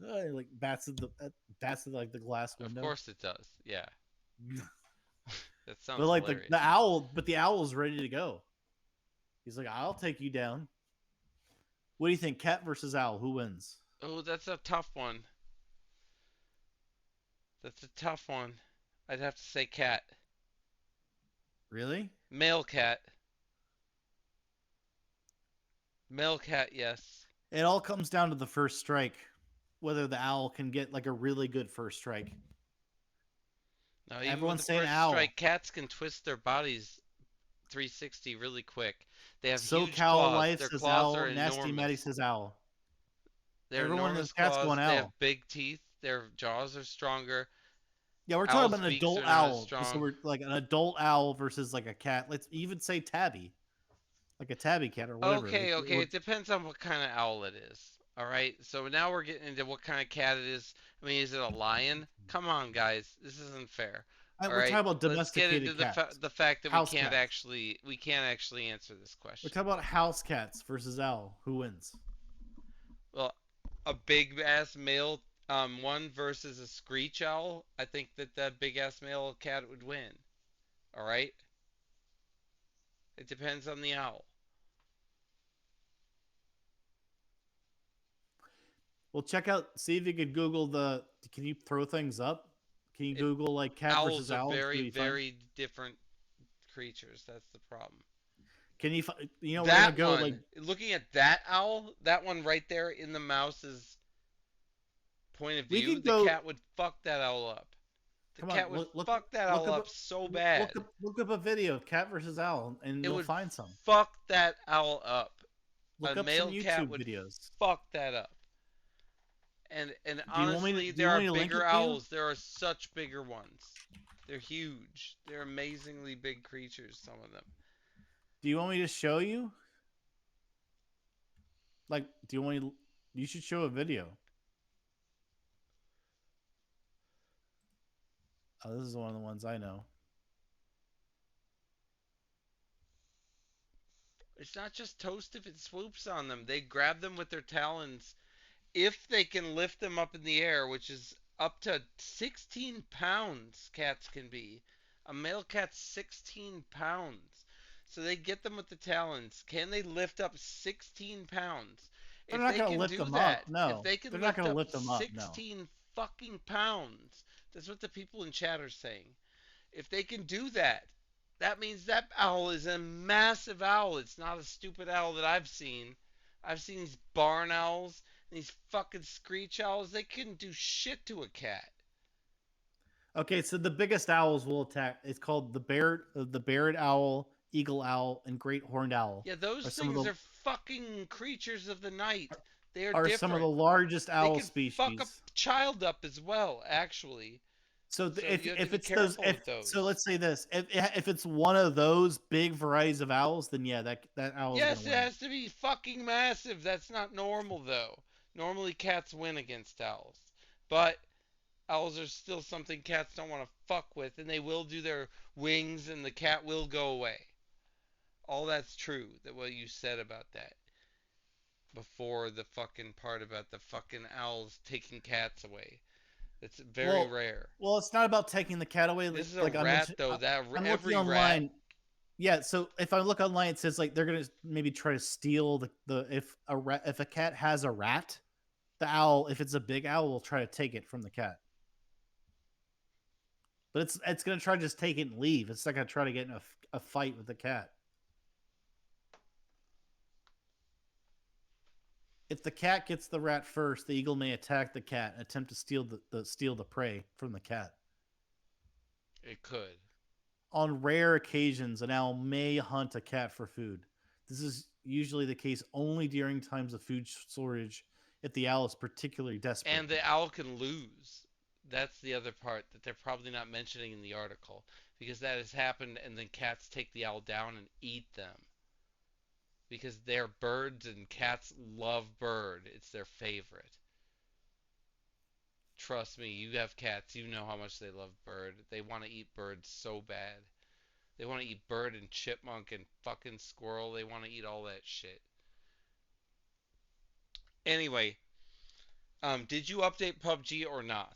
like bats at like the glass Of window. course it does. Yeah. That sounds But like hilarious. the owl is ready to go. He's like, I'll take you down. What do you think, cat versus owl? Who wins? Oh, that's a tough one. That's a tough one. I'd have to say cat. Really? Male cat. Male cat, yes. It all comes down to the first strike, whether the owl can get like a really good first strike. Even with the Everyone's saying first owl. strike, cats can twist their bodies 360 really quick. They have huge SoCal claws. Life Their says claws are owl. Nasty Maddie enormous. says owl. They're Everyone in the enormous chat's claws. going They have owl. big teeth. Their jaws are stronger. Yeah, we're talking Owls' about an beaks adult are not as owl. So strong. we're like an adult owl versus like a cat. Let's even say tabby, like a tabby cat or whatever. Like, Okay, okay. It depends on what kind of owl it is. All right. So now we're getting into what kind of cat it is. I mean, is it a lion? Come on, guys. This isn't fair. All we're right. talking about Let's get into domesticated cats, the fact that house cats. we can't actually answer this We're question. talking about house cats versus owl. Who wins? Well, a big ass male one versus a screech owl. I think that that big ass male cat would win. All right. It depends on the owl. Well, check out. See if you could Google the. Can you throw things up? Can you It, Google like cat owls versus are owl? And see what very you find? very different creatures. That's the problem. Can you? You know, we're gonna That go like. one, looking at that owl, that one right there in the mouse's point of We view, could the go. cat would fuck that owl up. The Come on, cat would look fuck that look owl up up so bad. look up a video of cat versus owl, and It you'll would find some. fuck that owl up. A Look up some male cat YouTube would videos. fuck that up. And Do you want me to? honestly, Do you there want are me to link bigger it to you? owls. There are such bigger ones. They're huge. They're amazingly big creatures. Some of them. Do you want me to show you? Like, do you want me? You should show a video. Oh, this is one of the ones I know. It's not just toast if it swoops on them. They grab them with their talons if they can lift them up in the air, which is up to 16 pounds, cats can be. A male cat's 16 pounds. So they get them with the talons. Can they lift up 16 pounds? They're If not they gonna can lift do them that, up. No, if they can they're not lift gonna up lift them up. No. 16 fucking pounds, that's what the people in chat are saying. If they can do that, that means that owl is a massive owl. It's not a stupid owl that I've seen. I've seen these barn owls and these fucking screech owls. They couldn't do shit to a cat. Okay, so the biggest owls will attack. It's called the barred owl, eagle owl, and great horned owl. Yeah, those things are fucking creatures of the night. They are different. Some of the largest They owl can species. fuck a child up as well, actually. So So you have to if be it's those, careful with those. so let's say this, if it's one of those big varieties of owls, then yeah, that owl is Yes, gonna it win. has to be fucking massive. That's not normal though. Normally cats win against owls. But owls are still something cats don't want to fuck with, and they will do their wings and the cat will go away. All that's true, that what you said about that. Before the fucking part about the fucking owls taking cats away. It's very rare. Well, it's not about taking the cat away. This is a like rat though. That I'm every looking rat. online. Yeah, so if I look online, it says like they're gonna maybe try to steal the if a cat has a rat, the owl, if it's a big owl, will try to take it from the cat. But it's gonna try to just take it and leave. It's not gonna try to get in a fight with the cat. If the cat gets the rat first, the eagle may attack the cat and attempt to steal the prey from the cat. It could. On rare occasions, an owl may hunt a cat for food. This is usually the case only during times of food shortage if the owl is particularly desperate. And the owl can lose. That's the other part that they're probably not mentioning in the article, because that has happened and then cats take the owl down and eat them. Because they're birds and cats love bird. It's their favorite. Trust me, you have cats, you know how much they love bird. They want to eat birds so bad. They want to eat bird and chipmunk and fucking squirrel. They want to eat all that shit. Anyway, did you update PUBG or not?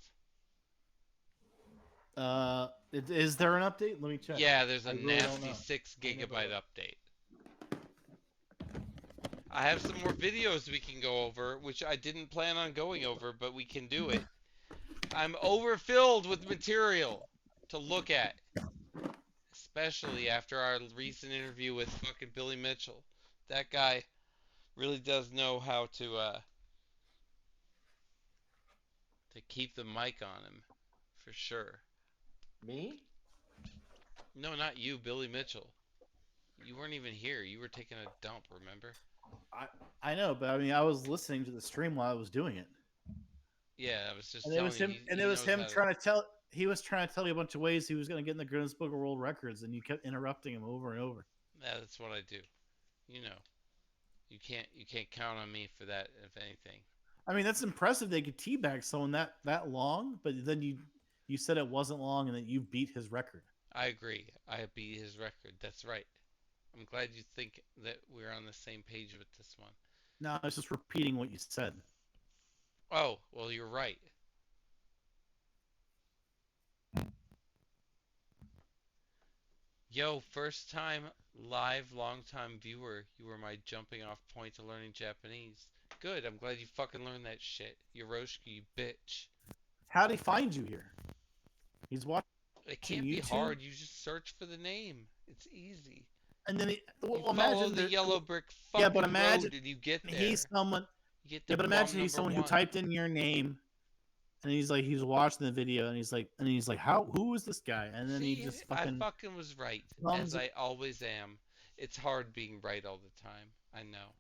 Is there an update? Let me check. Yeah, there's a really nasty 6 GB update. I have some more videos we can go over, which I didn't plan on going over, but we can do it. I'm overfilled with material to look at. Especially after our recent interview with fucking Billy Mitchell. That guy really does know how to keep the mic on him, for sure. Me? No, not you, Billy Mitchell. You weren't even here. You were taking a dump, remember? I I know, but I mean, I was listening to the stream while I was doing it, Yeah, I was just and it was telling you, him. And it he was knows him how to. trying to tell. He was trying to tell you a bunch of ways he was going to get in the Guinness Book of World Records, and you kept interrupting him over and over. Yeah, that's what I do. You know, you can't count on me for that, if anything. I mean, that's impressive. They could teabag someone that long, but then you said it wasn't long, and that you beat his record. I agree. I beat his record. That's right. I'm glad you think that we're on the same page with this one. No, I was just repeating what you said. Oh, well, you're right. Yo, first time live, long time viewer. You were my jumping off point to learning Japanese. Good, I'm glad you fucking learned that shit. Yoroshiki, you bitch. How'd he find you here? He's watching It can't be YouTube, hard. You just search for the name. It's easy. and then You follow imagine the yellow brick yeah, fucking but imagine road and you get there. he's someone. You get Yeah, to but bum imagine he's number someone who one. typed in your name, and he's watching the video, and he's like, who is this guy? And then he See, just I fucking fucking was right, thumbs as it. I always am. It's hard being right all the time. I know.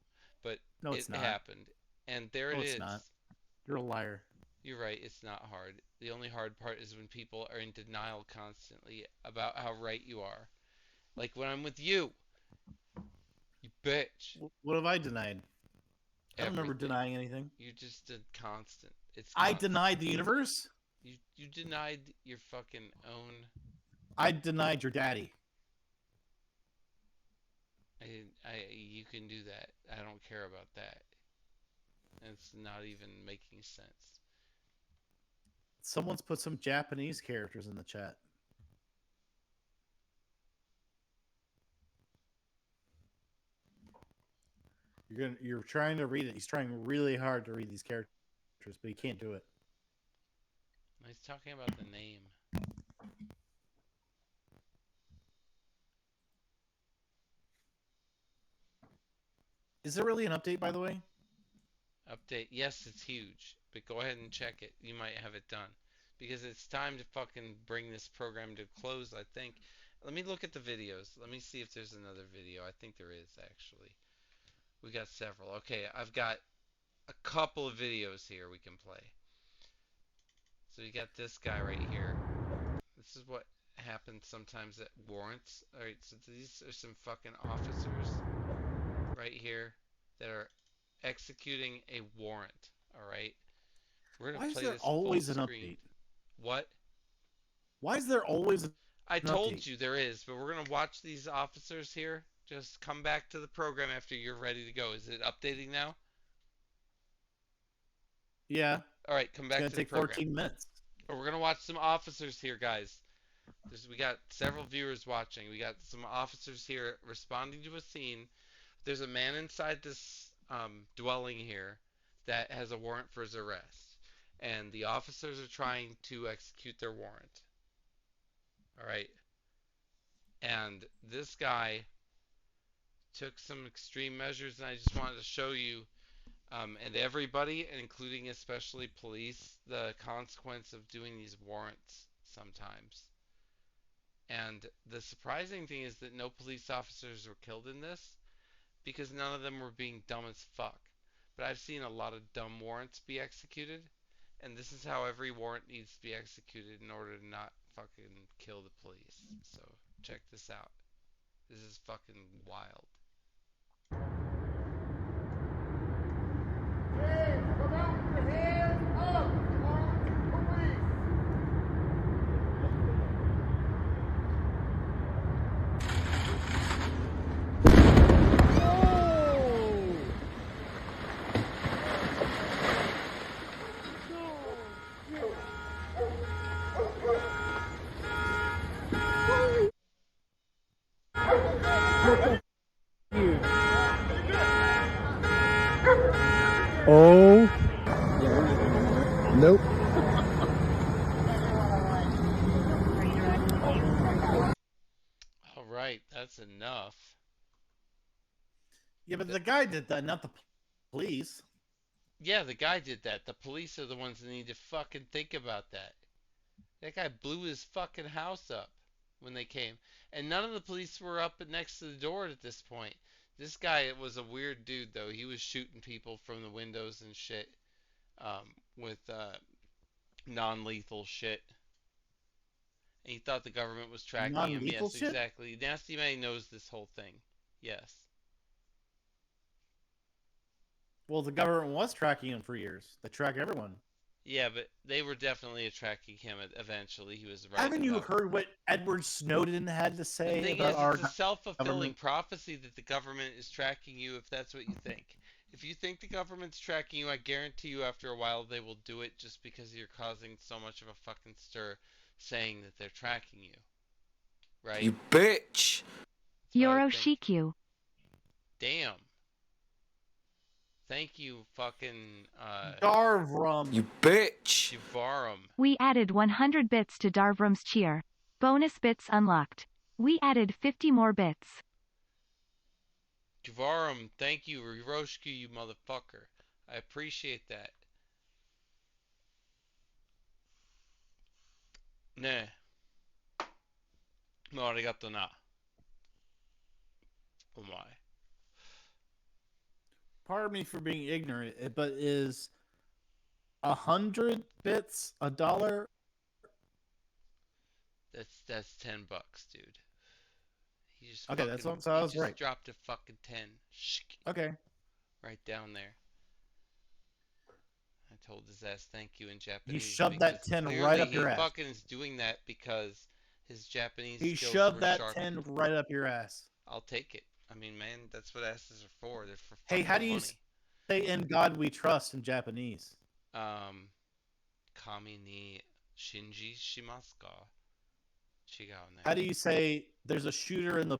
But No, it it's not. happened. And there No, it it's is. not. You're a liar. You're right, it's not hard. The only hard part is when people are in denial constantly about how right you are. Like when I'm with you. You bitch. What have I denied? I don't remember Everything. denying anything. You just did constant. It's I constant. denied the universe. You denied your fucking own. I denied your daddy. You can do that. I don't care about that. It's not even making sense. Someone's put some Japanese characters in the chat. You're trying to read it. He's trying really hard to read these characters, but he can't do it. He's talking about the name. Is there really an update, by the way? Update. Yes, it's huge, but go ahead and check it. You might have it done. Because it's time to fucking bring this program to a close, I think. Let me look at the videos. Let me see if there's another video. I think there is, actually. We got several. Okay, I've got a couple of videos here we can play. So you got this guy right here. This is what happens sometimes at warrants. Alright, so these are some fucking officers right here that are executing a warrant. Alright? We're gonna Why is play there this always full an screen. update? What? Why is there always an I told update? you there is, but we're gonna watch these officers here. Just come back to the program after you're ready to go. Is it updating now? Yeah. Alright, come back It's to gonna the take program. 14 minutes. But we're gonna watch some officers here, guys. We got several viewers watching. We got some officers here responding to a scene. There's a man inside this dwelling here that has a warrant for his arrest, and the officers are trying to execute their warrant. All right, and this guy took some extreme measures, and I just wanted to show you and everybody, including especially police, the consequence of doing these warrants sometimes. And the surprising thing is that no police officers were killed in this because none of them were being dumb as fuck. But I've seen a lot of dumb warrants be executed, and this is how every warrant needs to be executed in order to not fucking kill the police. So check this out. This is fucking wild. Oh. Nope. All right, that's enough. Yeah, but the guy did that, not the police. Yeah, the guy did that. The police are the ones that need to fucking think about that. That guy blew his fucking house up when they came. And none of the police were up next to the door at this point. This guy was a weird dude, though. He was shooting people from the windows and shit with non lethal shit. And he thought the government was tracking him. Non-lethal Yes, shit. exactly. Nasty May knows this whole thing. Yes. Well, the government was tracking him for years. They track everyone. Yeah, but they were definitely tracking him eventually. He was right Haven't you about. heard what Edward Snowden had to The say thing about is, it's our a self-fulfilling government? prophecy that the government is tracking you if that's what you think. If you think the government's tracking you, I guarantee you after a while they will do it just because you're causing so much of a fucking stir saying that they're tracking you. Right? You bitch! That's what I would think. Yoroshiku. Damn. Thank you, fucking, Darvrum. You bitch! Shivarum. We added 100 bits to Darvrum's cheer. Bonus bits unlocked. We added 50 more bits. Shivarum, thank you, Hiroshiki, you motherfucker. I appreciate that. Ne. No, arigato na. Oh my. Pardon me for being ignorant, but is 100 bits a dollar? That's $10, dude. He just Okay, fucking, that's what so I he was just right. dropped a fucking 10. Okay. Right down there. I told his ass thank you in He Japanese. shoved that because 10 clearly right up your he ass. fucking is doing that because his Japanese He skills shoved were that sharp. 10 right up your ass. I'll take it. I mean, man, that's what asses are for. They're for Hey, fucking how do you money. say "In God We Trust" in Japanese? Kami ni shinji shimasu ka? Chigao ne. How do you say "There's a shooter in the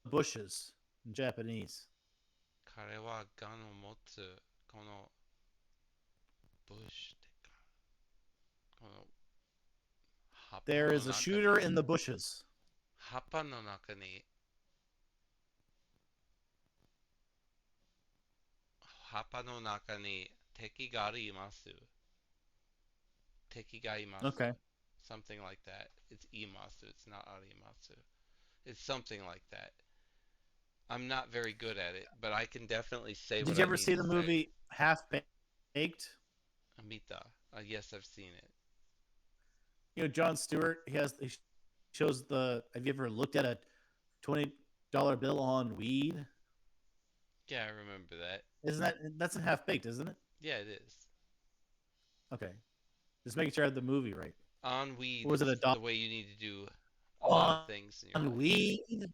bushes" in Japanese? Kare wa gan o motsu kono bush de ka. Kono happa There no is a naka shooter ni. in the bushes. Happa no naka ni. Happa no naka ni teki ga arimasu. Teki ga imasu. Okay. Something like that. It's imasu. It's not arimasu. It's something like that. I'm not very good at it, but I can definitely say Did what you I ever need see to the say. movie Half Baked? Amita. Yes, I've seen it. You know, Jon Stewart. He shows the. Have you ever looked at a $20 bill on weed? Yeah, I remember that. That's in Half Baked, isn't it? Yeah, it is. Okay, just making sure I have the movie right. On weed Or was it is a the dollar way you need to do a lot of things in your on life. weed?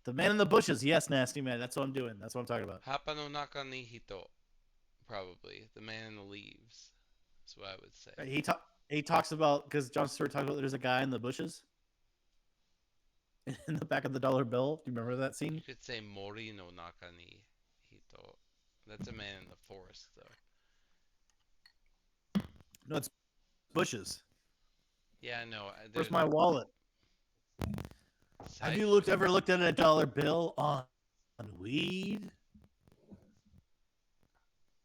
The Man in the Bushes. Yes, Nasty Man. That's what I'm doing. That's what I'm talking about. Hapa no naka ni hito. Probably. The man in the leaves. That's what I would say. He talks about because Jon Stewart talks about there's a guy in the bushes in the back of the dollar bill. Do you remember that You scene? could say mori no naka ni hito. That's a man in the forest, though. No, it's bushes. Yeah, I know. Where's my wallet? Have you ever looked at a dollar bill on weed?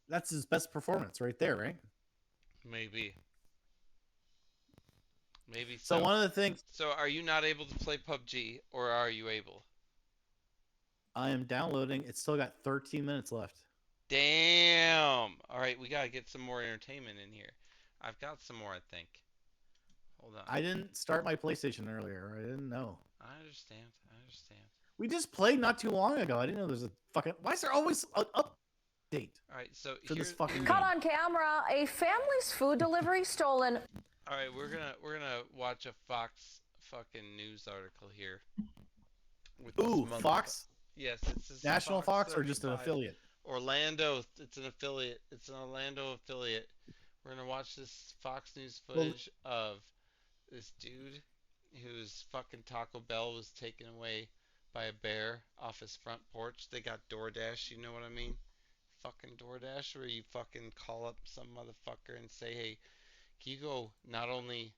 That's his best performance right there, right? Maybe. Maybe So one of the things So are you not able to play PUBG, or are you able? I am downloading, it's still got 13 minutes left. Damn! Alright, we gotta get some more entertainment in here. I've got some more, I think. Hold on. I didn't start my PlayStation earlier. I didn't know. I understand. We just played not too long ago. I didn't know there's a fucking. Why is there always an update? Alright, so for this fucking Caught game? on camera, a family's food delivery stolen. Alright, we're gonna watch a Fox fucking news article here. With Ooh, Fox? Yes, it's National Fox or just an 35. affiliate? Orlando. It's an affiliate. It's an Orlando affiliate. We're gonna watch this Fox News footage of this dude whose fucking Taco Bell was taken away by a bear off his front porch. They got DoorDash, you know what I mean? Fucking DoorDash, where you fucking call up some motherfucker and say, hey, can you go not only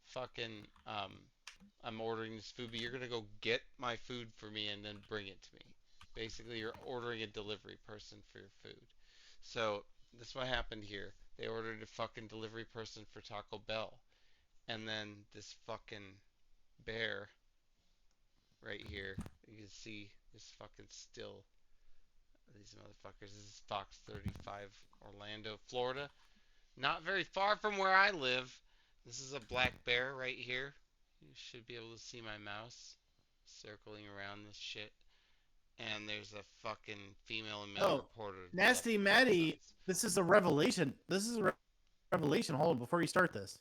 fucking I'm ordering this food, but you're gonna go get my food for me and then bring it to me. Basically, you're ordering a delivery person for your food. So this is what happened here. They ordered a fucking delivery person for Taco Bell, and then this fucking bear right here. You can see this fucking still. These motherfuckers. This is Fox 35, Orlando, Florida. Not very far from where I live. This is a black bear right here. You should be able to see my mouse circling around this shit. And there's a fucking female and male reporter. Nasty Maddie, this is a revelation. This is a revelation. Hold on, before you start this.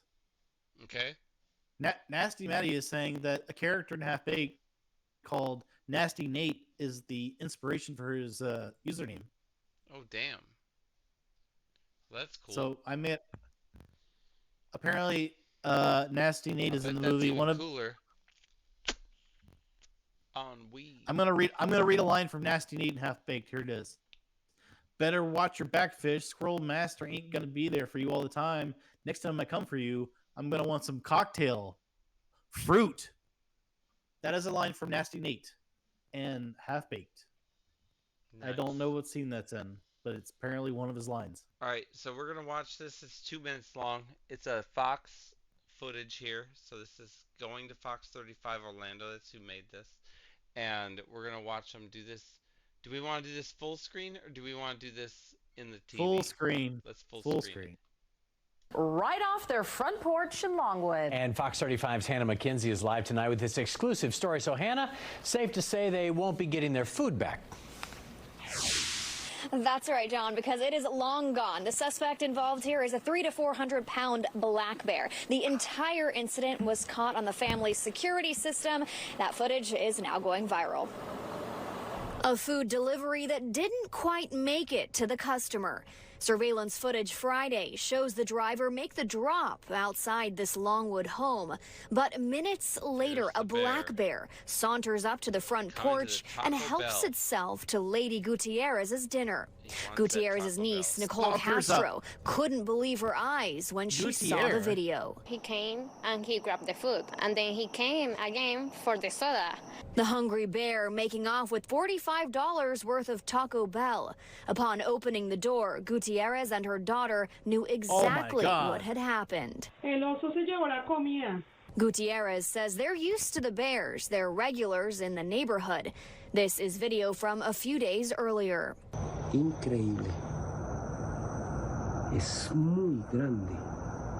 Okay. Nasty Maddie is saying that a character in Half Baked called Nasty Nate is the inspiration for his username. Oh, damn. Well, that's cool. So I mean, apparently, Nasty Nate is in the that's movie. Even One of cooler. On weed. I'm gonna read a line from Nasty Nate and Half Baked. Here it is. Better watch your back, fish. Squirrel Master ain't gonna be there for you all the time. Next time I come for you, I'm gonna want some cocktail fruit. That is a line from Nasty Nate and Half Baked. Nice. I don't know what scene that's in, but it's apparently one of his lines. All right, so we're gonna watch this. It's 2 minutes long. It's a Fox footage here, so this is going to Fox 35 Orlando. That's who made this, and we're gonna watch them do this. Do we want to do this full screen or do we want to do this in the TV? Full screen. Let's full screen. Right off their front porch in Longwood. And Fox 35's Hannah McKenzie is live tonight with this exclusive story. So, Hannah, safe to say they won't be getting their food back. That's right, John, because it is long gone. The suspect involved here is a 300 to 400 pound black bear. The entire incident was caught on the family's security system. That footage is now going viral. A food delivery that didn't quite make it to the customer. Surveillance footage Friday shows the driver make the drop outside this Longwood home. But minutes later, a black bear saunters up to the front porch and helps itself to Lady Gutierrez's dinner. Gutierrez's niece, Nicole Castro, couldn't believe her eyes when she saw the video. He came and he grabbed the food, and then he came again for the soda. The hungry bear making off with $45 worth of Taco Bell. Upon opening the door, Gutierrez and her daughter knew exactly what had happened. Gutierrez says they're used to the bears. They're regulars in the neighborhood. This is video from a few days earlier. Increíble. Es muy grande.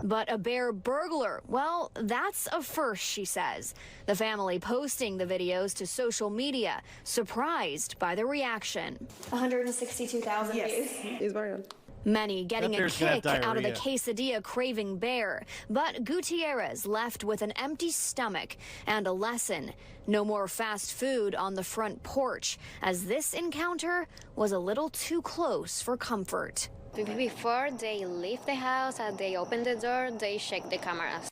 But a bear burglar, well, that's a first, she says. The family posting the videos to social media, surprised by the reaction. 162,000 views. He's very good. Many getting a kick out of the quesadilla craving bear. But Gutierrez left with an empty stomach and a lesson. No more fast food on the front porch, as this encounter was a little too close for comfort. Before they leave the house and they open the door, they check the cameras.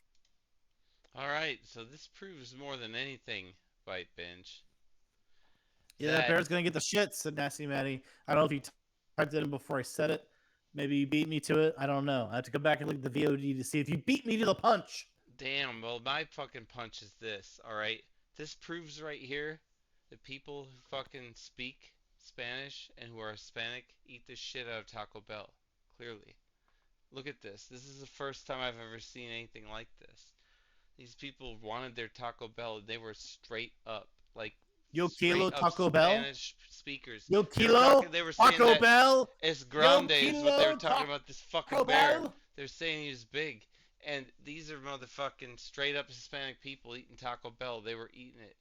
All right, so this proves more than anything, Bite Binge. Yeah, that bear's gonna get the shit, said Nasty Maddie. I don't know if you typed it in before I said it. Maybe you beat me to it. I don't know. I have to go back and look at the VOD to see if you beat me to the punch. Damn, well, my fucking punch is this, all right? This proves right here that people who fucking speak Spanish and who are Hispanic eat the shit out of Taco Bell. Clearly. Look at this. This is the first time I've ever seen anything like this. These people wanted their Taco Bell and they were straight up. Like, Yo Kilo Taco Bell? Spanish speakers. Yo Kilo they were saying Taco Bell? Es grande is what they were talking about, this fucking bear. They're saying he was big. And these are motherfucking straight up Hispanic people eating Taco Bell. They were eating it.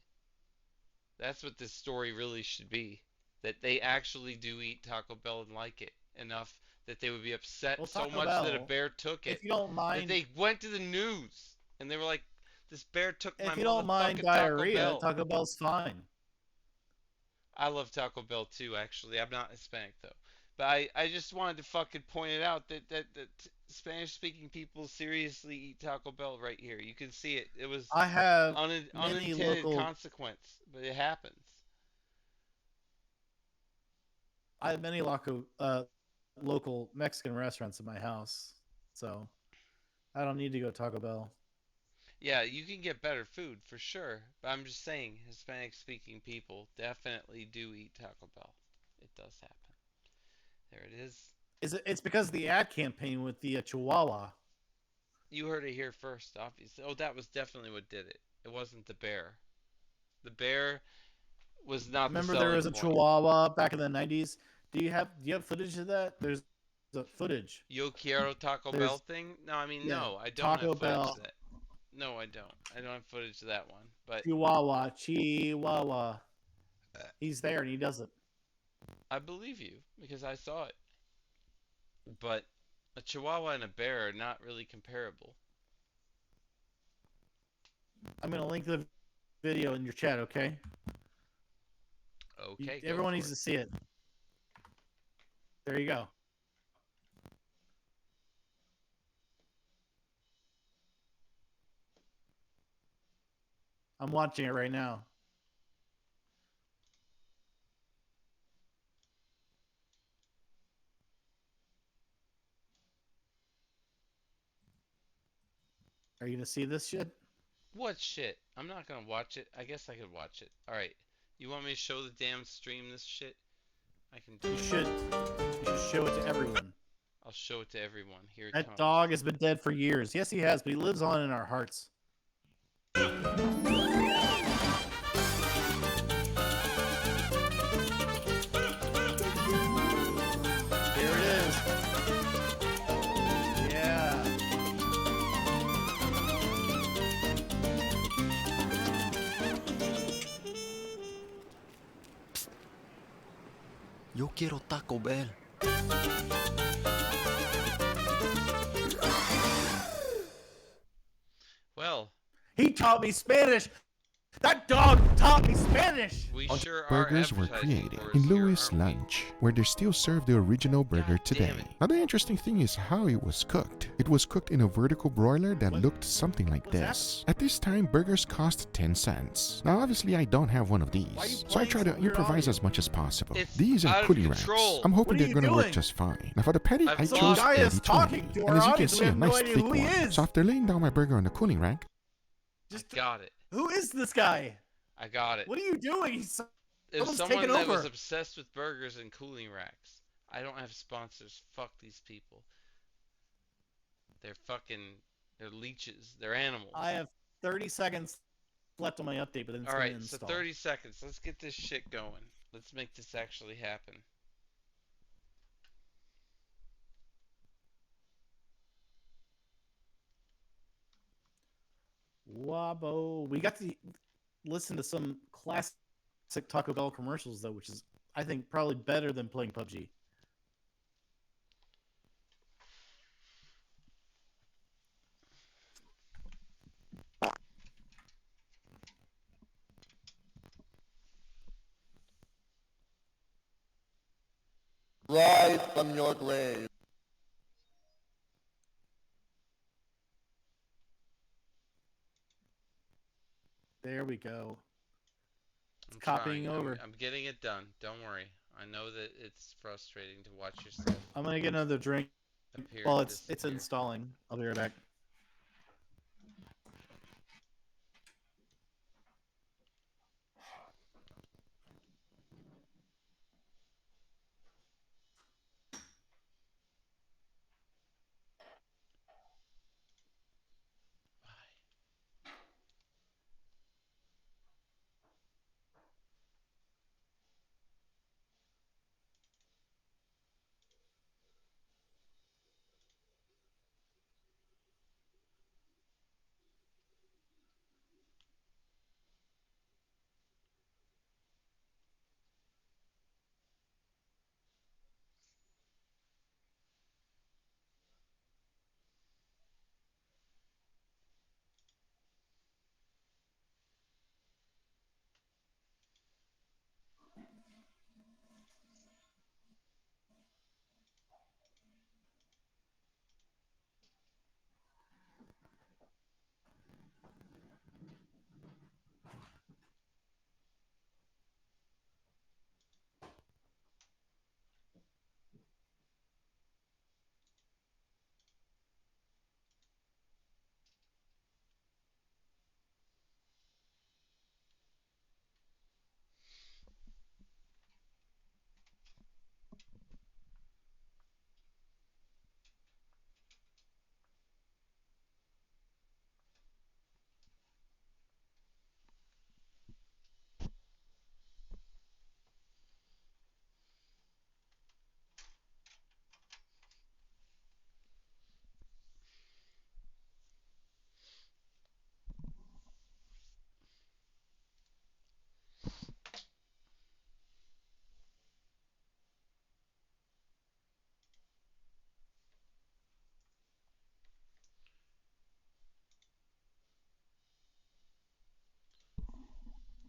That's what this story really should be. That they actually do eat Taco Bell and like it enough that they would be upset so much that a bear took it. If you don't mind, that they went to the news and they were like, "This bear took my motherfucking Taco Bell." If you don't mind diarrhea, Taco Bell's fine. I love Taco Bell too, actually. I'm not Hispanic though, but I just wanted to fucking point it out that Spanish-speaking people seriously eat Taco Bell right here. You can see it. It was unintended consequence, but it happens. I have many local Mexican restaurants in my house, so I don't need to go to Taco Bell. Yeah, you can get better food for sure, but I'm just saying Hispanic-speaking people definitely do eat Taco Bell. It does happen. There it is. It's because of the ad campaign with the Chihuahua. You heard it here first, obviously. Oh, that was definitely what did it. It wasn't the bear. The bear was not the Remember there selling was a point. Chihuahua back in the 90s? Do you have footage of that? There's the footage. Yo quiero Taco Bell There's thing? No, I mean, yeah, no, I don't have Taco footage of Bell, that. No, I don't. I don't have footage of that one. But Chihuahua. He's there and he does it. I believe you because I saw it. But a Chihuahua and a bear are not really comparable. I'm gonna link the video in your chat, okay? Okay, go Everyone for needs it. to see it. There you go. I'm watching it right now. Are you gonna see this shit? What shit? I'm not gonna watch it. I guess I could watch it. Alright. You want me to show the damn stream this shit? I can do You it. should. You should show it to everyone. I'll show it to everyone. Here it That comes. dog has been dead for years. Yes, he has, but he lives on in our hearts. Here it is. Yeah. Yo quiero Taco Bell. Well, he taught me Spanish. That dog taught me Spanish. We sure are Burgers were advertising created for us in here, Louis' aren't we? Lunch, where they still serve the original burger today. Now the interesting thing is how it was cooked. It was cooked in a vertical broiler that looked something like this. At this time, burgers cost 10 cents. Now obviously I don't have one of these, so I try to improvise as much as possible. These are cooling racks. I'm hoping they're gonna work just fine. Now for the patty, I chose guy is 80/20, talking to and our as you can audience. We see, a have no nice idea thick who he one. is. So after laying down my burger on the cooling rack, Got it. Who is this guy? I got it. What are you doing? He's It was almost someone taken that over. was obsessed with burgers and cooling racks. I don't have sponsors. Fuck these people. They're leeches. They're animals. I have 30 seconds left on my update, but then it's All gonna right, so install. 30 seconds. Let's get this shit going. Let's make this actually happen. Wabo. We got to listen to some classic Taco Bell commercials though, which is I think probably better than playing PUBG. Rise from your grave. There we go. It's I'm copying trying. over. I'm getting it done. Don't worry. I know that it's frustrating to watch yourself. I'm gonna get another drink appear while and it's disappear. installing. I'll be right back.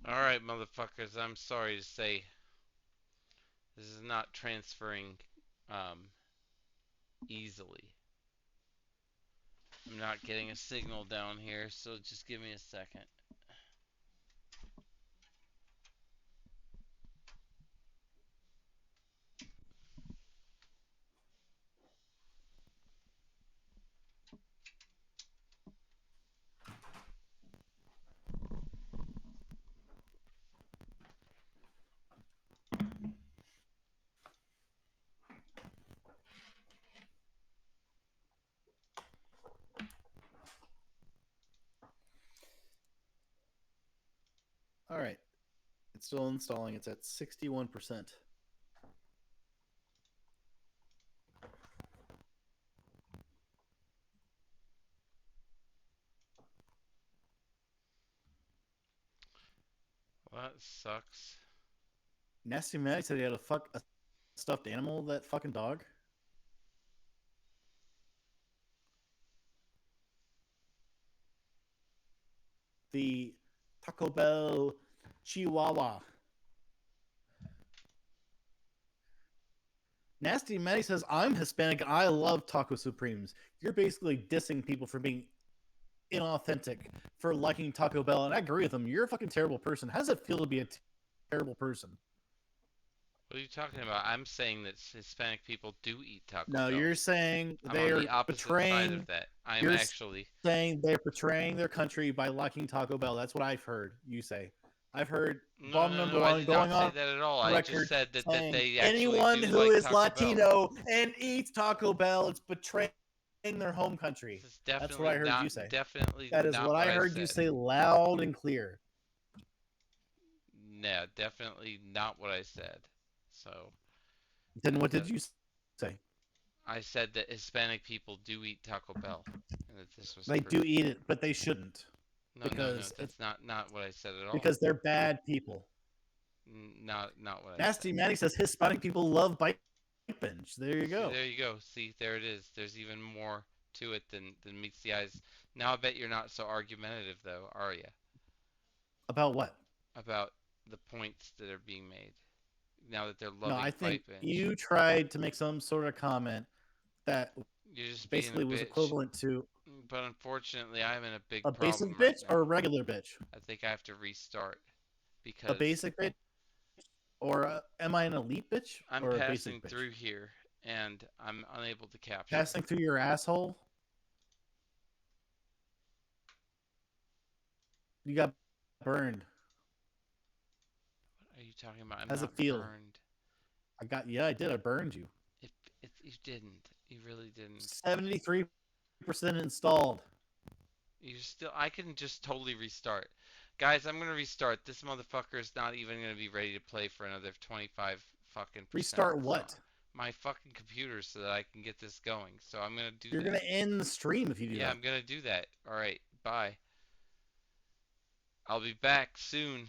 Alright, motherfuckers, I'm sorry to say this is not transferring easily. I'm not getting a signal down here, so just give me a second. All right. It's still installing. It's at 61%. Well, that sucks. Nasty Maddie said he had a stuffed animal, that fucking dog. The Taco Bell Chihuahua. Nasty Maddie says, I'm Hispanic and I love Taco Supremes. You're basically dissing people for being inauthentic, for liking Taco Bell, and I agree with him. You're a fucking terrible person. How does it feel to be a terrible person? What are you talking about? I'm saying that Hispanic people do eat Taco No, Bell. you're saying I'm they on are the opposite betraying. side of that. I'm You're actually saying they're betraying their country by liking Taco Bell. That's what I've heard you say. I've heard no, bomb no, number no. I one did going not say on that at all. I just record said that saying they actually anyone do who like is Taco Latino Bell. and eats Taco Bell, it's betraying their home country. This is That's what I heard you say. definitely That is not what what I I heard you said. say loud and clear. No, definitely not what I said. So. Then what did you say? I said that Hispanic people do eat Taco Bell, and that this was They proof. do eat it, but they shouldn't. No, no, no. Because That's not what I said at all. Because they're bad people. Not what I Nasty said. Maddie says Hispanic people love bite bench. There you See, go. there you go. See, there it is. There's even more to it than meets the eyes. Now I bet you're not so argumentative, though, are you? About what? About the points that are being made. Now that they're No, loving I think Fight Bench. you tried to make some sort of comment that You're just basically being a was bitch. equivalent to But unfortunately, I'm in a big a problem basic right bitch now. or a regular bitch. I think I have to restart because A basic bitch, or am I an elite bitch I'm or a passing basic bitch? through here and I'm unable to capture. Passing through your asshole. You got burned. What are you talking about? I'm How's not it feel? burned. I did. I burned you. You didn't. You really didn't. 73% installed. I can just totally restart. Guys, I'm gonna restart. This motherfucker is not even gonna be ready to play for another 25 fucking %. Restart what? My fucking computer so that I can get this going. So I'm gonna do You're that. gonna end the stream if you do that. Yeah, I'm gonna do that. Alright, bye. I'll be back soon.